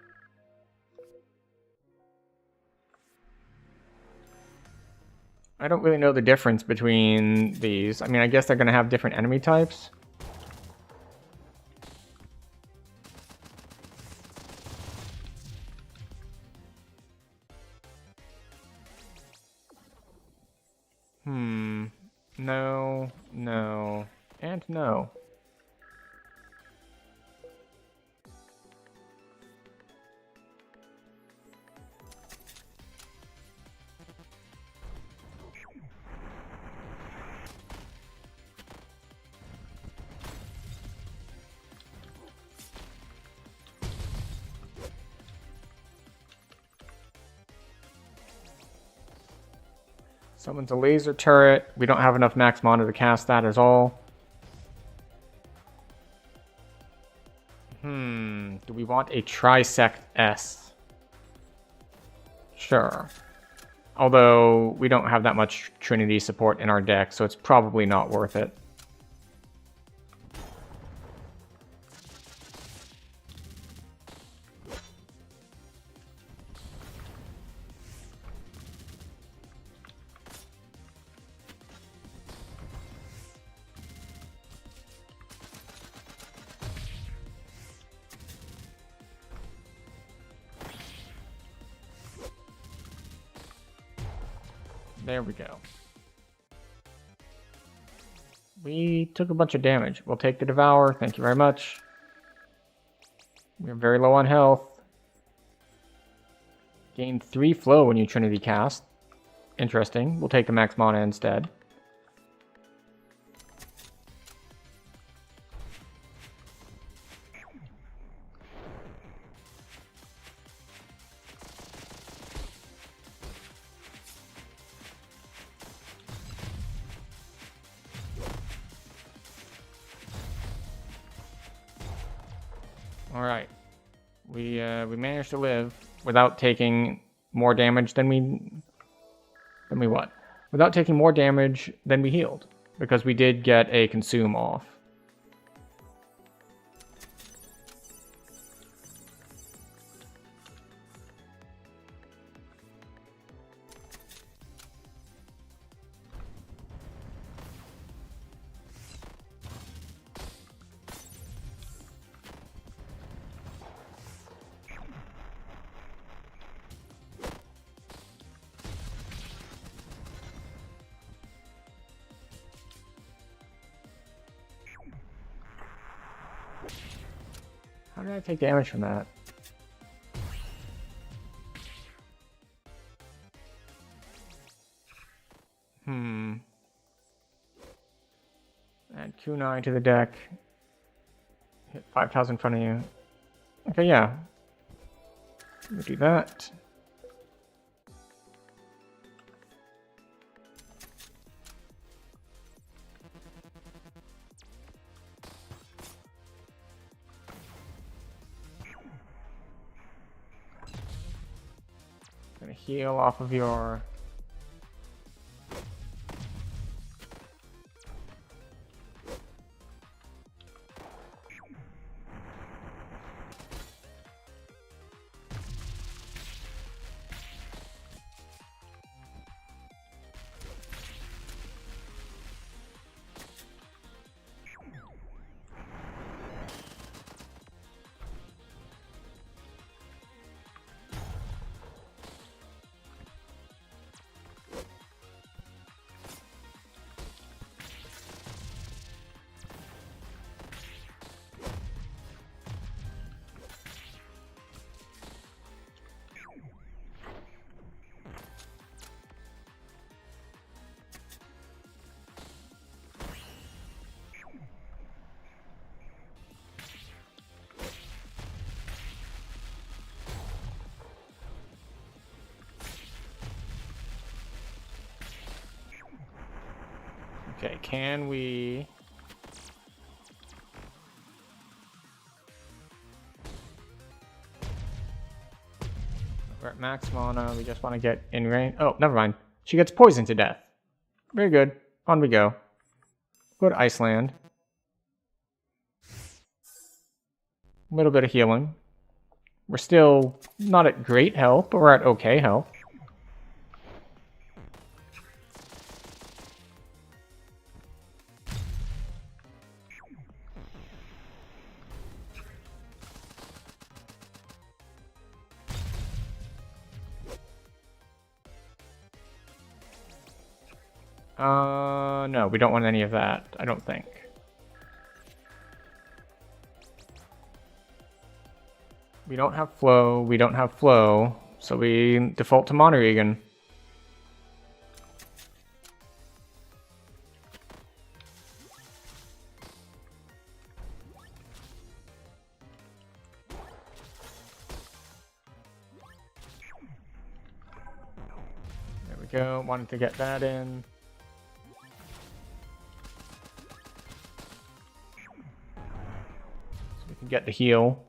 I don't really know the difference between these. I mean, I guess they're going to have different enemy types. No, no, and no. Summons a laser turret. We don't have enough max mana to cast that at all. Do we want a Trisect S? Sure. Although we don't have that much Trinity support in our deck, so it's probably not worth it. There we go. We took a bunch of damage. We'll take the Devour. Thank you very much. We're very low on health. Gained 3 flow when you Trinity cast. Interesting. We'll take the max mana instead. All right, we managed to live without taking more damage than we what? Without taking more damage than we healed, because we did get a consume off. How did I take damage from that? Add Kunai to the deck. Hit 5,000 in front of you. Okay, yeah. We'll do that. Gonna heal off of your... Okay, can we... We're at max mana, we just want to get in range. Oh, never mind. She gets poisoned to death. Very good. On we go. Go to Iceland. A little bit of healing. We're still not at great health, but we're at okay health. No, we don't want any of that, I don't think. We don't have flow, so we default to Monregan. There we we go. Wanted to get that in. So we can get the heal.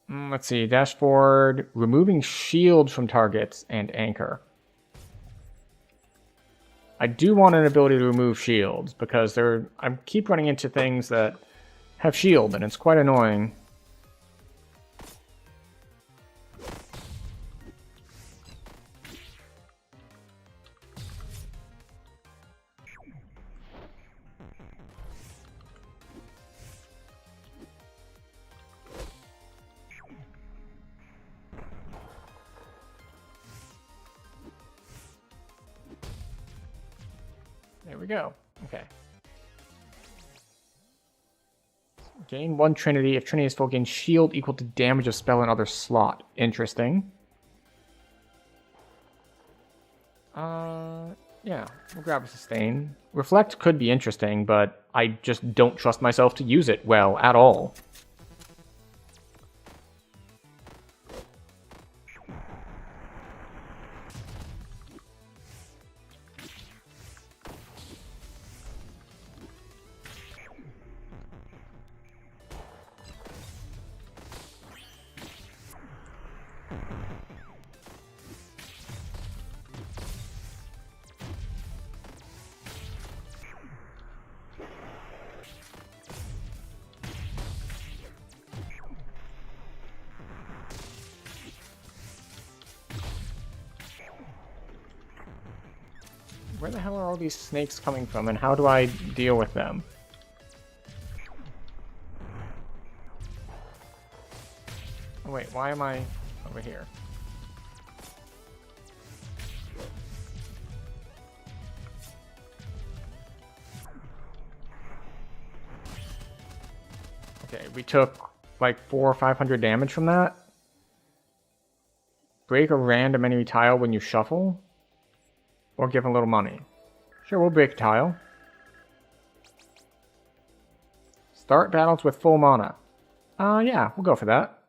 Let's see. Dashboard. Removing shields from targets and anchor. I do want an ability to remove shields because I keep running into things that have shield and it's quite annoying. There we go. Okay. Gain 1 Trinity. If Trinity is full, gain shield equal to damage of spell and other slot. Interesting. Yeah, we'll grab a sustain. Reflect could be interesting, but I just don't trust myself to use it well at all. Where the hell are all these snakes coming from, and how do I deal with them? Oh wait, why am I over here? Okay, we took like 400 or 500 damage from that. Break a random enemy tile when you shuffle. Or give him a little money. Sure, we'll break a tile. Start battles with full mana. Yeah, we'll go for that.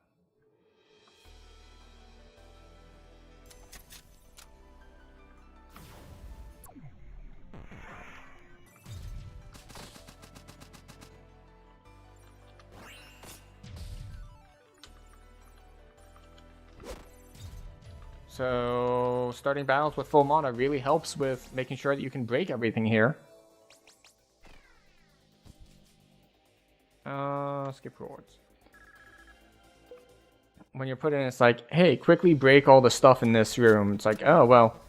So, starting battles with full mana really helps with making sure that you can break everything here. Skip rewards. When you're put in, it's like, hey, quickly break all the stuff in this room. It's like, oh, well.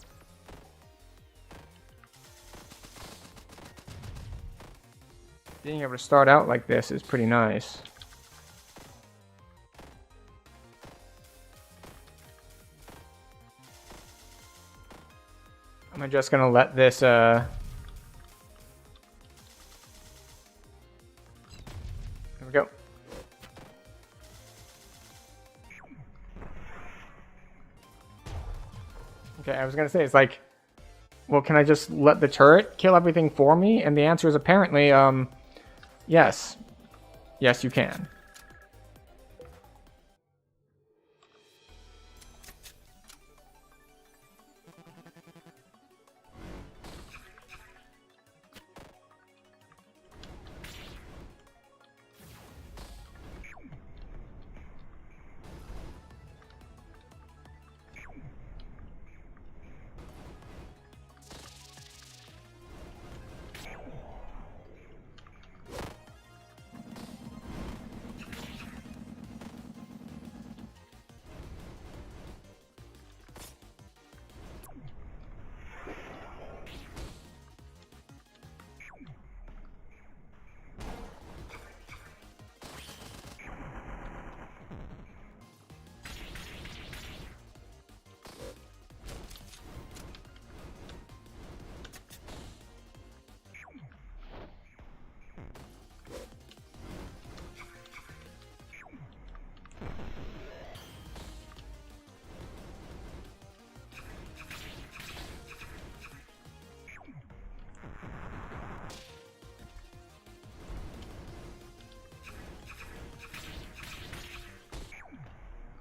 Being able to start out like this is pretty nice. I'm just gonna let this, There we go. Okay, I was gonna say, it's like, well, can I just let the turret kill everything for me? And the answer is apparently, yes. Yes, you can.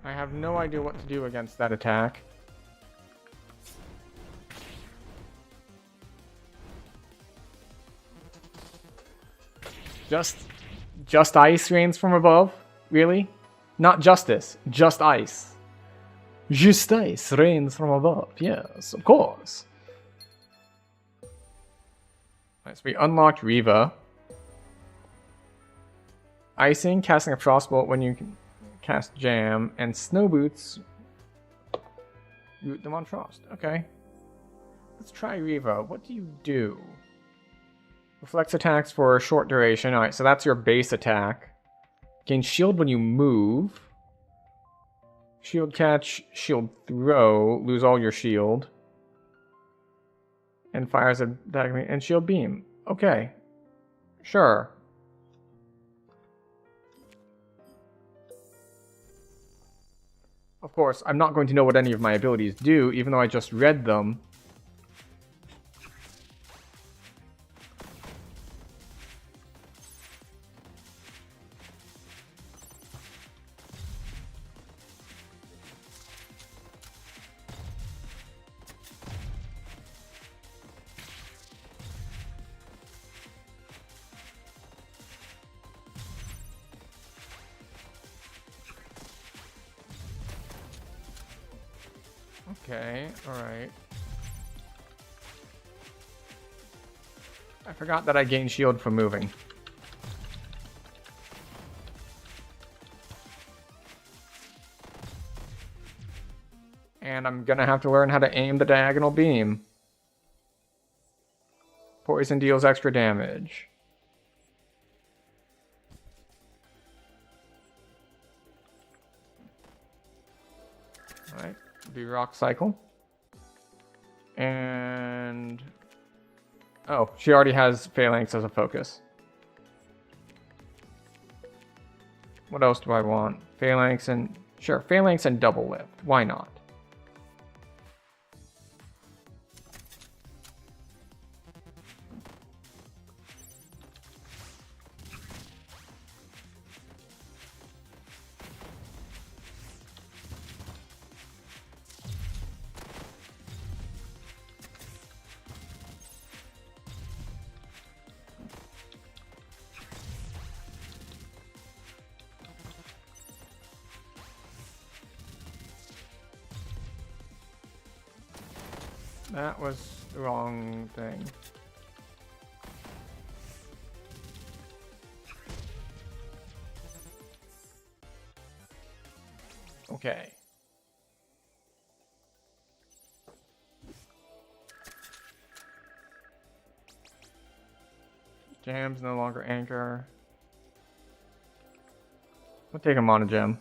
I have no idea what to do against that attack. Just ice rains from above? Really? Not justice, just ice. Just ice rains from above, yes, of course. Alright, so we unlocked Riva. Icing, casting a frostbolt when you can cast Jam, and Snow Boots. Root them on Frost. Okay. Let's try Riva. What do you do? Reflects attacks for a short duration. Alright, so that's your base attack. Gain shield when you move. Shield catch, shield throw, lose all your shield. And fires a attack and shield beam. Okay. Sure. Of course, I'm not going to know what any of my abilities do, even though I just read them. Okay, alright. I forgot that I gained shield from moving. And I'm gonna have to learn how to aim the diagonal beam. Poison deals extra damage. Alright. Do rock cycle. And oh, she already has Phalanx as a focus. What else do I want? Phalanx and sure, Phalanx and double lift. Why not? That was the wrong thing. Okay. Jam's no longer anchor. We'll take a mono gem.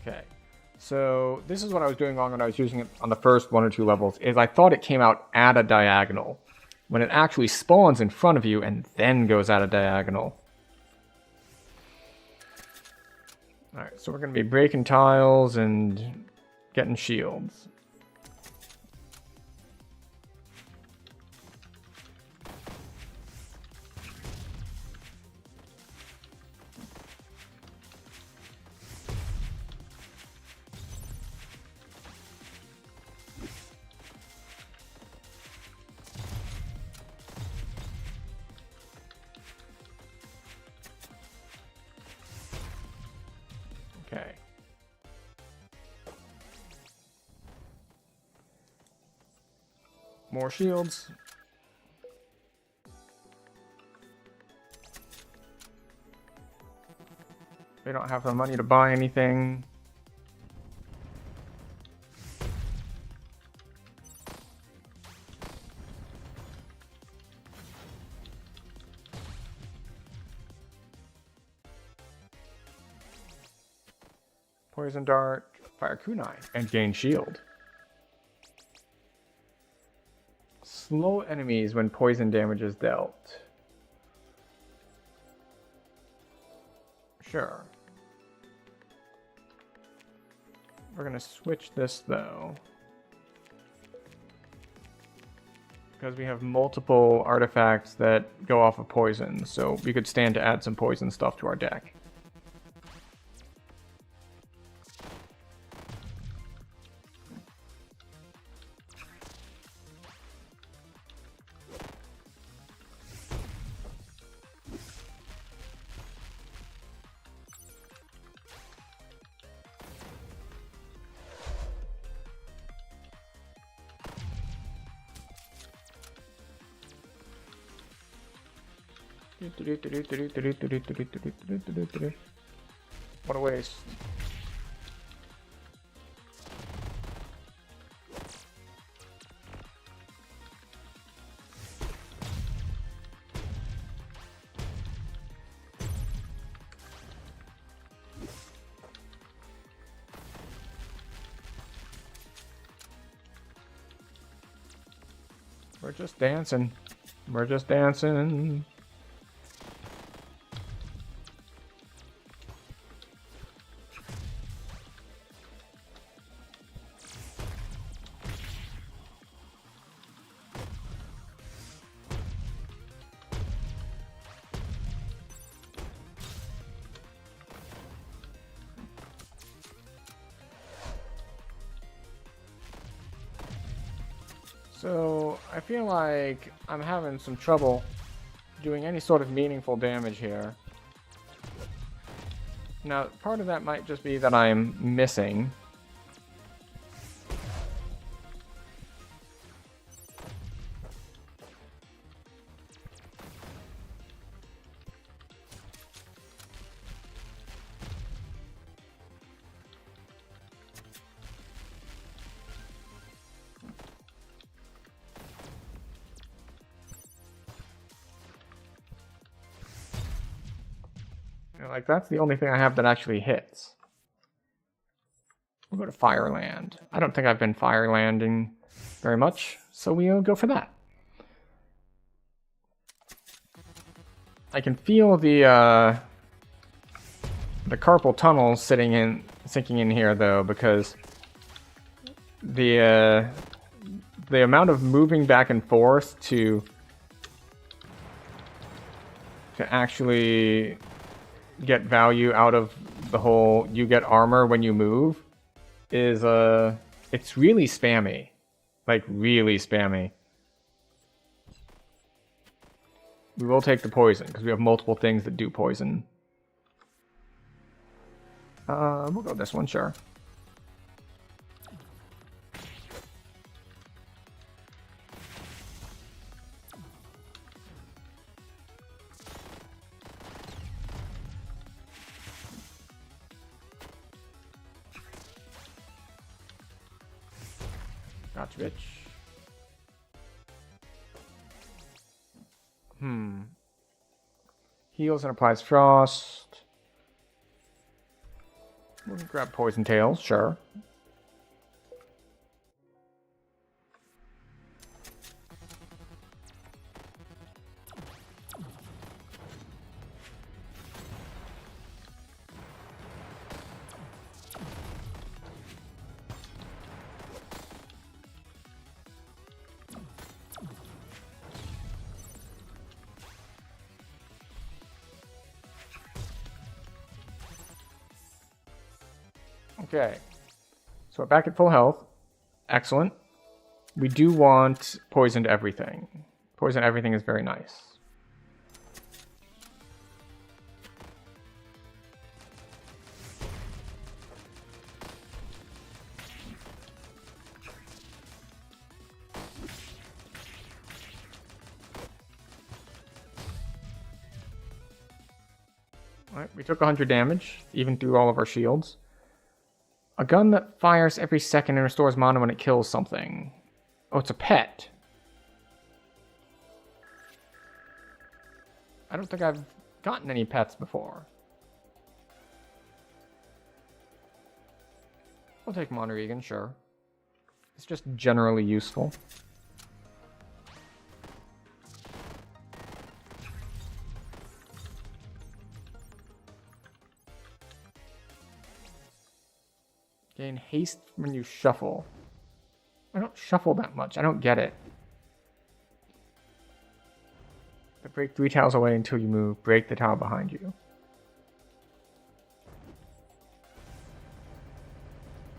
Okay, so this is what I was doing wrong when I was using it on the first 1 or 2 levels, is I thought it came out at a diagonal, when it actually spawns in front of you and then goes at a diagonal. Alright, so we're going to be breaking tiles and getting shields. Okay. More shields. They don't have the money to buy anything. Poison Dart, fire Kunai, and gain shield. Slow enemies when poison damage is dealt. Sure. We're gonna switch this though. because we have multiple artifacts that go off of poison, so we could stand to add some poison stuff to our deck. What a waste. We're just dancing. We're just dancing. So, I feel like I'm having some trouble doing any sort of meaningful damage here. Now, part of that might just be that I'm missing. Like, that's the only thing I have that actually hits. We'll go to Fireland. I don't think I've been Firelanding very much, so we'll go for that. I can feel the carpal tunnel sinking in here, though, because the amount of moving back and forth to actually get value out of the whole you get armor when you move is it's really spammy. Like, really spammy. We will take the poison because we have multiple things that do poison. We'll go this one, sure. Gotcha, bitch. Heals and applies frost. We'll grab poison tails, sure. Okay, so we're back at full health. Excellent. We do want poisoned everything. Poison everything is very nice. Alright, we took 100 damage, even through all of our shields. A gun that fires every second and restores mana when it kills something. Oh, it's a pet. I don't think I've gotten any pets before. I'll take Monregan, sure. It's just generally useful. Gain haste when you shuffle. I don't shuffle that much. I don't get it. Break 3 tiles away until you move. Break the tile behind you.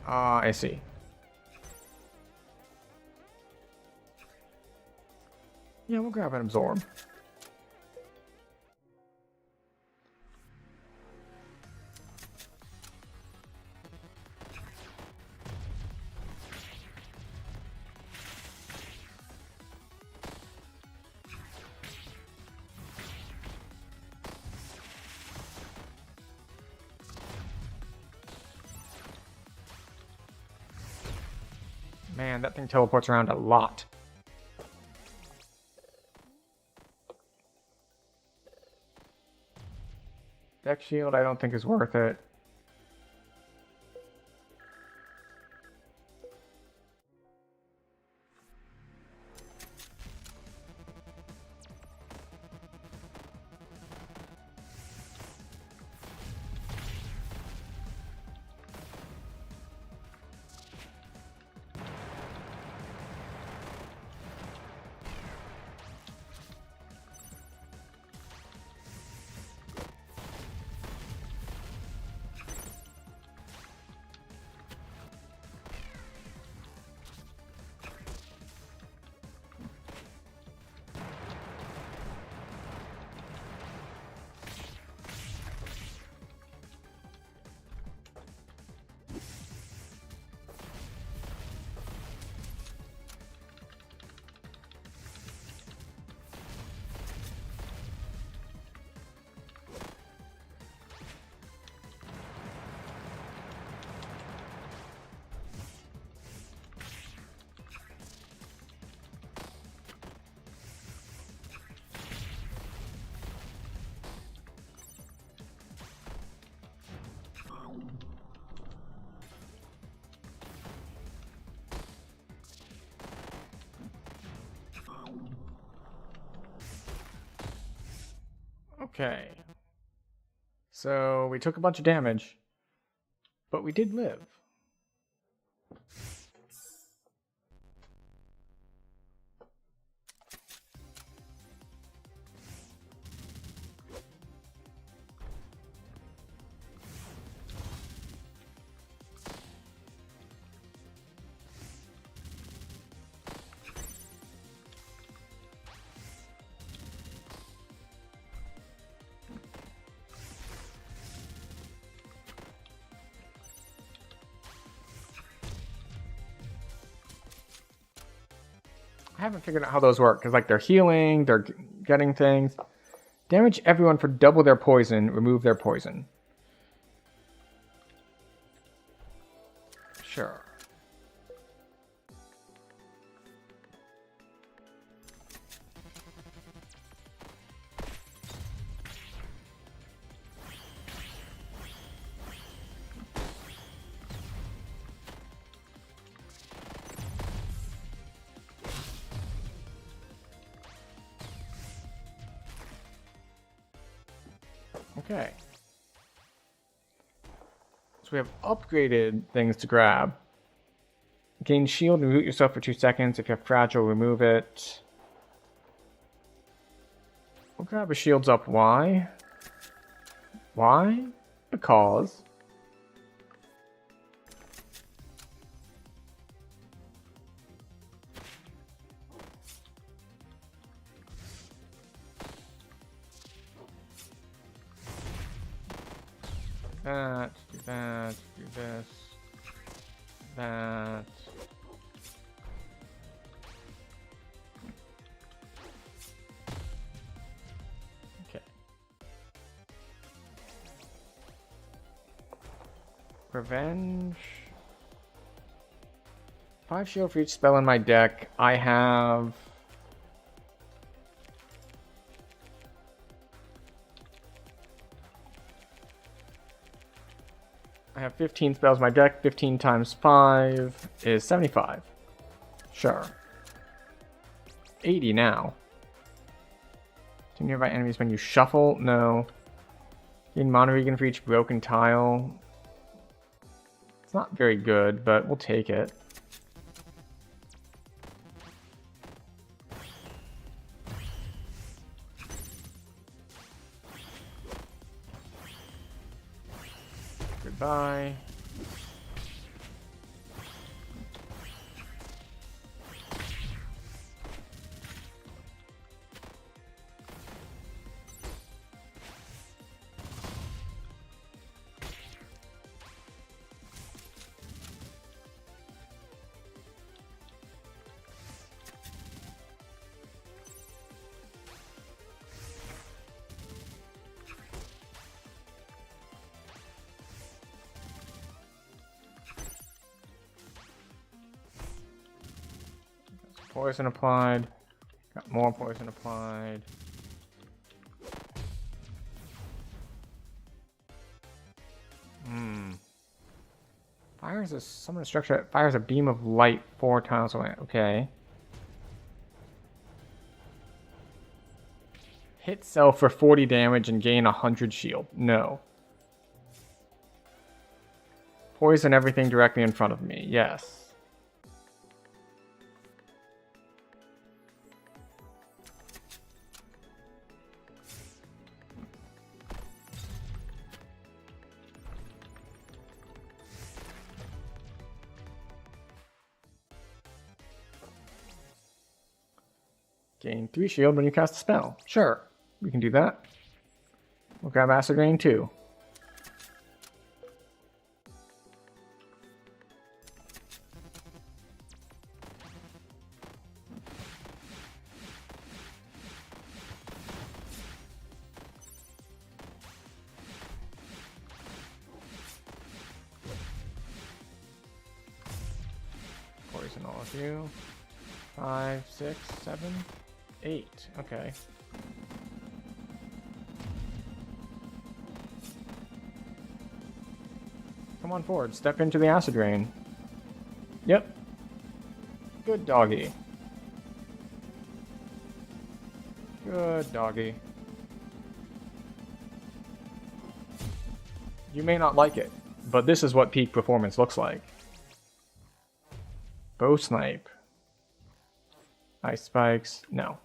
Ah, I see. Yeah, we'll grab an absorb. Man, that thing teleports around a lot. Deck shield I don't think is worth it. Okay. So we took a bunch of damage, but we did live. I haven't figured out how those work, because like they're healing, they're getting things. Damage everyone for double their poison, remove their poison. Sure. Okay. So we have upgraded things to grab. Gain shield and root yourself for 2 seconds. If you have fragile, remove it. We'll grab a shields up. Why? Why? Because. That, do that, do this, that. Okay. Revenge. 5 shield for each spell in my deck. I have... I have 15 spells in my deck. 15 times 5 is 75. Sure. 80 now. To nearby enemies when you shuffle? No. Gain mana regen for each broken tile. It's not very good, but we'll take it. Bye. Poison applied. Got more poison applied. Fires a summon a structure that fires a beam of light 4 tiles away. Okay. Hit self for 40 damage and gain 100 shield. No. Poison everything directly in front of me. Yes. Gain 3 shield when you cast a spell. Sure, we can do that. We'll grab Acid Rain too. Poison all of you. 5, 6, 7, 8. Okay. Come on forward. Step into the Acid Rain. Yep. Good doggy. Good doggy. You may not like it, but this is what peak performance looks like. Bow Snipe. Ice Spikes. No.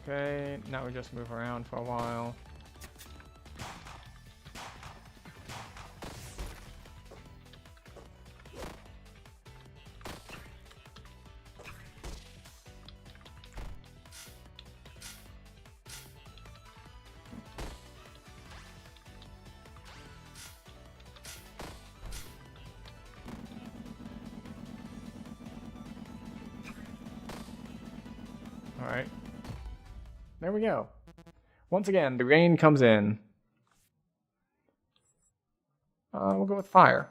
Okay, now we just move around for a while. All right. There we go. Once again, the rain comes in. We'll go with fire.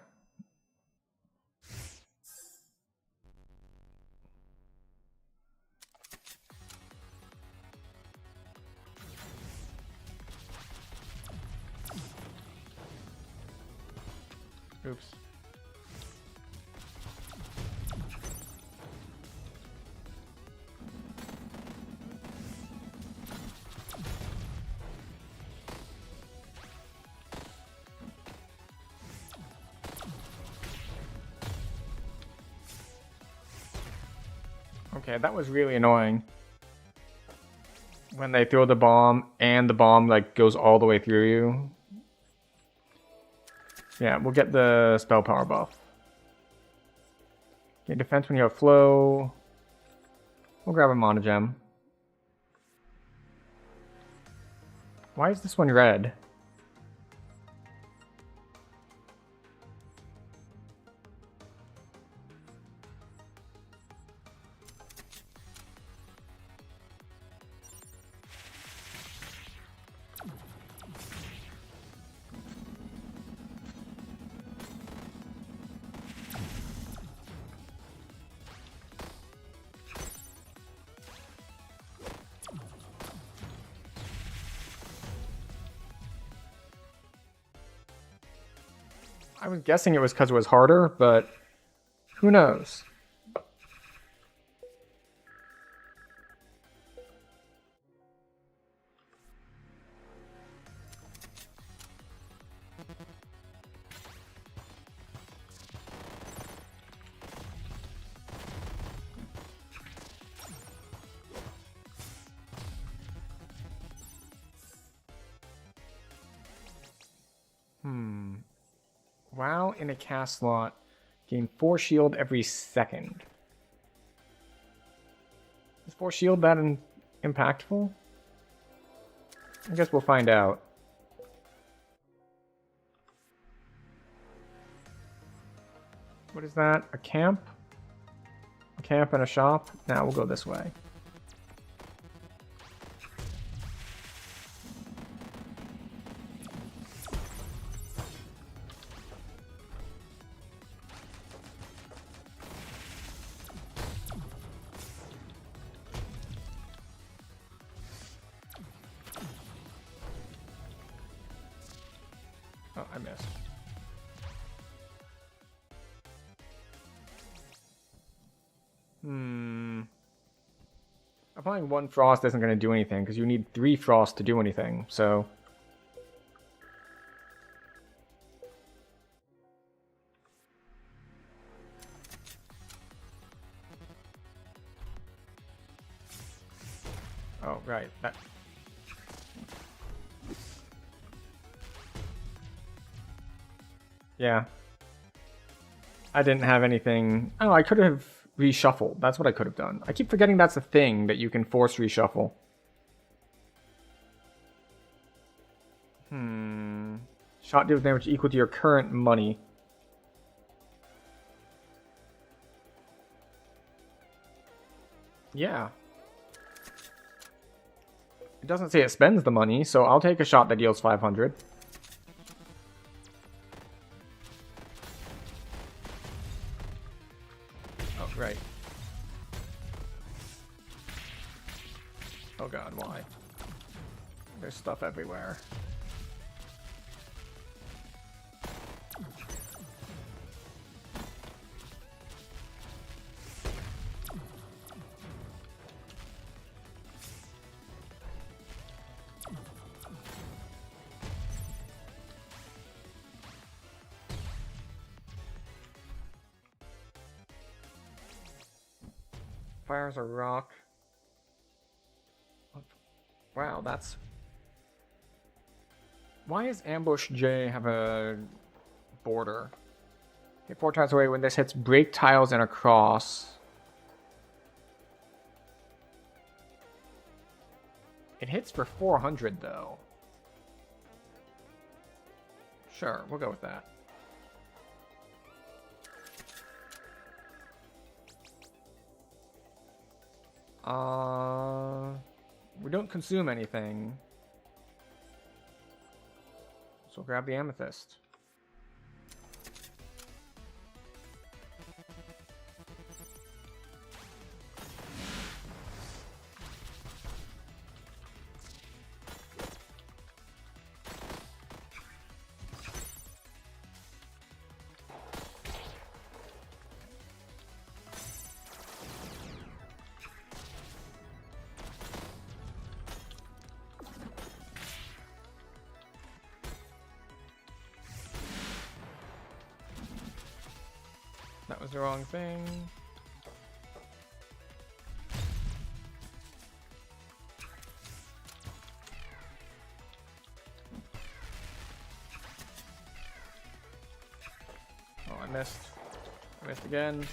Oops. Okay, that was really annoying. When they throw the bomb and the bomb like goes all the way through you. Yeah, we'll get the spell power buff. Okay, defense when you have flow. We'll grab a Mana Gem. Why is this one red? I was guessing it was because it was harder, but who knows? While in a cast slot, gain 4 shield every second. Is 4 shield that impactful? I guess we'll find out. What is that? A camp? A camp and a shop? Now we'll go this way. Oh, I missed. Applying 1 frost isn't going to do anything, because you need 3 frost to do anything, so... Oh, right, that... Yeah. I didn't have anything... Oh, I could have reshuffled. That's what I could have done. I keep forgetting that's a thing that you can force reshuffle. Shot deals damage equal to your current money. Yeah. It doesn't say it spends the money, so I'll take a shot that deals 500. Oh, right. Oh god, why? There's stuff everywhere. Fires a rock. Wow, that's... Why does Ambush J have a border? Hit 4 times away when this hits break tiles and a cross. It hits for 400 though. Sure, we'll go with that. We don't consume anything. So we'll grab the amethyst. That was the wrong thing. Oh, I missed. I missed again.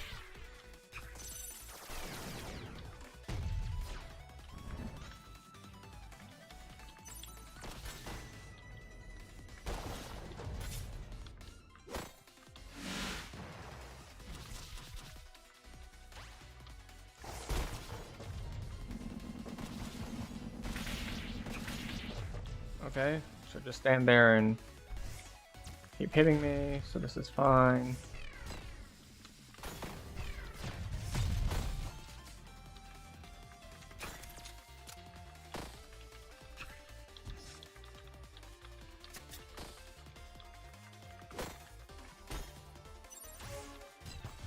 Okay, so just stand there and keep hitting me, so this is fine.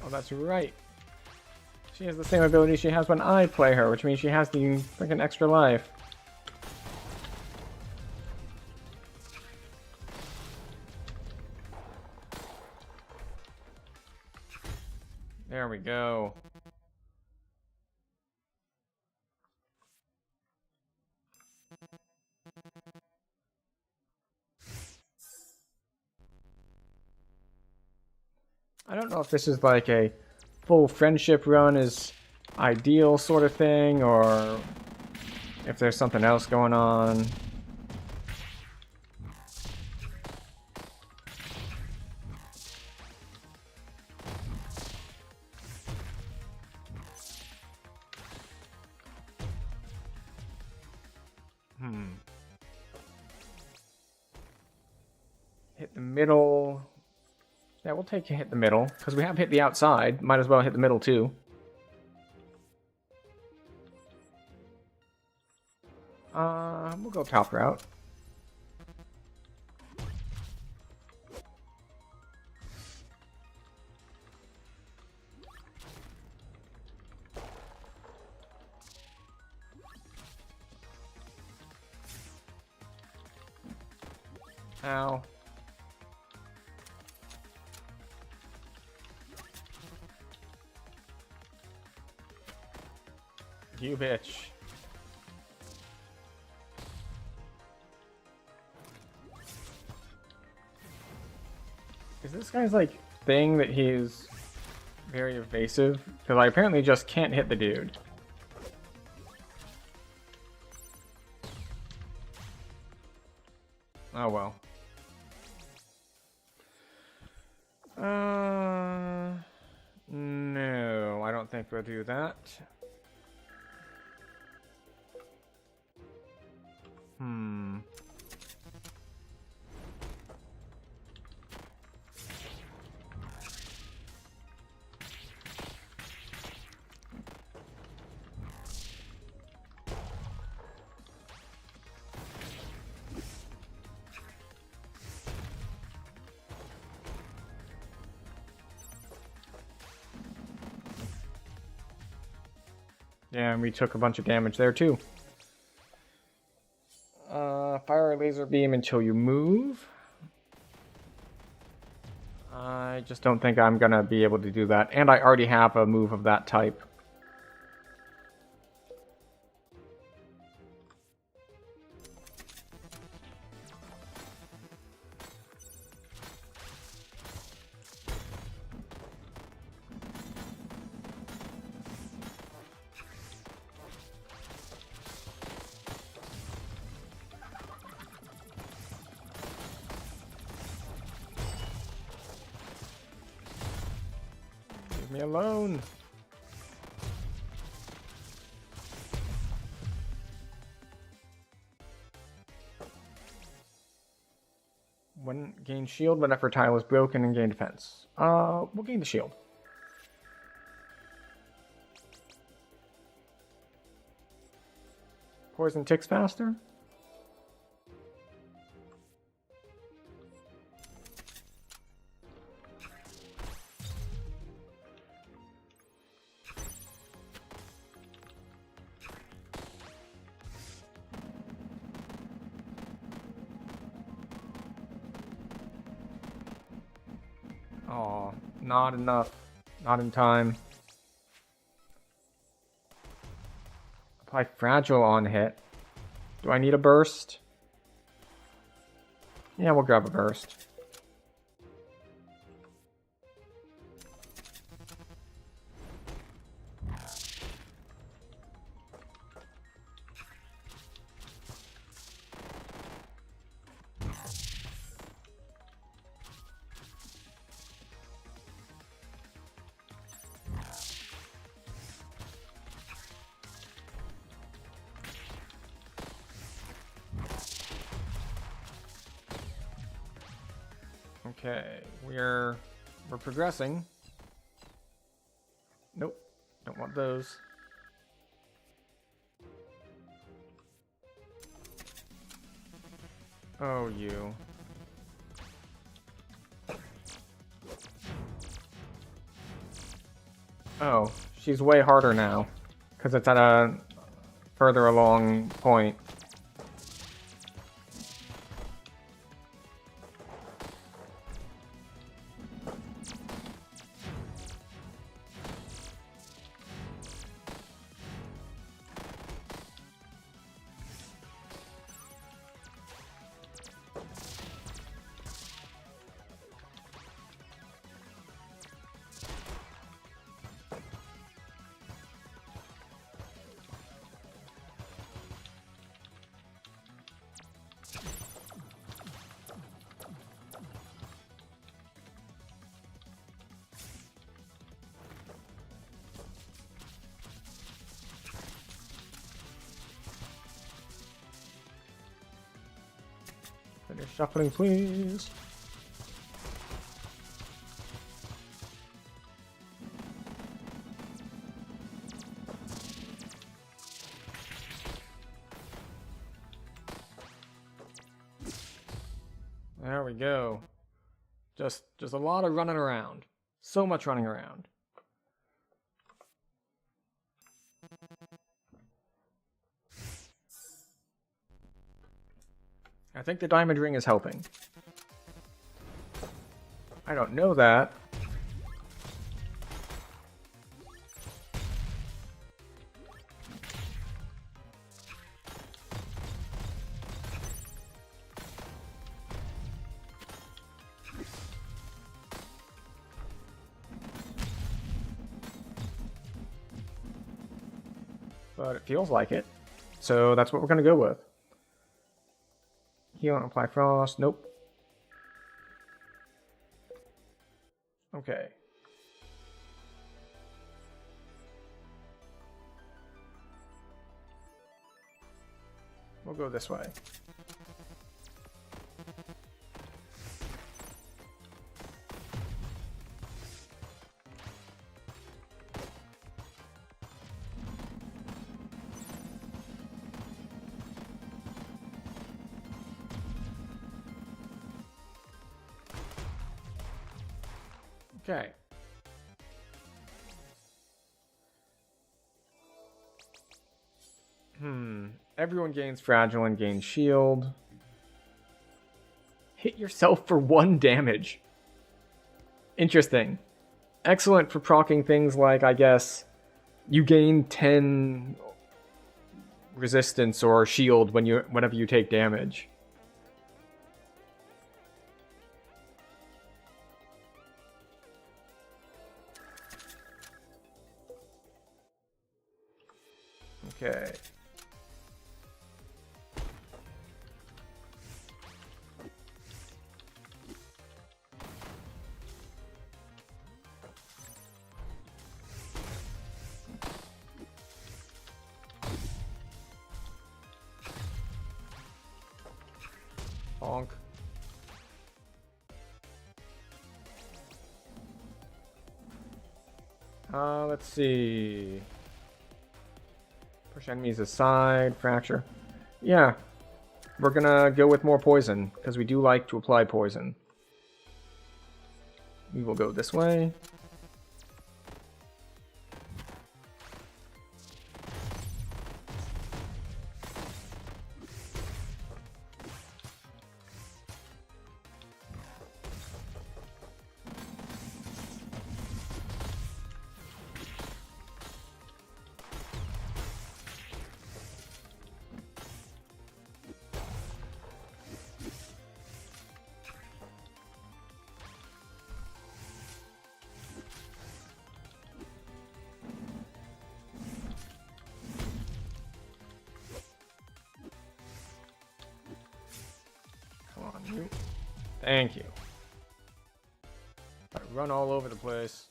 Oh, that's right. She has the same ability she has when I play her, which means she has the freaking extra life. There we go. I don't know if this is like a full friendship run is ideal sort of thing, or if there's something else going on. Hit the middle. Yeah, we'll take a hit the middle, because we have hit the outside. Might as well hit the middle too. We'll go top route. Ow. You bitch. Is this guy's like thing that he's very evasive? Because I apparently just can't hit the dude. Oh well. No, I don't think we'll do that. Yeah, and we took a bunch of damage there too. Fire a laser beam until you move. I just don't think I'm gonna be able to do that. And I already have a move of that type. Leave me alone. When gain shield whenever tile is broken and gain defense. We'll gain the shield. Poison ticks faster? Aw, not enough. Not in time. Apply fragile on hit. Do I need a burst? Yeah, we'll grab a burst. Okay, we're progressing. Nope, don't want those. Oh, you. Oh, she's way harder now, because it's at a further along point. Finish shuffling, please. There we go. Just a lot of running around. So much running around. I think the diamond ring is helping. I don't know that. But it feels like it. So that's what we're going to go with. Heal and apply frost. Nope. Okay. We'll go this way. Okay. Everyone gains fragile and gains shield. Hit yourself for 1 damage. Interesting. Excellent for proccing things like, I guess, you gain 10 resistance or shield whenever you take damage. Okay. Bonk. Let's see. Push enemies aside, fracture. Yeah, we're gonna go with more poison, because we do like to apply poison. We will go this way. Thank you. I run all over the place.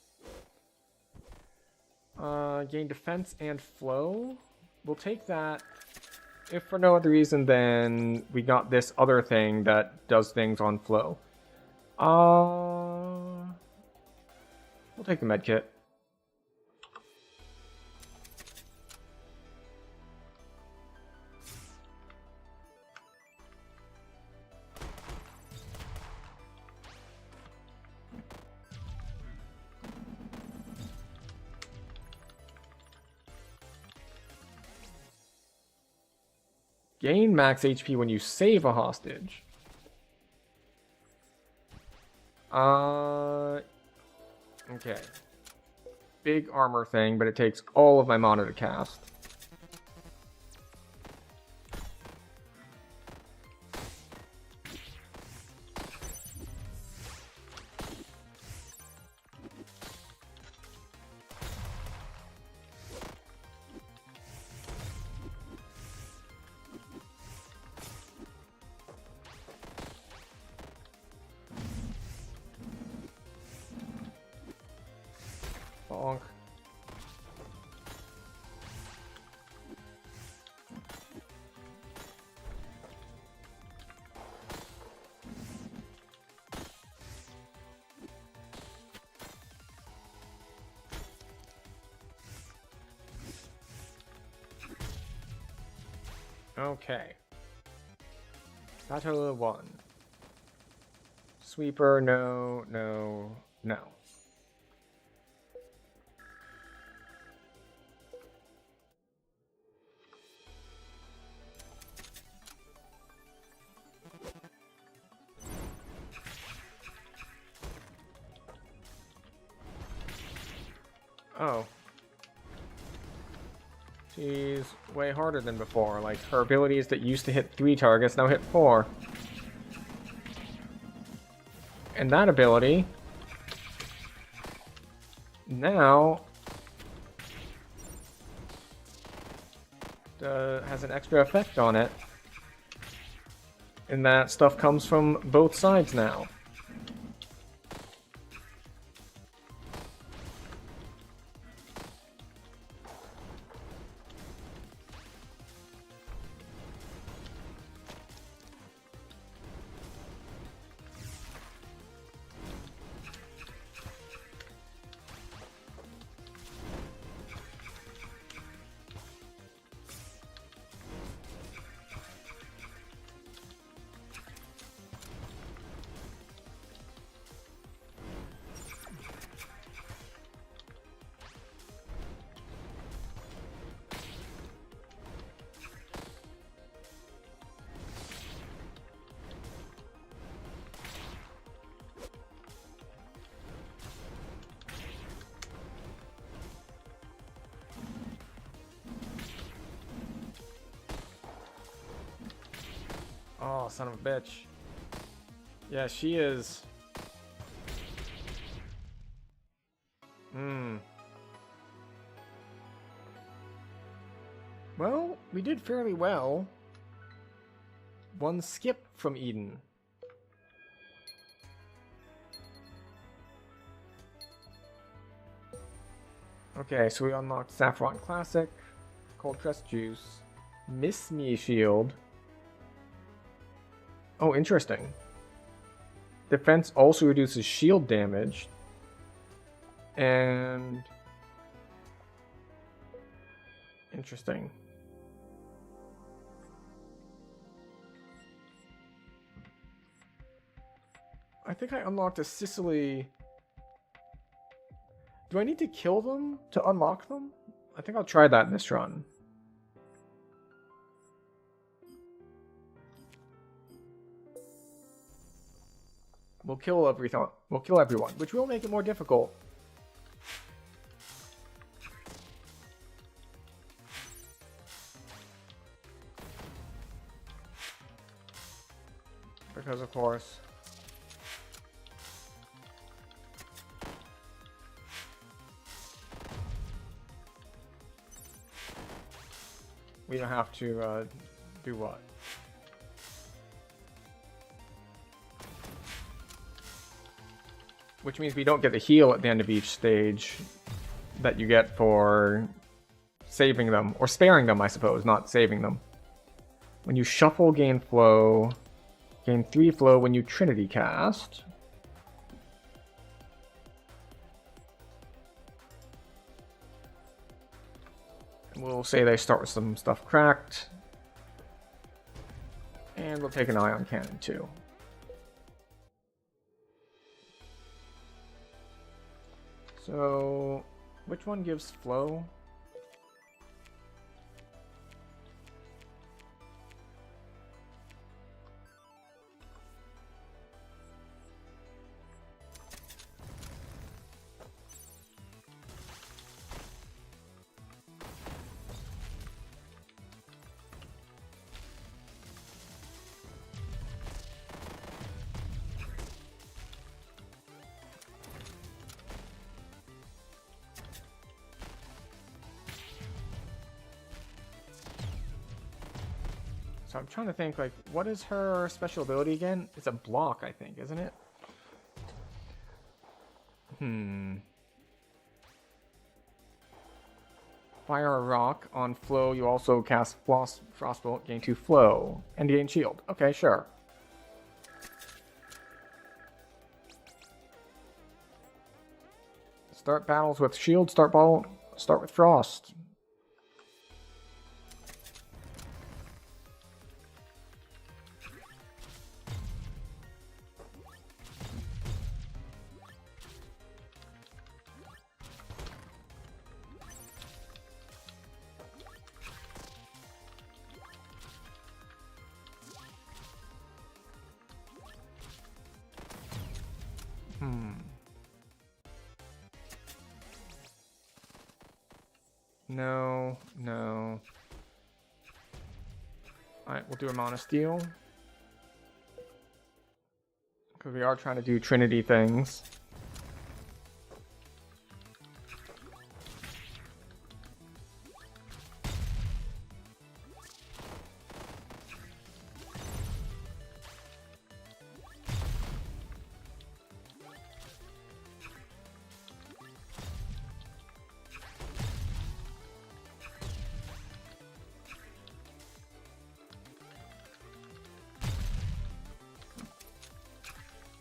Gain defense and flow. We'll take that. If for no other reason than we got this other thing that does things on flow. We'll take the med kit. Gain max HP when you save a hostage. Okay. Big armor thing, but it takes all of my mana to cast. Bonk. Okay. Battle 1. Sweeper, no, no, no. Oh. She's way harder than before. Like, her abilities that used to hit 3 targets now hit 4. And that ability now has an extra effect on it. And that stuff comes from both sides now. Oh, son of a bitch. Yeah, she is. Well, we did fairly well. One skip from Eden. Okay, so we unlocked Saffron Classic, Cold Pressed Juice, Miss Me Shield. Oh, interesting. Defense also reduces shield damage. And... interesting. I think I unlocked a Sicily... Do I need to kill them to unlock them? I think I'll try that in this run. We'll kill everything. We'll kill everyone, which will make it more difficult. Because of course. We don't have to do what? Which means we don't get the heal at the end of each stage that you get for saving them. Or sparing them, I suppose, not saving them. When you shuffle, gain flow. Gain 3 flow when you Trinity cast. We'll say they start with some stuff cracked. And we'll take an ion cannon too. So, which one gives flow? So I'm trying to think, like, what is her special ability again? It's a block, I think, isn't it? Fire a rock on flow. You also cast Frostbolt, gain 2 flow, and gain shield. Okay, sure. Start battles with shield, start with frost. No, no. Alright, we'll do a Mana Steel. Because we are trying to do Trinity things.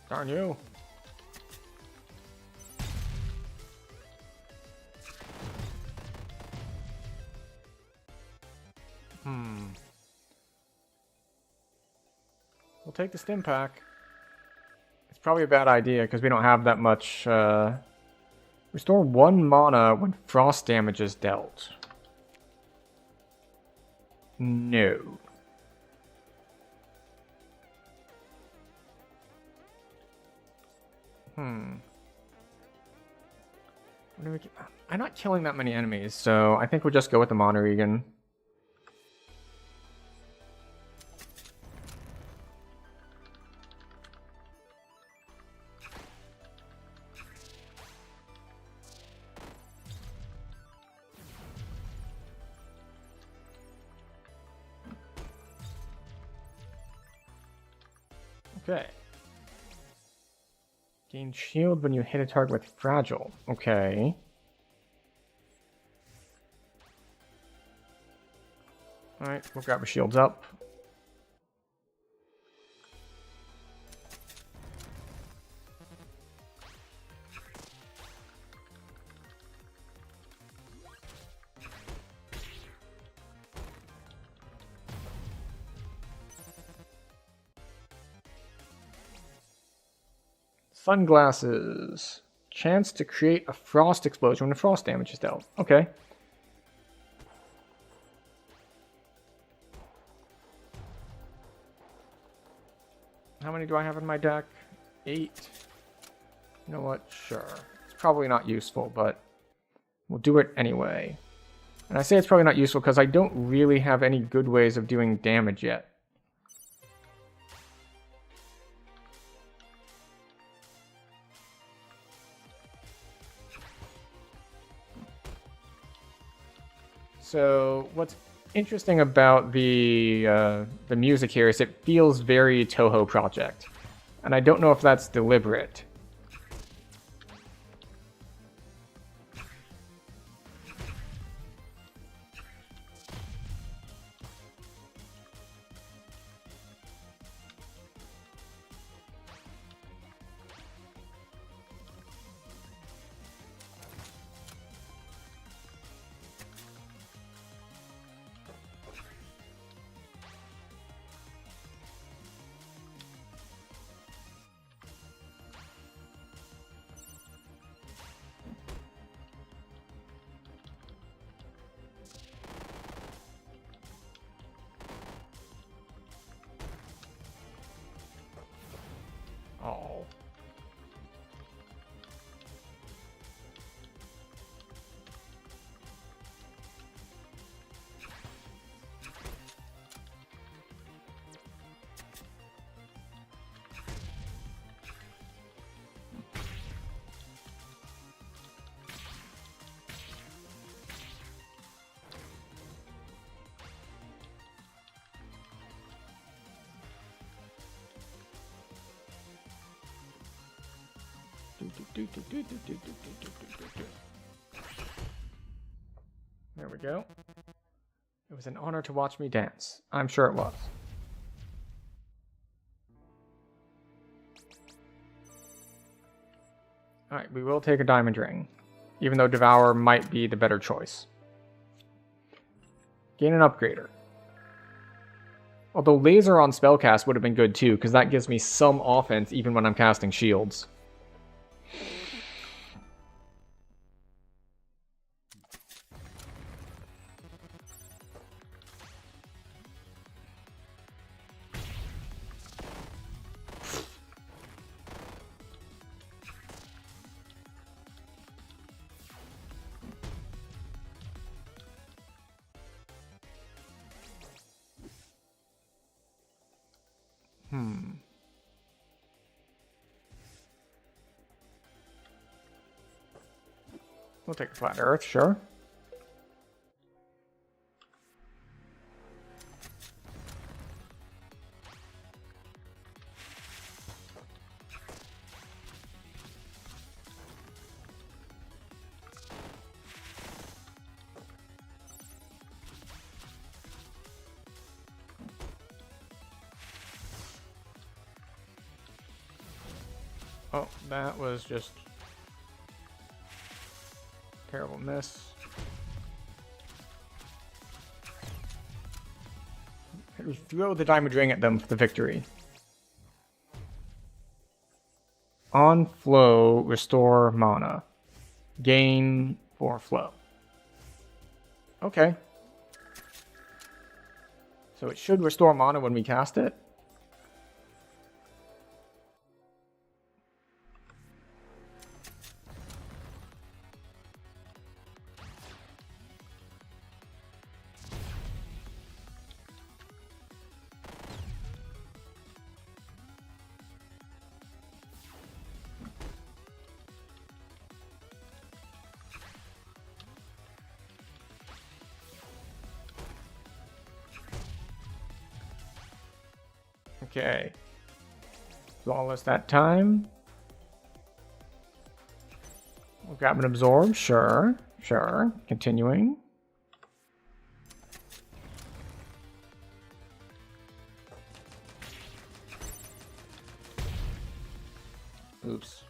Darn you. We'll take the stim pack. It's probably a bad idea because we don't have that much. Restore 1 mana when frost damage is dealt. No. I'm not killing that many enemies, so I think we'll just go with the Monregan. Okay. Gain shield when you hit a target with fragile. Okay. Alright, we'll grab our shields up. Sunglasses. Chance to create a frost explosion when frost damage is dealt. Okay. How many do I have in my deck? 8. You know what? Sure. It's probably not useful, but we'll do it anyway. And I say it's probably not useful because I don't really have any good ways of doing damage yet. So what's interesting about the music here is it feels very Touhou Project, and I don't know if that's deliberate. There we go. It was an honor to watch me dance. I'm sure it was. Alright, we will take a diamond ring, even though Devour might be the better choice. Gain an upgrader. Although laser on spellcast would have been good too, because that gives me some offense even when I'm casting shields. We'll take a flat earth, sure. Oh, that was just terrible miss. We throw the diamond ring at them for the victory. On flow, restore mana. Gain 4 flow. Okay. So it should restore mana when we cast it. Okay. Flawless that time. We'll grab an absorb. Sure. Sure. Continuing. Oops.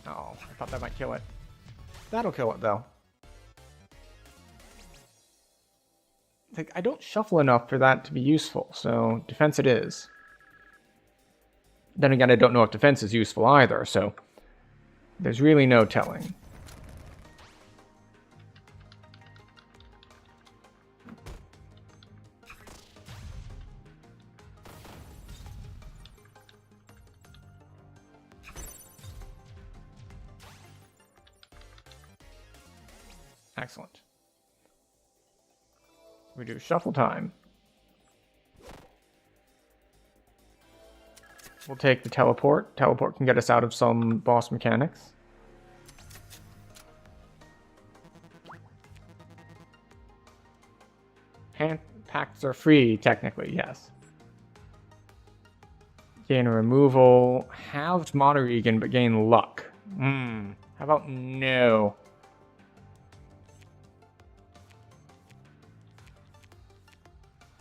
Oh, I thought that might kill it. That'll kill it, though. Like, I don't shuffle enough for that to be useful, so defense it is. Then again, I don't know if defense is useful either, so there's really no telling. Excellent. We do shuffle time. We'll take the teleport. Teleport can get us out of some boss mechanics. Hand packs are free, technically, yes. Gain removal. Halved mana regen, but gain luck. How about no?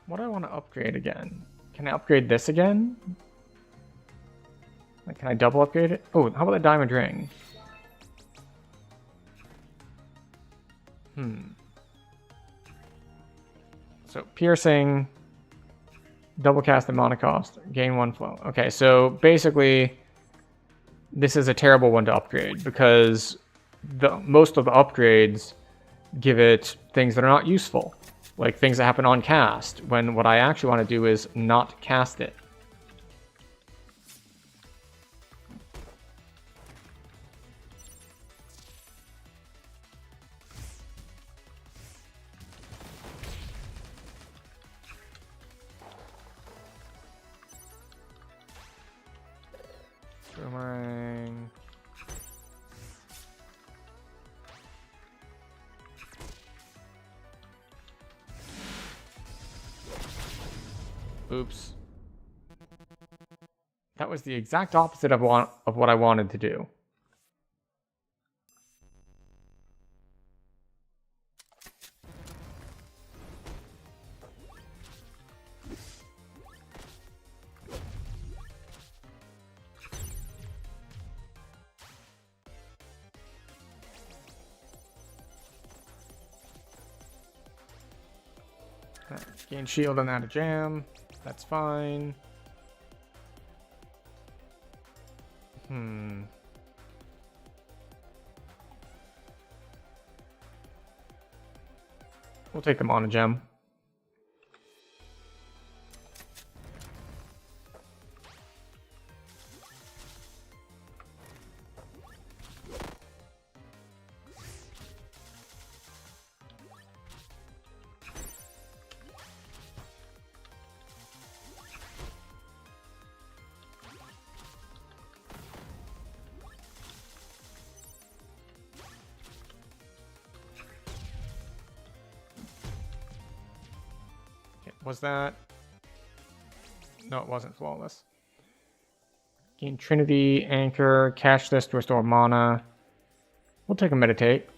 What do I want to upgrade again? Can I upgrade this again? Like, can I double upgrade it? Oh, how about the diamond ring? So, piercing, double cast the mana cost, gain 1 flow. Okay, so basically, this is a terrible one to upgrade because most of the upgrades give it things that are not useful. Like things that happen on cast, when what I actually want to do is not cast it. Oops. That was the exact opposite of what I wanted to do. Gain shield and add a jam. That's fine. We'll take them on a gem. Was that? No, it wasn't flawless. Gain Trinity, Anchor, cash this to restore mana. We'll take a meditate.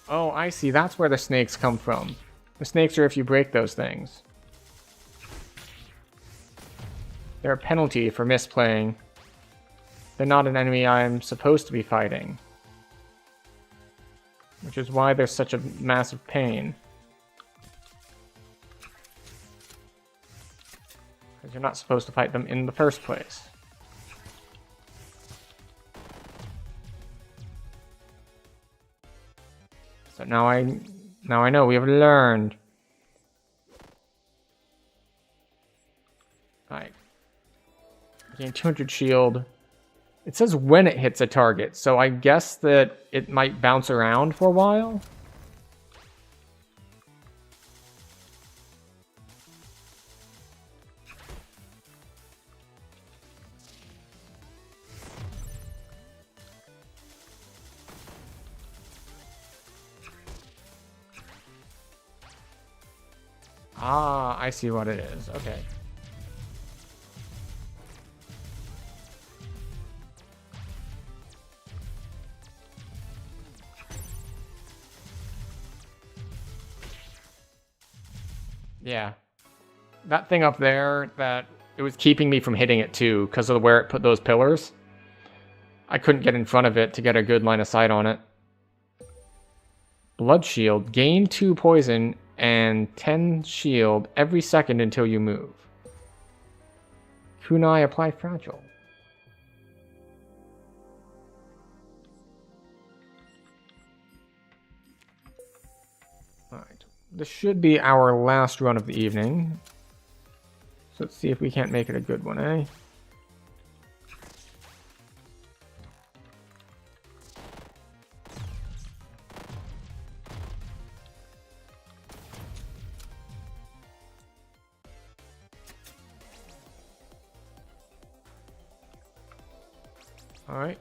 Oh, I see. That's where the snakes come from. The snakes are if you break those things. They're a penalty for misplaying. They're not an enemy I'm supposed to be fighting. Which is why they're such a massive pain. Because you're not supposed to fight them in the first place. So now I know we have learned. Alright. Gain 200 shield. It says when it hits a target, so I guess that it might bounce around for a while. Ah, I see what it is. Okay. Yeah. That thing up there, that it was keeping me from hitting it too, because of where it put those pillars. I couldn't get in front of it to get a good line of sight on it. Blood shield. Gain 2 poison and 10 shield every second until you move. Kunai, apply fragile. Alright. This should be our last run of the evening. So let's see if we can't make it a good one, eh? Alright.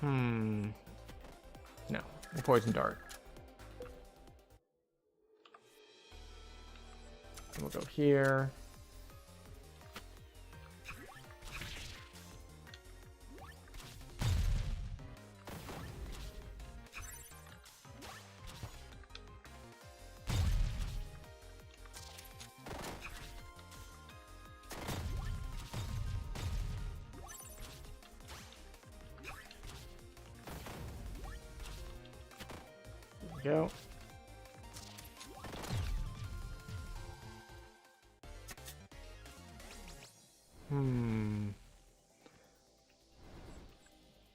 No. The poison dart. We'll go here. Go.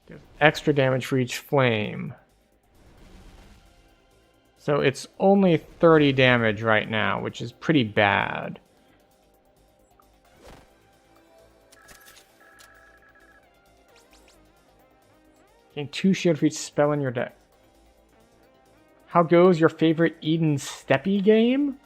Give extra damage for each flame. So it's only 30 damage right now, which is pretty bad. Gain 2 shield for each spell in your deck. How goes your favorite Eden Steppy game?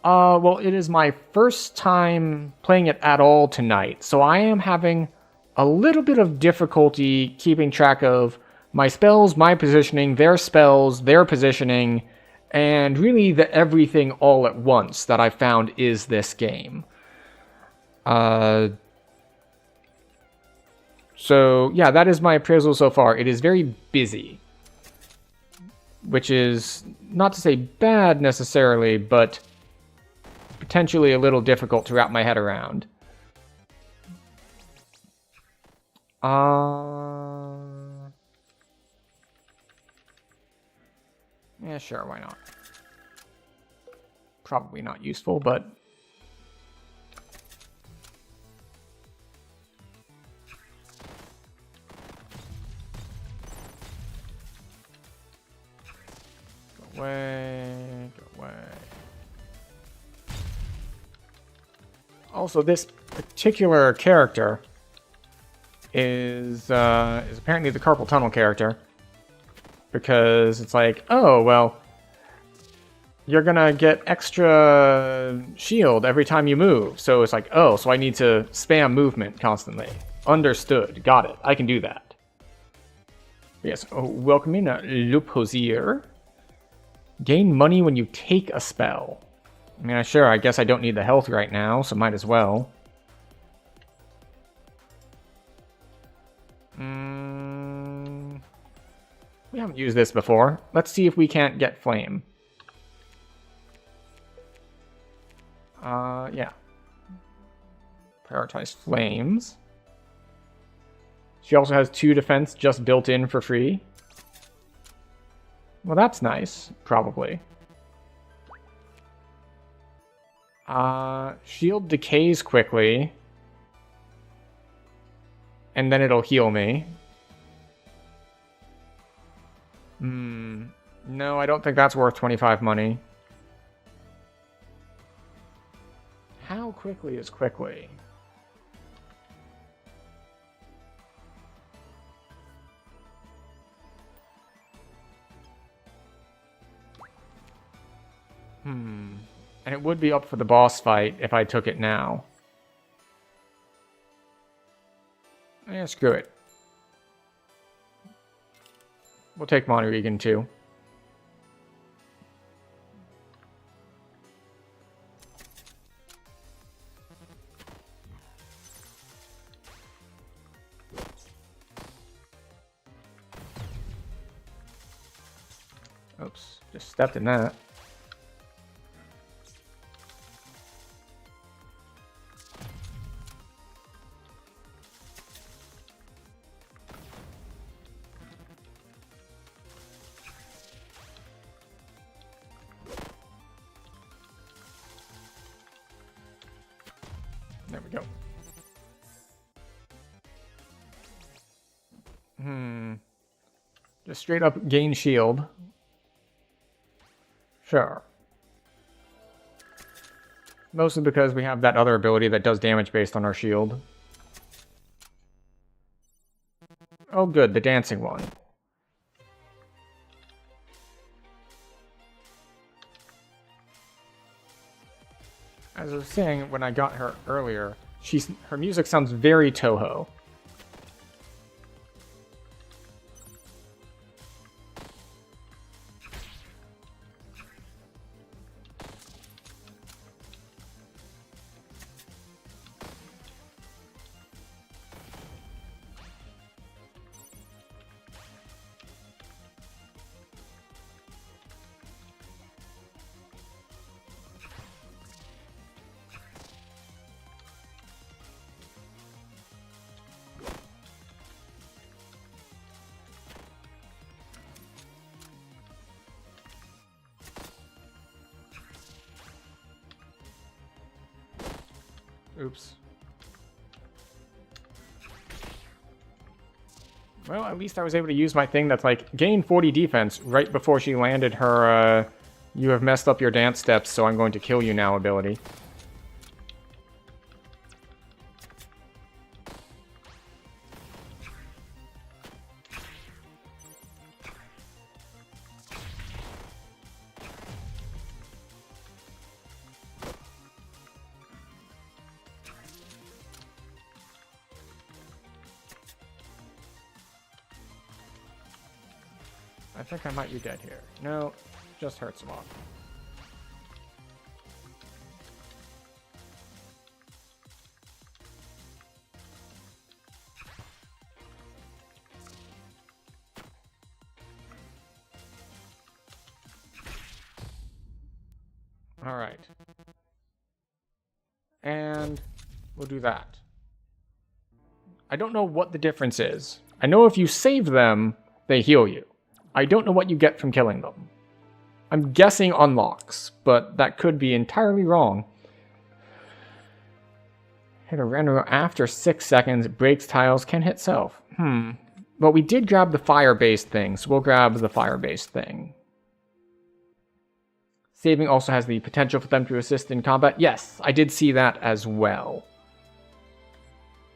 Well, it is my first time playing it at all tonight, so I am having a little bit of difficulty keeping track of my spells, my positioning, their spells, their positioning, and really the everything all at once that I found is this game. So, yeah, that is my appraisal so far. It is very busy, which is not to say bad necessarily, but potentially a little difficult to wrap my head around. Yeah, sure, why not? Probably not useful, but... Go away, go away. Also, this particular character is apparently the carpal tunnel character, because it's like, oh well, you're gonna get extra shield every time you move, so it's like, oh, so I need to spam movement constantly. Understood, got it, I can do that. Yes, oh, welcome in, Le Posier. Gain money when you take a spell. I mean, sure, I guess I don't need the health right now, so might as well. We haven't used this before. Let's see if we can't get flame. Yeah. Prioritize flames. She also has 2 defense just built in for free. Well, that's nice, probably. Shield decays quickly. And then it'll heal me. No, I don't think that's worth 25 money. How quickly is quickly? And it would be up for the boss fight if I took it now. Yeah, screw it. We'll take Monregan too. Oops, just stepped in that. There we go. Just straight up gain shield. Sure. Mostly because we have that other ability that does damage based on our shield. Oh good, the dancing one. As I was saying when I got her earlier, her music sounds very Touhou. Oops. Well, at least I was able to use my thing that's like, gain 40 defense right before she landed her, you have messed up your dance steps, so I'm going to kill you now ability. I think I might be dead here. No, just hurts a lot. All right. And we'll do that. I don't know what the difference is. I know if you save them, they heal you. I don't know what you get from killing them. I'm guessing unlocks, but that could be entirely wrong. Hit a random after 6 seconds, breaks tiles, can hit self. But we did grab the fire-based thing, so we'll grab the fire-based thing. Saving also has the potential for them to assist in combat. Yes, I did see that as well.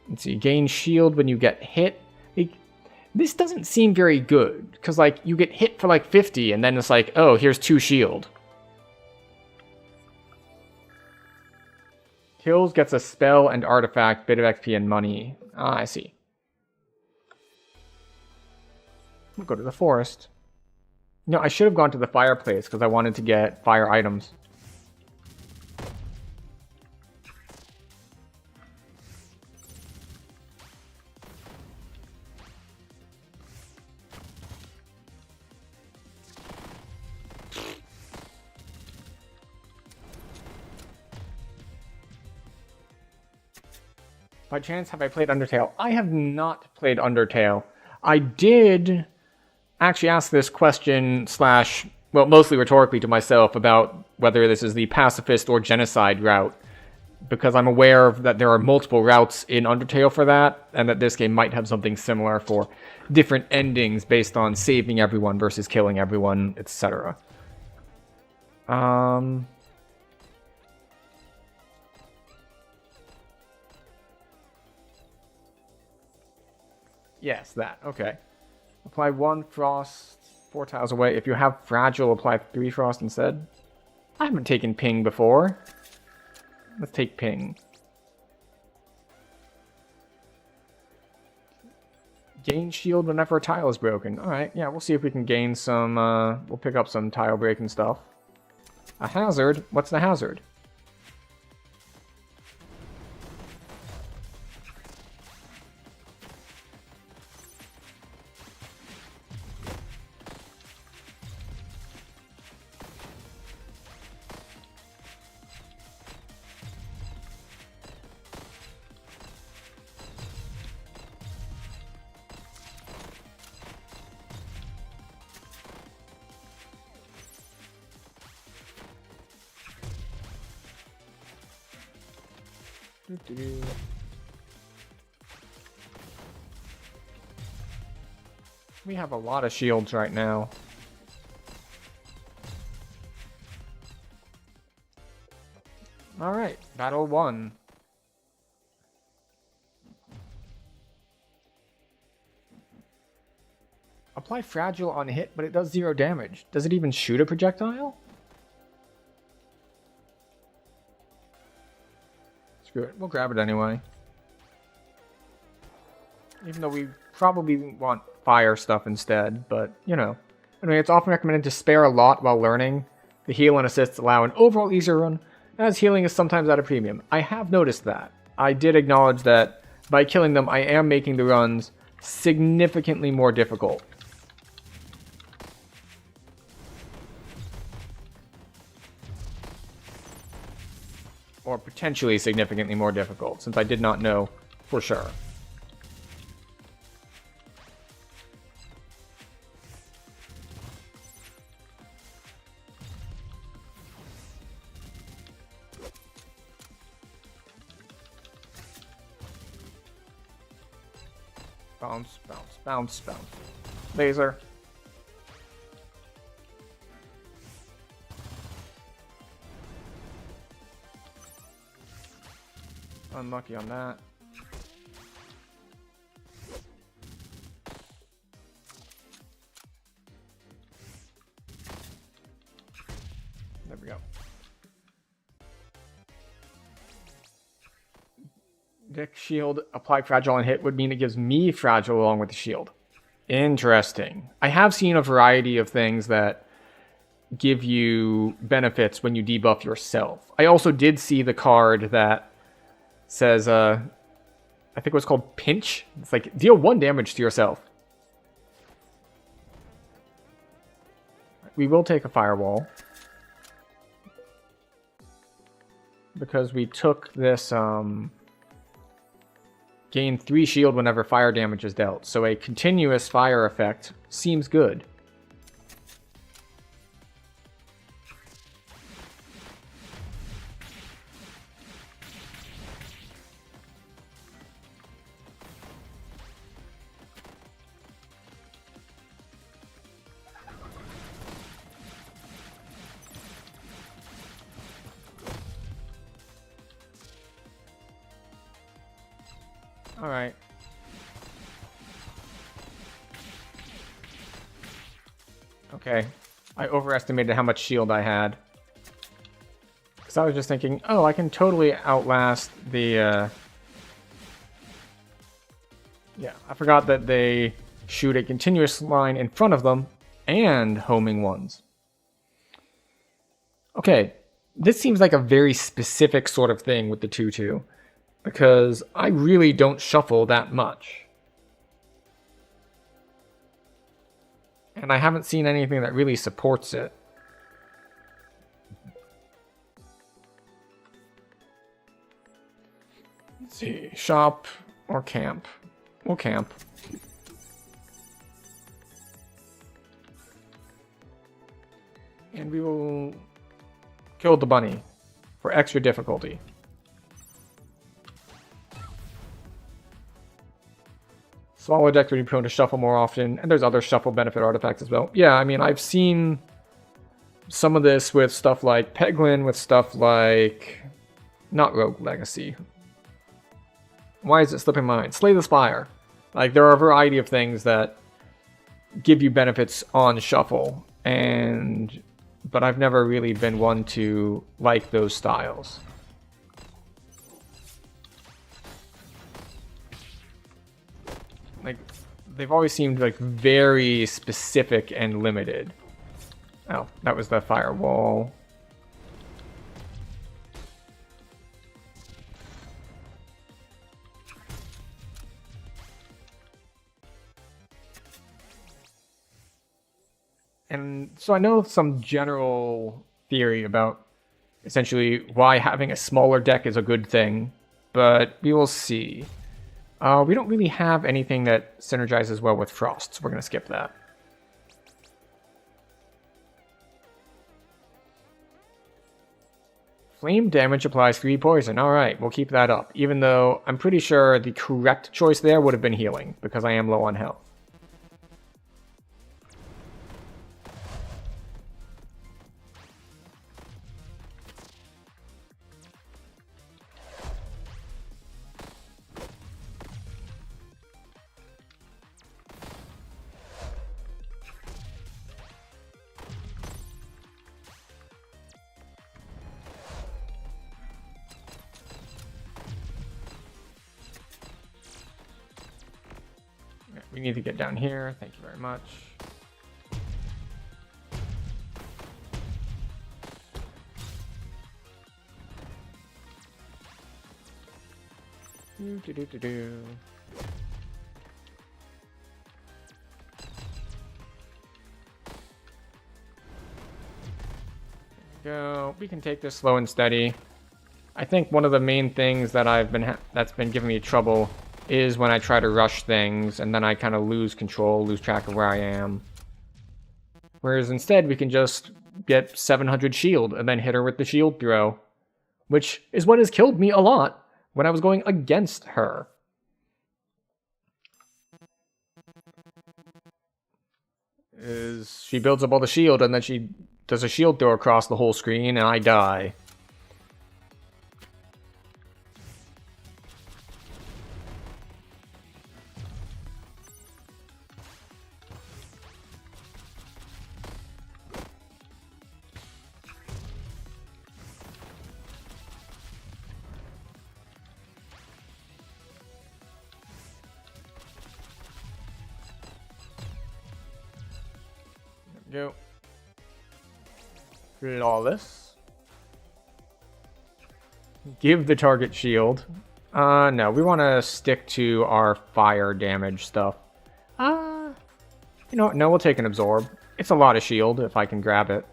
Let's see, gain shield when you get hit. This doesn't seem very good, because like you get hit for like 50 and then it's like, oh, here's 2 shield. Kills gets a spell and artifact, bit of XP and money. Ah, I see. We'll go to the forest. No, I should have gone to the fireplace because I wanted to get fire items. By chance, have I played Undertale? I have not played Undertale. I did actually ask this question slash, well, mostly rhetorically to myself about whether this is the pacifist or genocide route, because I'm aware that there are multiple routes in Undertale for that, and that this game might have something similar for different endings based on saving everyone versus killing everyone, etc. Yes, that. Okay. Apply 1 frost 4 tiles away. If you have fragile, apply 3 frost instead. I haven't taken ping before. Let's take ping. Gain shield whenever a tile is broken. Alright, yeah, we'll see if we can gain some, we'll pick up some tile breaking stuff. A hazard? What's the hazard? We have a lot of shields right now. Alright, battle 1. Apply fragile on hit, but it does 0 damage. Does it even shoot a projectile? Screw it, we'll grab it anyway. Even though we probably want fire stuff instead, but, you know. Anyway, it's often recommended to spare a lot while learning. The heal and assists allow an overall easier run, as healing is sometimes at a premium. I have noticed that. I did acknowledge that by killing them, I am making the runs significantly more difficult. Or potentially significantly more difficult, since I did not know for sure. Bounce, bounce, bounce, bounce. Laser. Unlucky on that. There we go. Deck shield, apply fragile and hit would mean it gives me fragile along with the shield. Interesting. I have seen a variety of things that give you benefits when you debuff yourself. I also did see the card that says, I think it was called Pinch. It's like, deal 1 damage to yourself. We will take a Firewall. Because we took this, gain 3 shield whenever fire damage is dealt. So a continuous fire effect seems good. Alright. Okay. I overestimated how much shield I had. Because I was just thinking, oh, I can totally outlast the... Yeah, I forgot that they shoot a continuous line in front of them and homing ones. Okay, this seems like a very specific sort of thing with the 2-2. Because I really don't shuffle that much. And I haven't seen anything that really supports it. Let's see, shop or camp. We'll camp. And we will kill the bunny for extra difficulty. Smaller decks would be prone to shuffle more often, and there's other shuffle benefit artifacts as well. Yeah, I mean, I've seen some of this with stuff like Peglin, with stuff like... not Rogue Legacy. Why is it slipping my mind? Slay the Spire. Like, there are a variety of things that give you benefits on shuffle, but I've never really been one to like those styles. Like, they've always seemed like very specific and limited. Oh, that was the Firewall. And so I know some general theory about essentially why having a smaller deck is a good thing, but we will see. We don't really have anything that synergizes well with Frost, so we're going to skip that. Flame damage applies 3 poison. Alright, we'll keep that up. Even though I'm pretty sure the correct choice there would have been healing, because I am low on health. We need to get down here. Thank you very much. Do. Go. We can take this slow and steady. I think one of the main things that that's been giving me trouble is when I try to rush things and then I kind of lose control, lose track of where I am. Whereas instead we can just get 700 shield and then hit her with the shield throw, which is what has killed me a lot when I was going against her. She builds up all the shield and then she does a shield throw across the whole screen and I die. go. Flawless. Give the target shield. No, we want to stick to our fire damage stuff. You know what? No, we'll take an absorb. It's a lot of shield if I can grab it.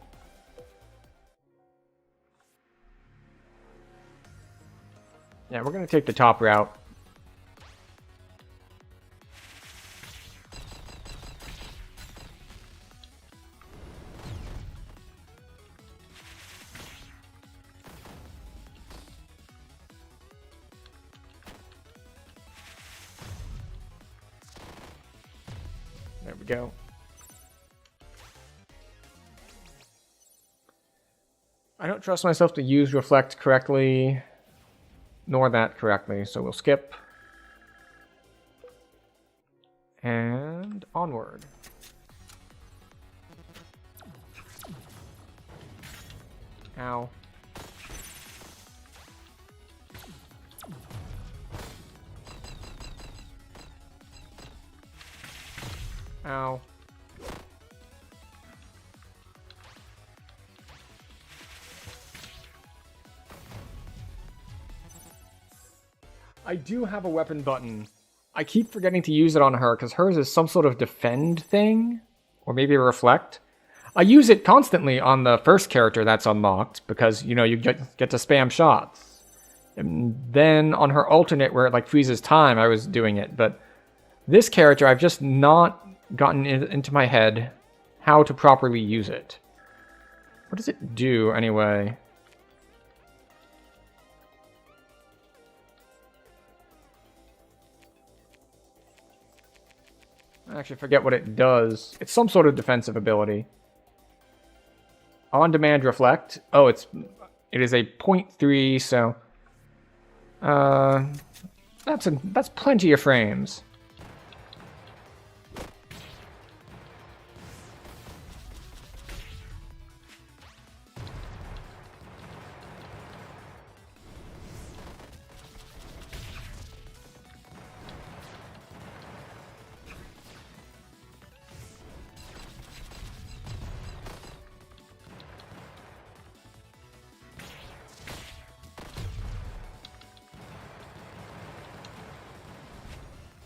Yeah, we're going to take the top route. There we go. I don't trust myself to use Reflect correctly, nor that correctly, so we'll skip. And onward. Ow. Ow. I do have a weapon button. I keep forgetting to use it on her because hers is some sort of defend thing, or maybe a reflect. I use it constantly on the first character that's unlocked because, you know, you get to spam shots. And then on her alternate where it like freezes time, I was doing it. But this character, I've just not gotten into my head how to properly use it. What does it do anyway? I actually forget what it does. It's some sort of defensive ability. On-demand reflect. Oh, it is a 0.3, so that's plenty of frames.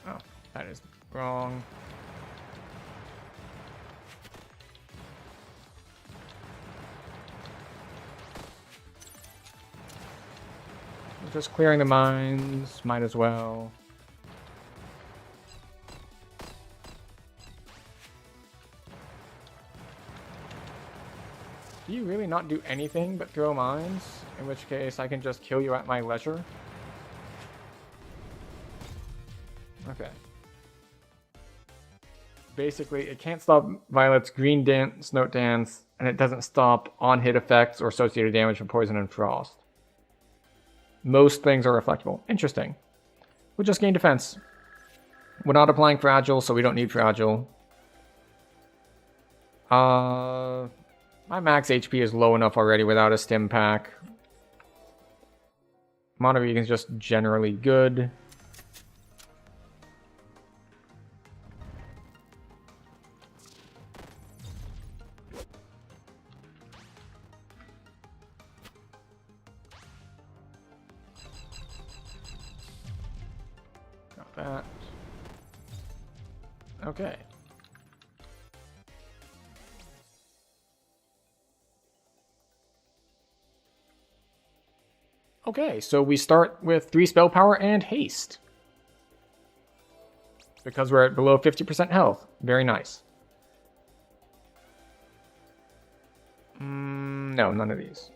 Oh, that is wrong. Just clearing the mines, might as well. Do you really not do anything but throw mines? In which case I can just kill you at my leisure? Okay. Basically, it can't stop Violet's green dance, note dance, and it doesn't stop on-hit effects or associated damage from poison and frost. Most things are reflectable. Interesting. We'll just gain defense. We're not applying fragile, so we don't need fragile. My max HP is low enough already without a stim pack. Mono is just generally good. Got that. Okay. Okay, so we start with 3 spell power and haste. Because we're at below 50% health. Very nice. No, none of these.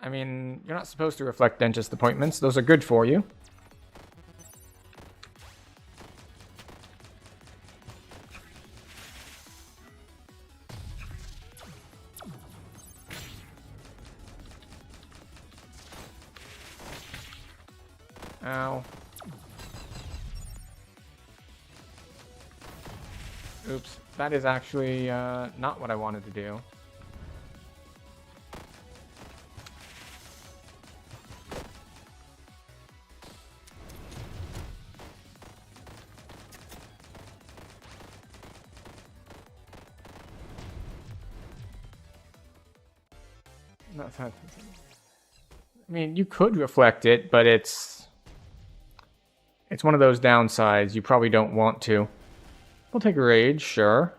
I mean, you're not supposed to reflect dentist appointments. Those are good for you. Ow. Oops. That is actually not what I wanted to do. I mean, you could reflect it, but it's one of those downsides you probably don't want to. We'll take a rage, sure.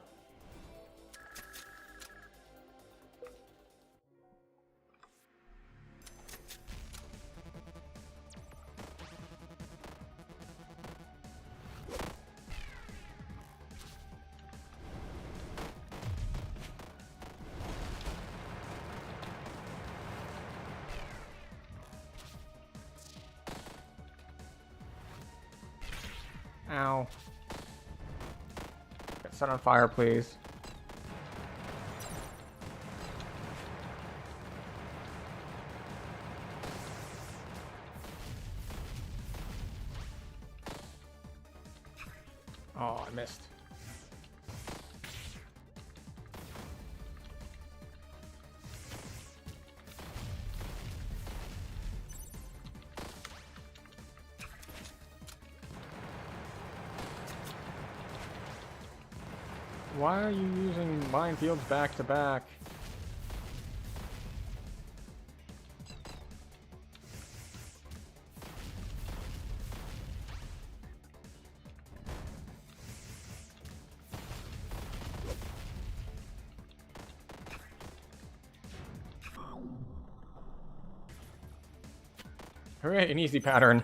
Ow. Get set on fire, please. Oh, I missed. Why are you using minefields back to back? Hooray, an easy pattern.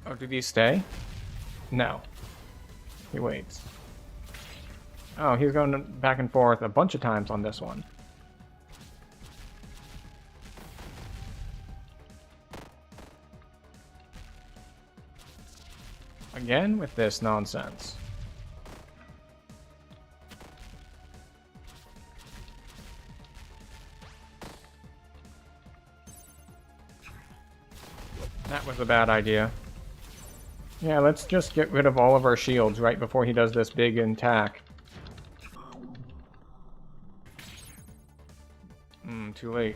Oh, do these stay? No. He waits. Oh, he's going back and forth a bunch of times on this one. Again with this nonsense. That was a bad idea. Yeah, let's just get rid of all of our shields right before he does this big attack. Too late.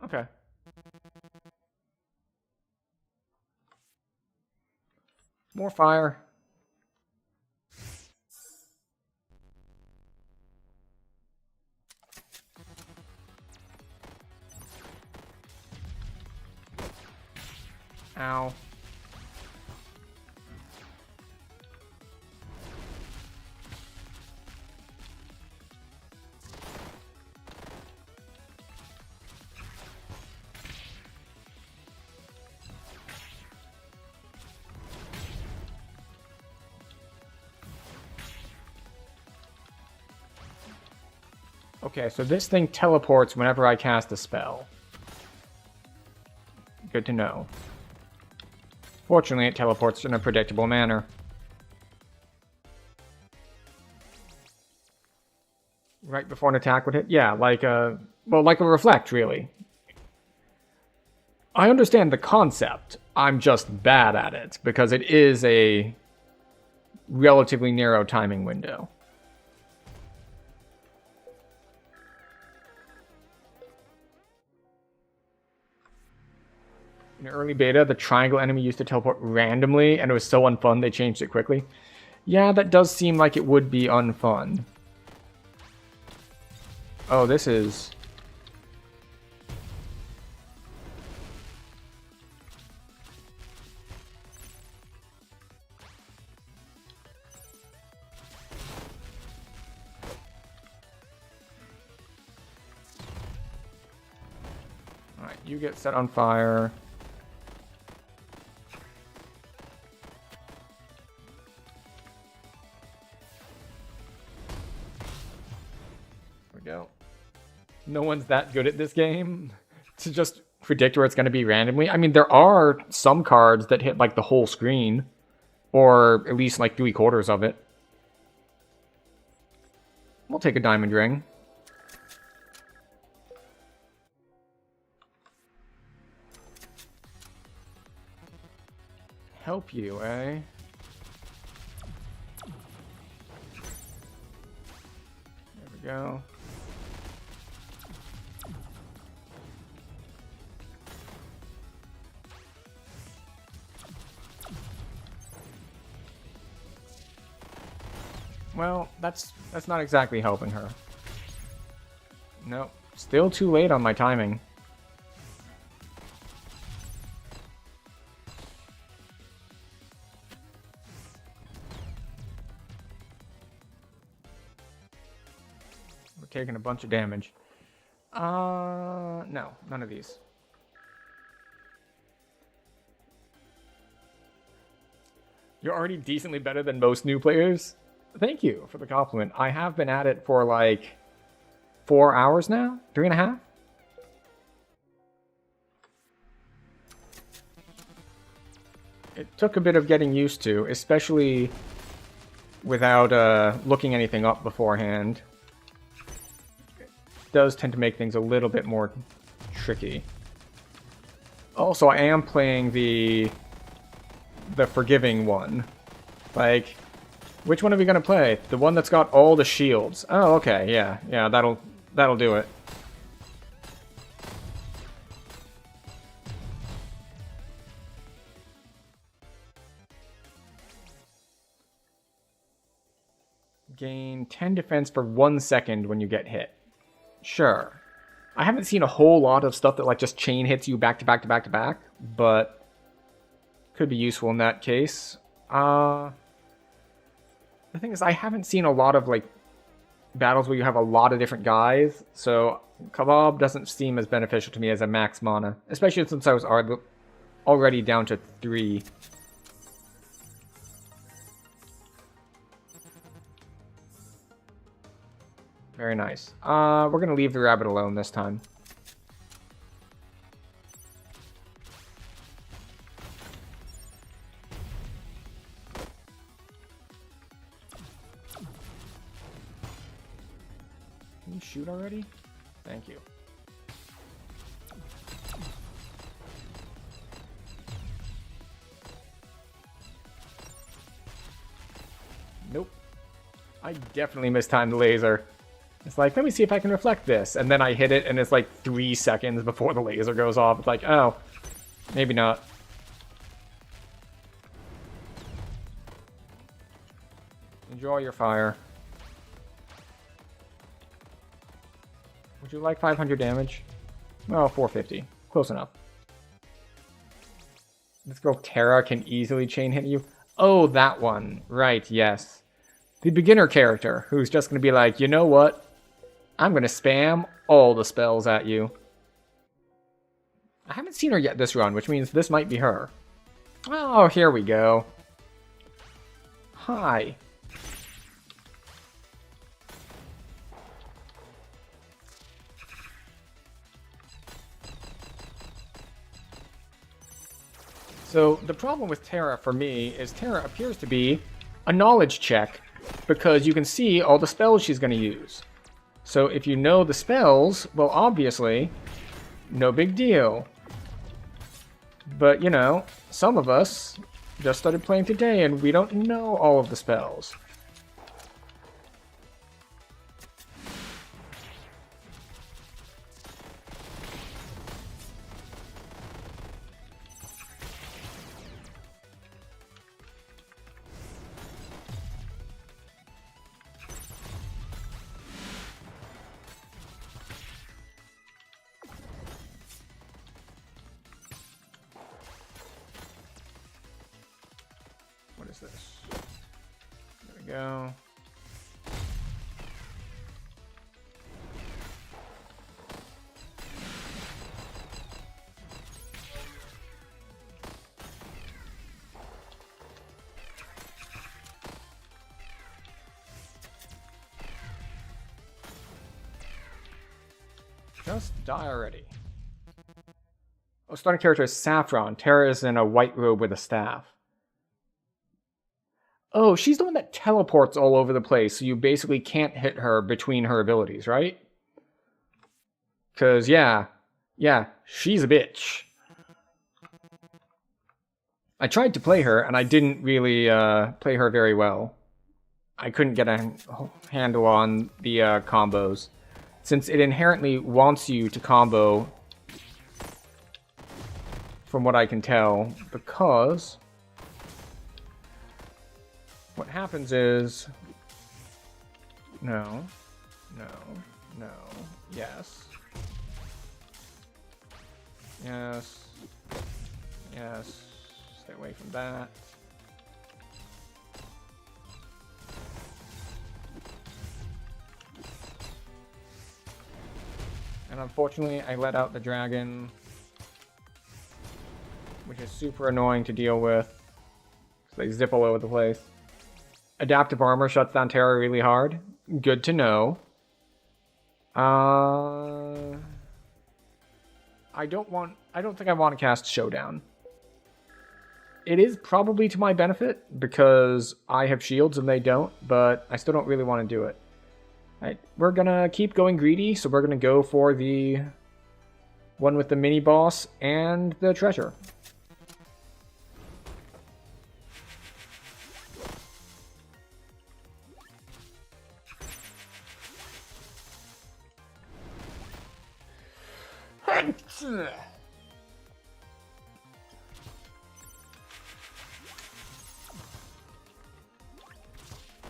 Okay. More fire. Ow. Okay, so this thing teleports whenever I cast a spell. Good to know. Fortunately, it teleports in a predictable manner. Right before an attack would hit? Yeah, like a... well, like a reflect, really. I understand the concept. I'm just bad at it, because it is a relatively narrow timing window. In early beta, the triangle enemy used to teleport randomly, and it was so unfun they changed it quickly. Yeah, that does seem like it would be unfun. Oh, this is... Alright, you get set on fire. Go. No one's that good at this game to just predict where it's going to be randomly. I mean, there are some cards that hit like the whole screen, or at least like 3/4 of it. We'll take a diamond ring. help you, eh? There we go. Well, that's not exactly helping her. Nope. Still too late on my timing. We're taking a bunch of damage. No, none of these. You're already decently better than most new players? Thank you for the compliment. I have been at it for like 4 hours now? 3.5? It took a bit of getting used to, especially without looking anything up beforehand. It does tend to make things a little bit more tricky. Also, I am playing the forgiving one. Like, which one are we gonna play? The one that's got all the shields. Oh, okay, yeah, that'll do it. Gain 10 defense for 1 second when you get hit. Sure. I haven't seen a whole lot of stuff that like just chain hits you back to back to back to back, but could be useful in that case. The thing is, I haven't seen a lot of like battles where you have a lot of different guys, so Kebab doesn't seem as beneficial to me as a max mana, especially since I was already down to 3. Very nice. We're gonna leave the rabbit alone this time. Can you shoot already? Thank you. Nope. I definitely mistimed the laser. It's like, let me see if I can reflect this. And then I hit it, and it's like 3 seconds before the laser goes off. It's like, oh, maybe not. Enjoy your fire. Would you like 500 damage? Well, 450. Close enough. This girl Terra can easily chain hit you. Oh, that one. Right, yes. The beginner character who's just going to be like, you know what? I'm going to spam all the spells at you. I haven't seen her yet this run, which means this might be her. Oh, here we go. Hi. So the problem with Terra for me is Terra appears to be a knowledge check because you can see all the spells she's going to use. So if you know the spells, well, obviously, no big deal. But, you know, some of us just started playing today and we don't know all of the spells. What is this? There we go. Just die already. Oh, starting character is Saffron. Terra is in a white robe with a staff. Oh, she's the one that teleports all over the place, so you basically can't hit her between her abilities, right? Because, yeah, she's a bitch. I tried to play her, and I didn't really play her very well. I couldn't get a handle on the combos, since it inherently wants you to combo, from what I can tell, because what happens is... No. No. No. Yes. Yes. Yes. Stay away from that. And unfortunately, I let out the dragon, which is super annoying to deal with. So they zip all over the place. Adaptive armor shuts down Terra really hard. Good to know. I don't think I want to cast Showdown. It is probably to my benefit because I have shields and they don't, but I still don't really want to do it. Alright, we're gonna keep going greedy, so we're gonna go for the one with the mini boss and the treasure.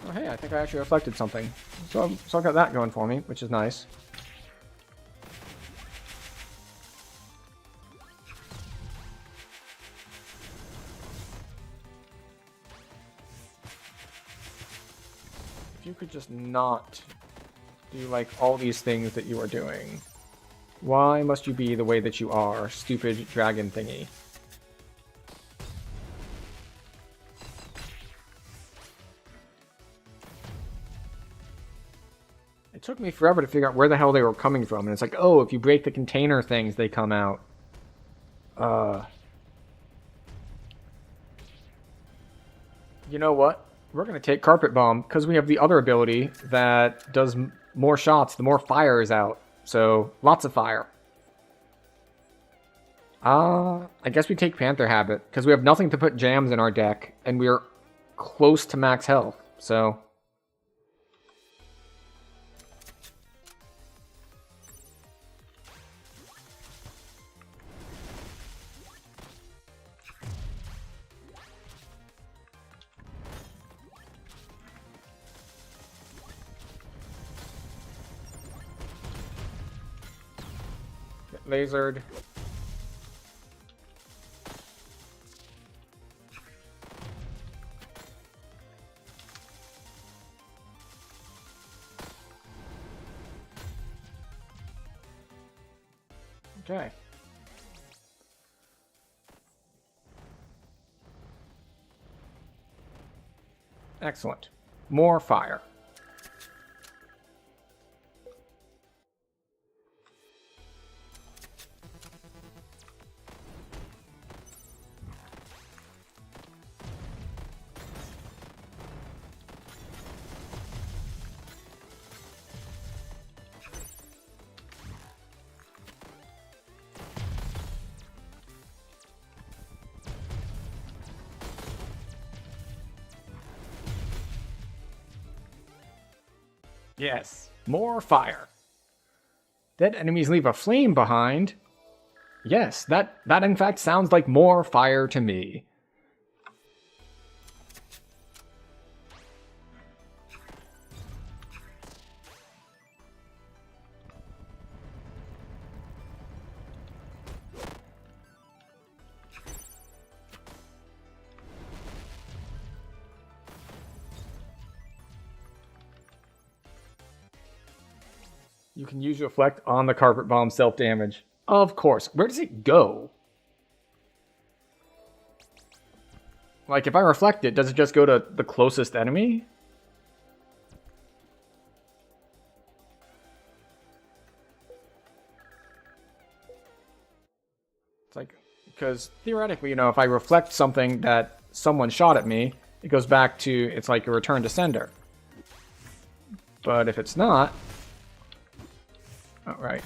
Oh hey, I think I actually reflected something. So I got that going for me, which is nice. If you could just not do like all these things that you are doing. Why must you be the way that you are, stupid dragon thingy? It took me forever to figure out where the hell they were coming from, and it's like, oh, if you break the container things, they come out. You know what? We're gonna take Carpet Bomb, because we have the other ability that does more shots, the more fire is out. So, lots of fire. I guess we take Panther Habit, because we have nothing to put jams in our deck, and we're close to max health, so... Get lasered. Okay. Excellent. More fire. Yes, more fire. Dead enemies leave a flame behind. Yes, that in fact sounds like more fire to me. You can use Reflect on the Carpet Bomb self-damage. Of course. Where does it go? Like, if I reflect it, does it just go to the closest enemy? It's like, because theoretically, you know, if I reflect something that someone shot at me, it goes back to, it's like a return to sender. But if it's not... Oh, right.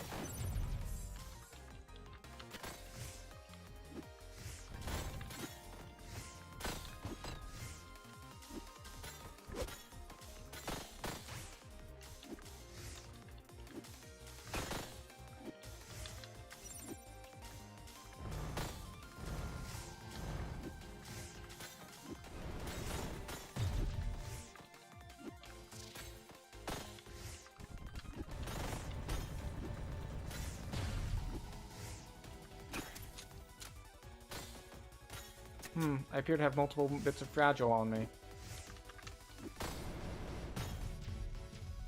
I appear to have multiple bits of fragile on me.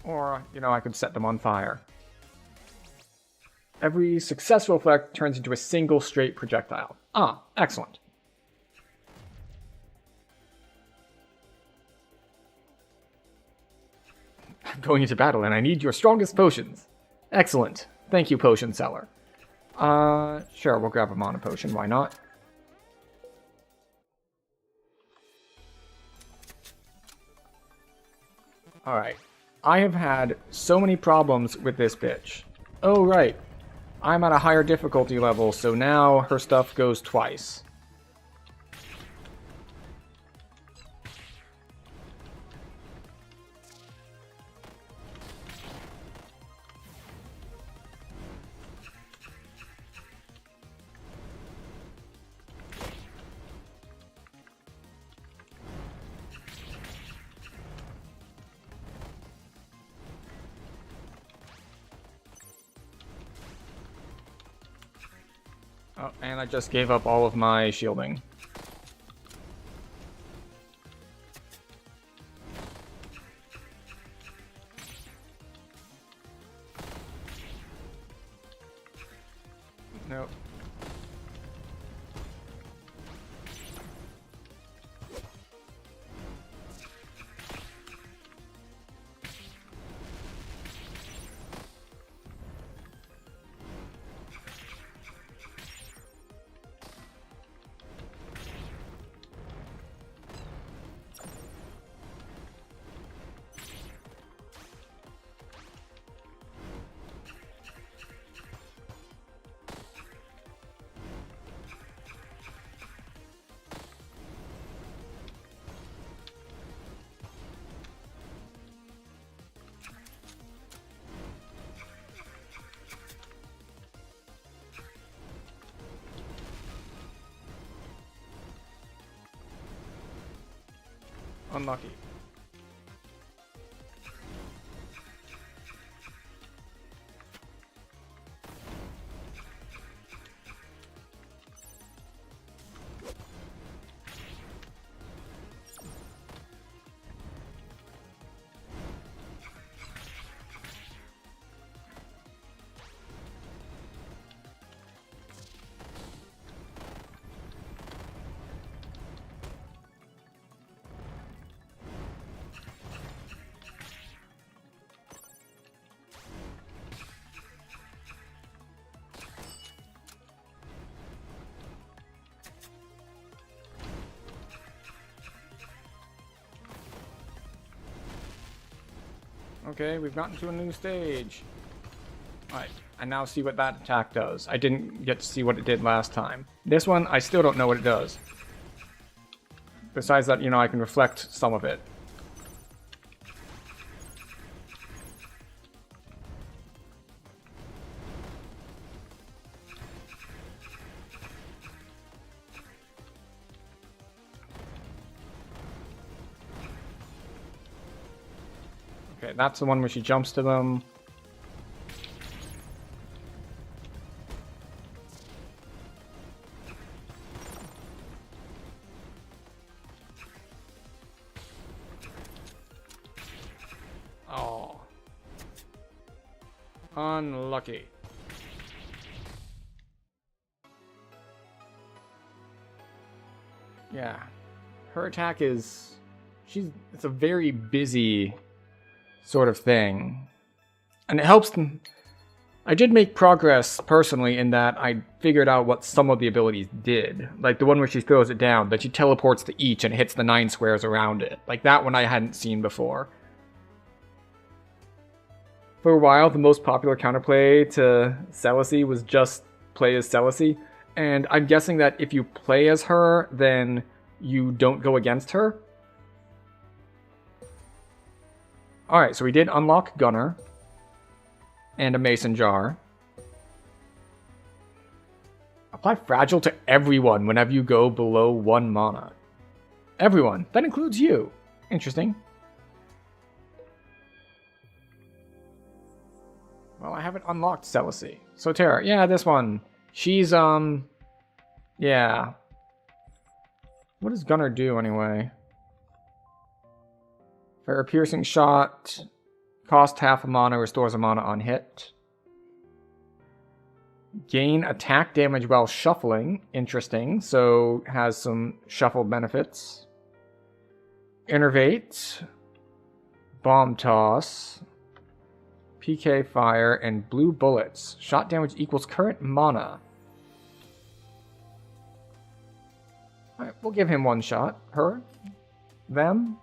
Or, you know, I could set them on fire. Every successful effect turns into a single straight projectile. Ah, excellent. I'm going into battle and I need your strongest potions. Excellent. Thank you, potion seller. Sure, we'll grab a mana potion, why not? Alright. I have had so many problems with this bitch. Oh, right. I'm at a higher difficulty level, so now her stuff goes twice. Oh, and I just gave up all of my shielding. Nope. Unlucky. Okay, we've gotten to a new stage. Alright, I now see what that attack does. I didn't get to see what it did last time. This one, I still don't know what it does. Besides that, you know, I can reflect some of it. Okay, that's the one where she jumps to them. Oh. Unlucky. Yeah. Her attack is... It's a very busy sort of thing. And it helps them... I did make progress, personally, in that I figured out what some of the abilities did. Like the one where she throws it down, that she teleports to each and hits the 9 squares around it. Like that one I hadn't seen before. For a while, the most popular counterplay to Celisy was just play as Celisy. And I'm guessing that if you play as her, then you don't go against her. Alright, so we did unlock Gunner. And a Mason Jar. Apply Fragile to everyone whenever you go below 1 mana. Everyone. That includes you. Interesting. Well, I haven't unlocked Celisy. So Terra, yeah, this one. She's, yeah. What does Gunner do anyway? Fire a piercing shot. Cost half a mana, restores a mana on hit. Gain attack damage while shuffling. Interesting. So has some shuffle benefits. Innervate. Bomb toss. PK fire and blue bullets. Shot damage equals current mana. Alright, we'll give him one shot. Her. Them.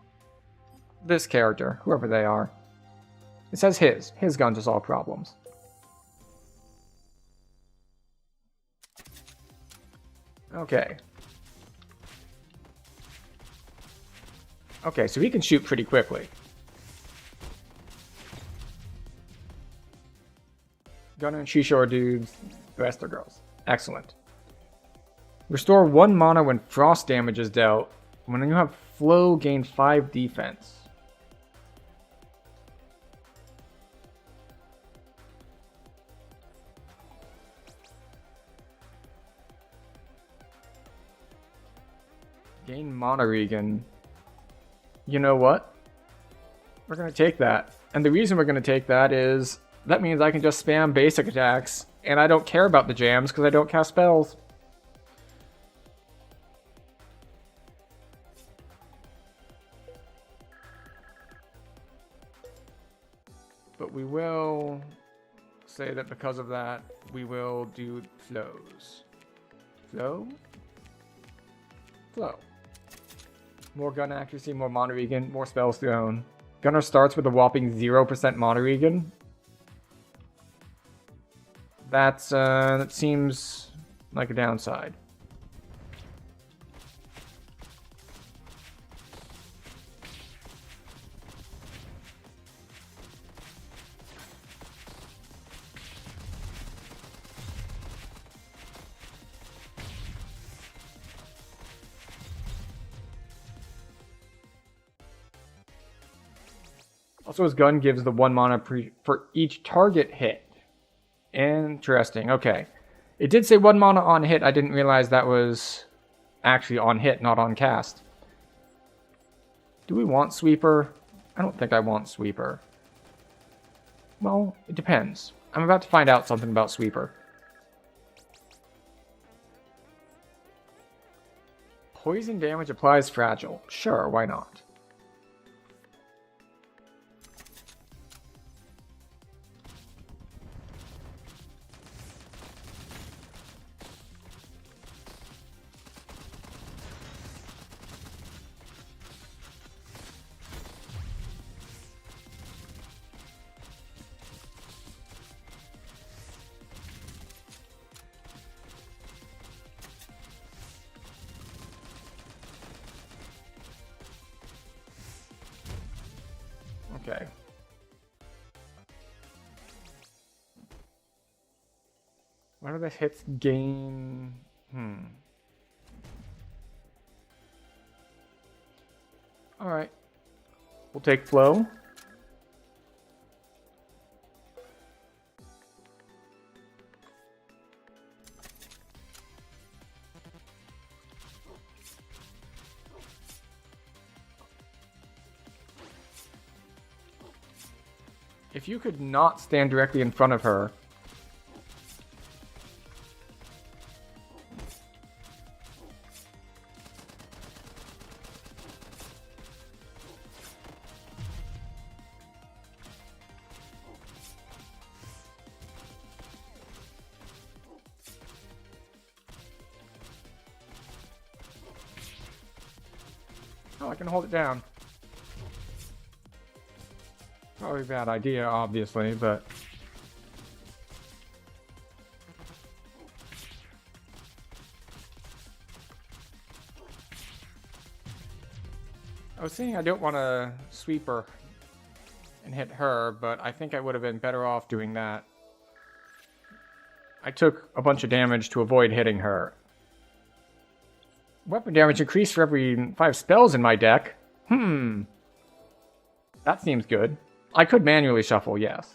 This character. Whoever they are. It says his. His gun to solve problems. Okay. Okay, so he can shoot pretty quickly. Gunner and Shisho are dudes. The rest are girls. Excellent. Restore 1 mana when frost damage is dealt. When you have flow, gain 5 defense. Gain mana regen. You know what? We're going to take that. And the reason we're going to take that is that means I can just spam basic attacks and I don't care about the jams because I don't cast spells. But we will say that because of that, we will do flows. Flow? Flow. More gun accuracy, more mana regen, more spells thrown. Gunner starts with a whopping 0% mana regen. That seems like a downside. Also, his gun gives the 1 mana for each target hit. Interesting. Okay. It did say 1 mana on hit. I didn't realize that was actually on hit, not on cast. Do we want Sweeper? I don't think I want Sweeper. Well, it depends. I'm about to find out something about Sweeper. Poison damage applies fragile. Sure, why not? Okay. What are the hits gain? Alright. We'll take flow. If you could not stand directly in front of her. Oh, I can hold it down. Probably a bad idea, obviously, but... I was saying I don't want to sweep her and hit her, but I think I would have been better off doing that. I took a bunch of damage to avoid hitting her. Weapon damage increased for every 5 spells in my deck. That seems good. I could manually shuffle, yes.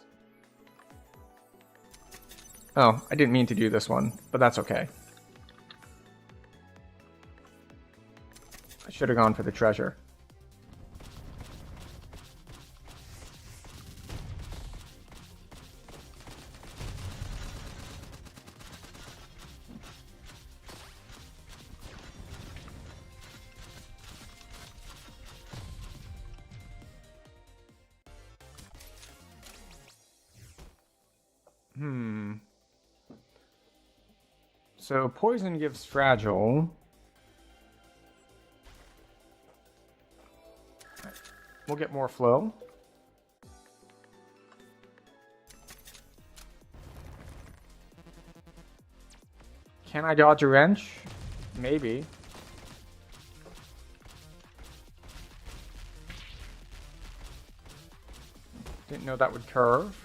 Oh, I didn't mean to do this one, but that's okay. I should have gone for the treasure. So poison gives fragile. We'll get more flow. Can I dodge a wrench? Maybe. Didn't know that would curve.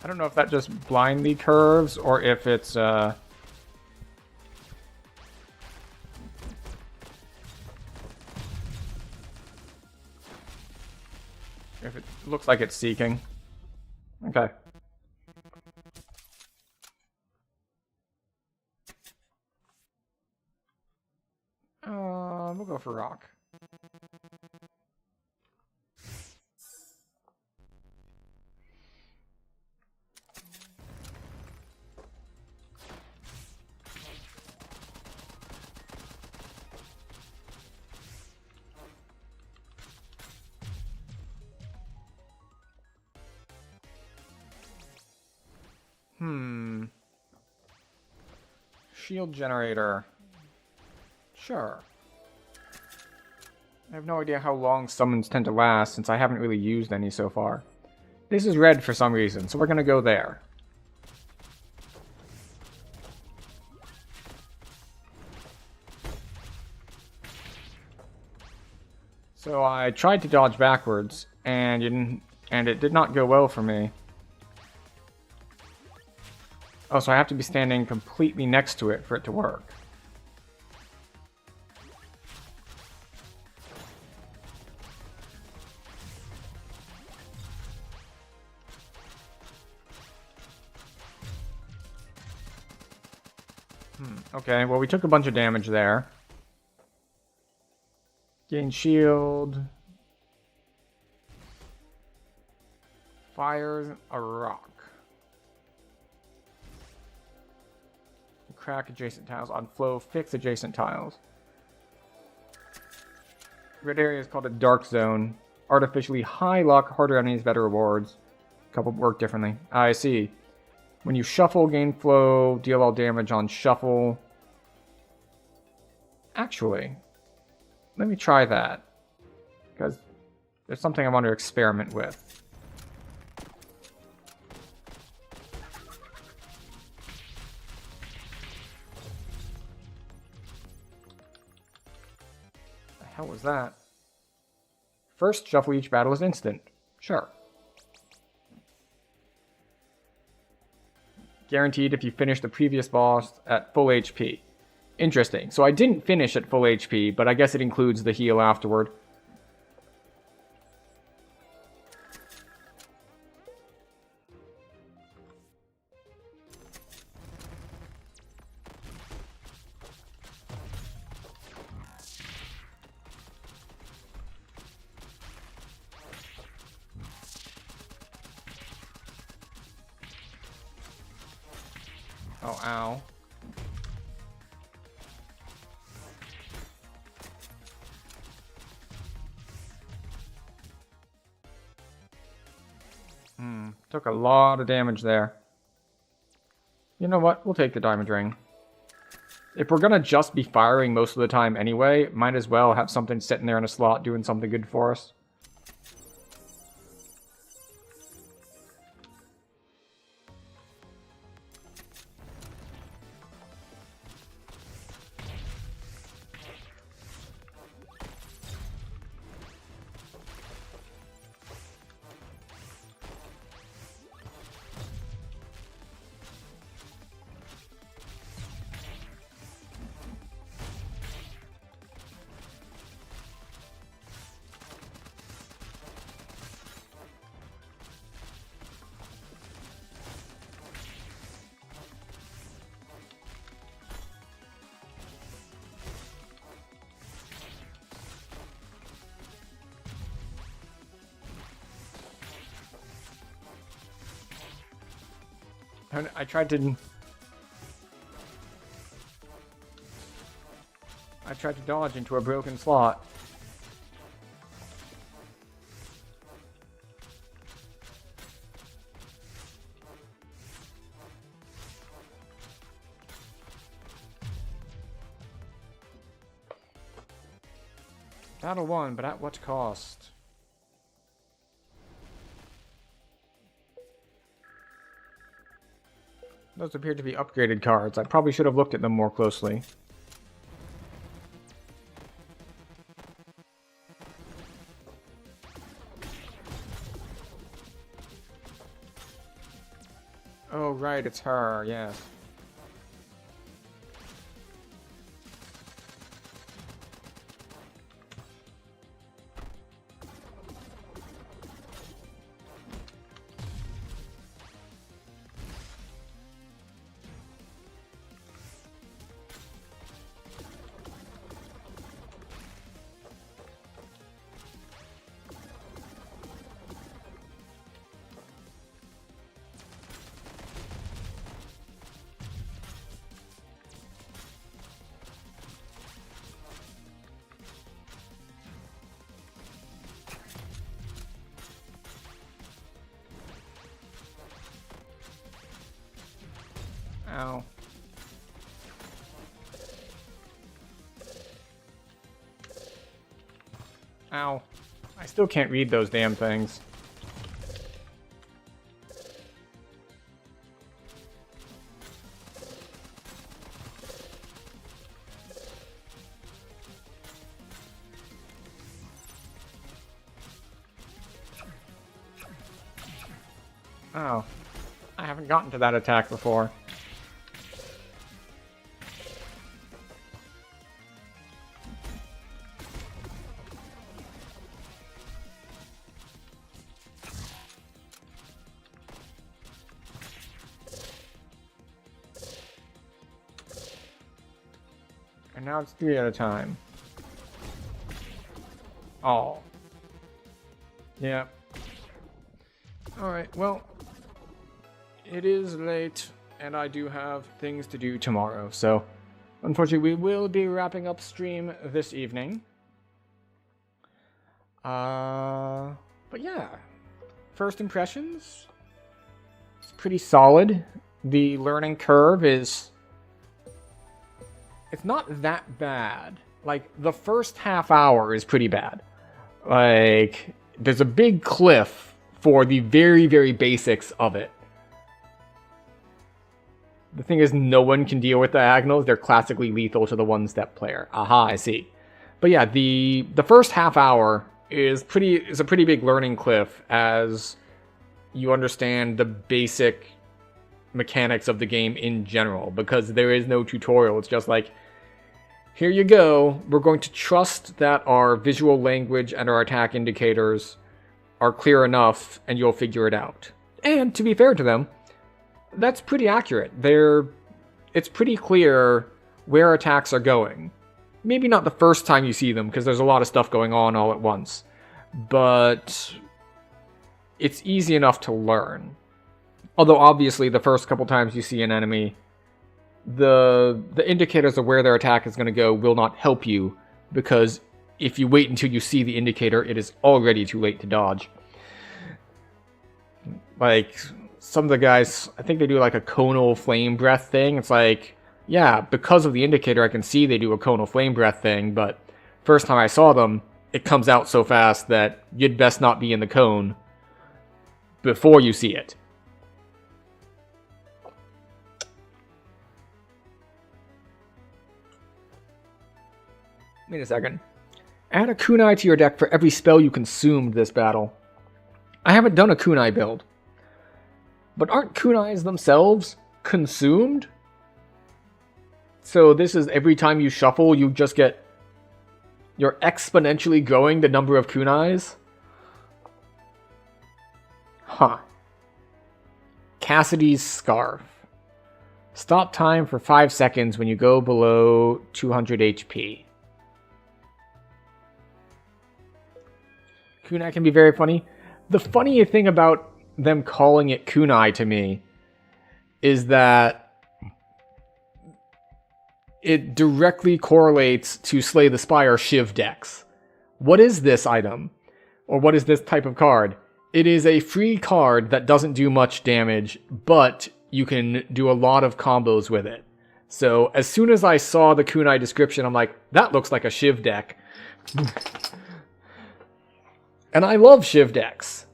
I don't know if that just blindly curves or if it's if it looks like it's seeking. Okay. We'll go for rock. Shield generator. Sure. I have no idea how long summons tend to last since I haven't really used any so far. This is red for some reason, so we're gonna go there. So I tried to dodge backwards, and it did not go well for me. Oh, so I have to be standing completely next to it for it to work. Okay, well we took a bunch of damage there. Gain shield. Fires a rock. Crack adjacent tiles. On flow, fix adjacent tiles. Red area is called a dark zone. Artificially high luck, harder enemies, better rewards. A couple work differently. I see. When you shuffle, gain flow, deal all damage on shuffle. Actually, let me try that. Because there's something I want to experiment with. The hell was that? First, shuffle each battle is instant. Sure. Guaranteed if you finish the previous boss at full HP. Interesting. So I didn't finish at full HP, but I guess it includes the heal afterward. Oh, ow. Took a lot of damage there. You know what? We'll take the diamond ring. If we're gonna just be firing most of the time anyway, might as well have something sitting there in a slot doing something good for us. And I tried to dodge into a broken slot. Battle won, but at what cost? Those appear to be upgraded cards. I probably should have looked at them more closely. Oh, right, it's her, yes. Ow. Ow. I still can't read those damn things. Oh. I haven't gotten to that attack before. And now it's 3 at a time. Oh. Yeah. Alright, well, it is late, and I do have things to do tomorrow, so unfortunately we will be wrapping up stream this evening. But yeah, first impressions, it's pretty solid. The learning curve is, it's not that bad. Like, the first half hour is pretty bad. Like, there's a big cliff for the very, very basics of it. The thing is, no one can deal with diagonals. They're classically lethal to the one-step player. Aha, I see. But yeah, the first half hour is a pretty big learning cliff as you understand the basic mechanics of the game in general, because there is no tutorial. It's just like, here you go. We're going to trust that our visual language and our attack indicators are clear enough, and you'll figure it out. And to be fair to them, that's pretty accurate. It's pretty clear where attacks are going. Maybe not the first time you see them, because there's a lot of stuff going on all at once. But it's easy enough to learn. Although obviously the first couple times you see an enemy, the indicators of where their attack is going to go will not help you, because if you wait until you see the indicator, it is already too late to dodge. Like, some of the guys, I think they do like a conal flame breath thing. It's like, yeah, because of the indicator I can see they do a conal flame breath thing, but first time I saw them, it comes out so fast that you'd best not be in the cone before you see it. Wait a second. Add a kunai to your deck for every spell you consumed this battle. I haven't done a kunai build. But aren't kunais themselves consumed? So this is every time you shuffle, you just get... You're exponentially growing the number of kunais? Huh. Cassidy's Scarf. Stop time for 5 seconds when you go below 200 HP. Kunai can be very funny. The funny thing about them calling it kunai to me is that it directly correlates to Slay the Spire Shiv decks. What is this item? Or what is this type of card? It is a free card that doesn't do much damage, but you can do a lot of combos with it. So as soon as I saw the kunai description, I'm like, that looks like a Shiv deck. And I love Shiv decks.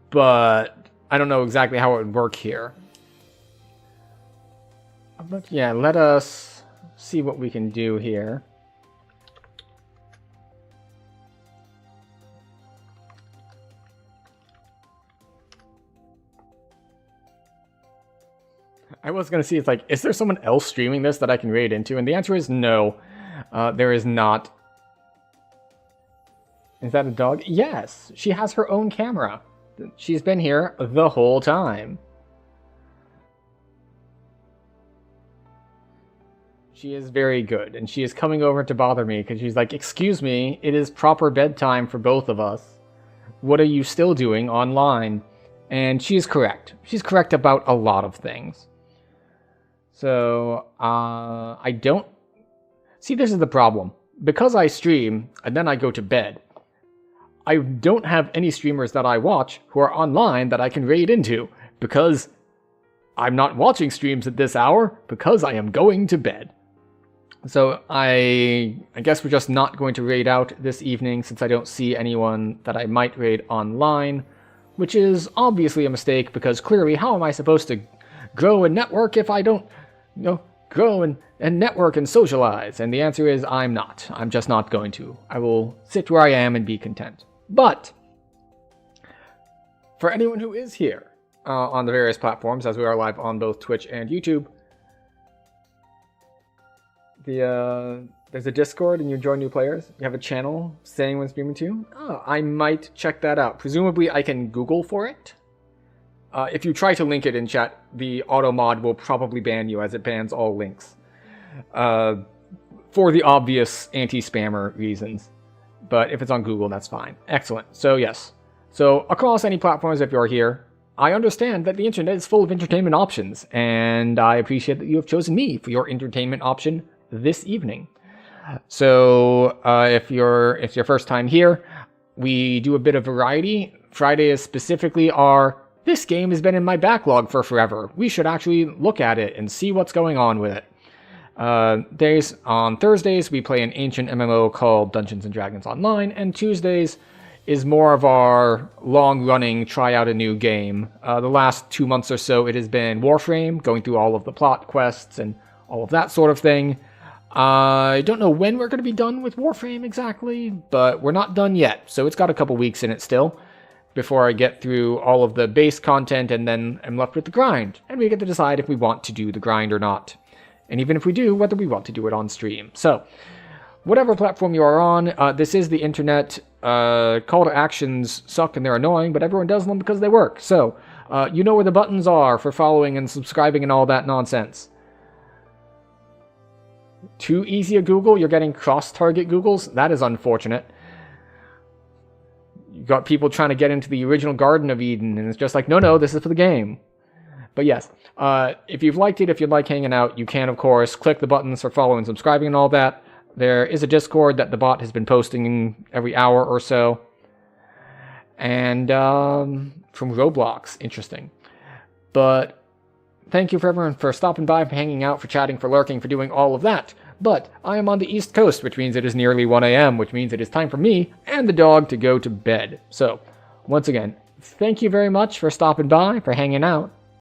But I don't know exactly how it would work here. But yeah, let us see what we can do here. I was going to see, it's like, is there someone else streaming this that I can raid into? And the answer is no. There is not. Is that a dog? Yes, she has her own camera. She's been here the whole time. She is very good, and she is coming over to bother me because she's like, excuse me, it is proper bedtime for both of us. What are you still doing online? And she's correct. She's correct about a lot of things. So, I don't... See, this is the problem. Because I stream, and then I go to bed, I don't have any streamers that I watch who are online that I can raid into, because I'm not watching streams at this hour, because I am going to bed. So I guess we're just not going to raid out this evening, since I don't see anyone that I might raid online, which is obviously a mistake, because clearly how am I supposed to grow and network if I don't, grow and network and socialize? And the answer is I'm not. I'm just not going to. I will sit where I am and be content. But for anyone who is here on the various platforms, as we are live on both Twitch and YouTube, there's a Discord and you join new players. You have a channel saying when streaming to. Oh, I might check that out. Presumably I can Google for it. If you try to link it in chat, the auto mod will probably ban you, as it bans all links. For the obvious anti-spammer reasons. But if it's on Google, that's fine. Excellent. So yes. So across any platforms, if you're here, I understand that the internet is full of entertainment options, and I appreciate that you have chosen me for your entertainment option this evening. So if it's your first time here, we do a bit of variety. Friday is specifically our, this game has been in my backlog for forever. We should actually look at it and see what's going on with it. On Thursdays, we play an ancient MMO called Dungeons & Dragons Online, and Tuesdays is more of our long-running try out a new game. The last 2 months or so, it has been Warframe, going through all of the plot quests and all of that sort of thing. I don't know when we're going to be done with Warframe exactly, but we're not done yet, so it's got a couple weeks in it still, before I get through all of the base content, and then I'm left with the grind, and we get to decide if we want to do the grind or not. And even if we do, whether we want to do it on stream. So, whatever platform you are on, this is the internet. Call to actions suck and they're annoying, but everyone does them because they work. So, you know where the buttons are for following and subscribing and all that nonsense. Too easy a Google? You're getting cross-target Googles? That is unfortunate. You got people trying to get into the original Garden of Eden, and it's just like, no, this is for the game. But yes, if you've liked it, if you'd like hanging out, you can, of course, click the buttons for following and subscribing and all that. There is a Discord that the bot has been posting every hour or so. And from Roblox, interesting. But thank you for everyone for stopping by, for hanging out, for chatting, for lurking, for doing all of that. But I am on the East Coast, which means it is nearly 1 a.m., which means it is time for me and the dog to go to bed. So, once again, thank you very much for stopping by, for hanging out.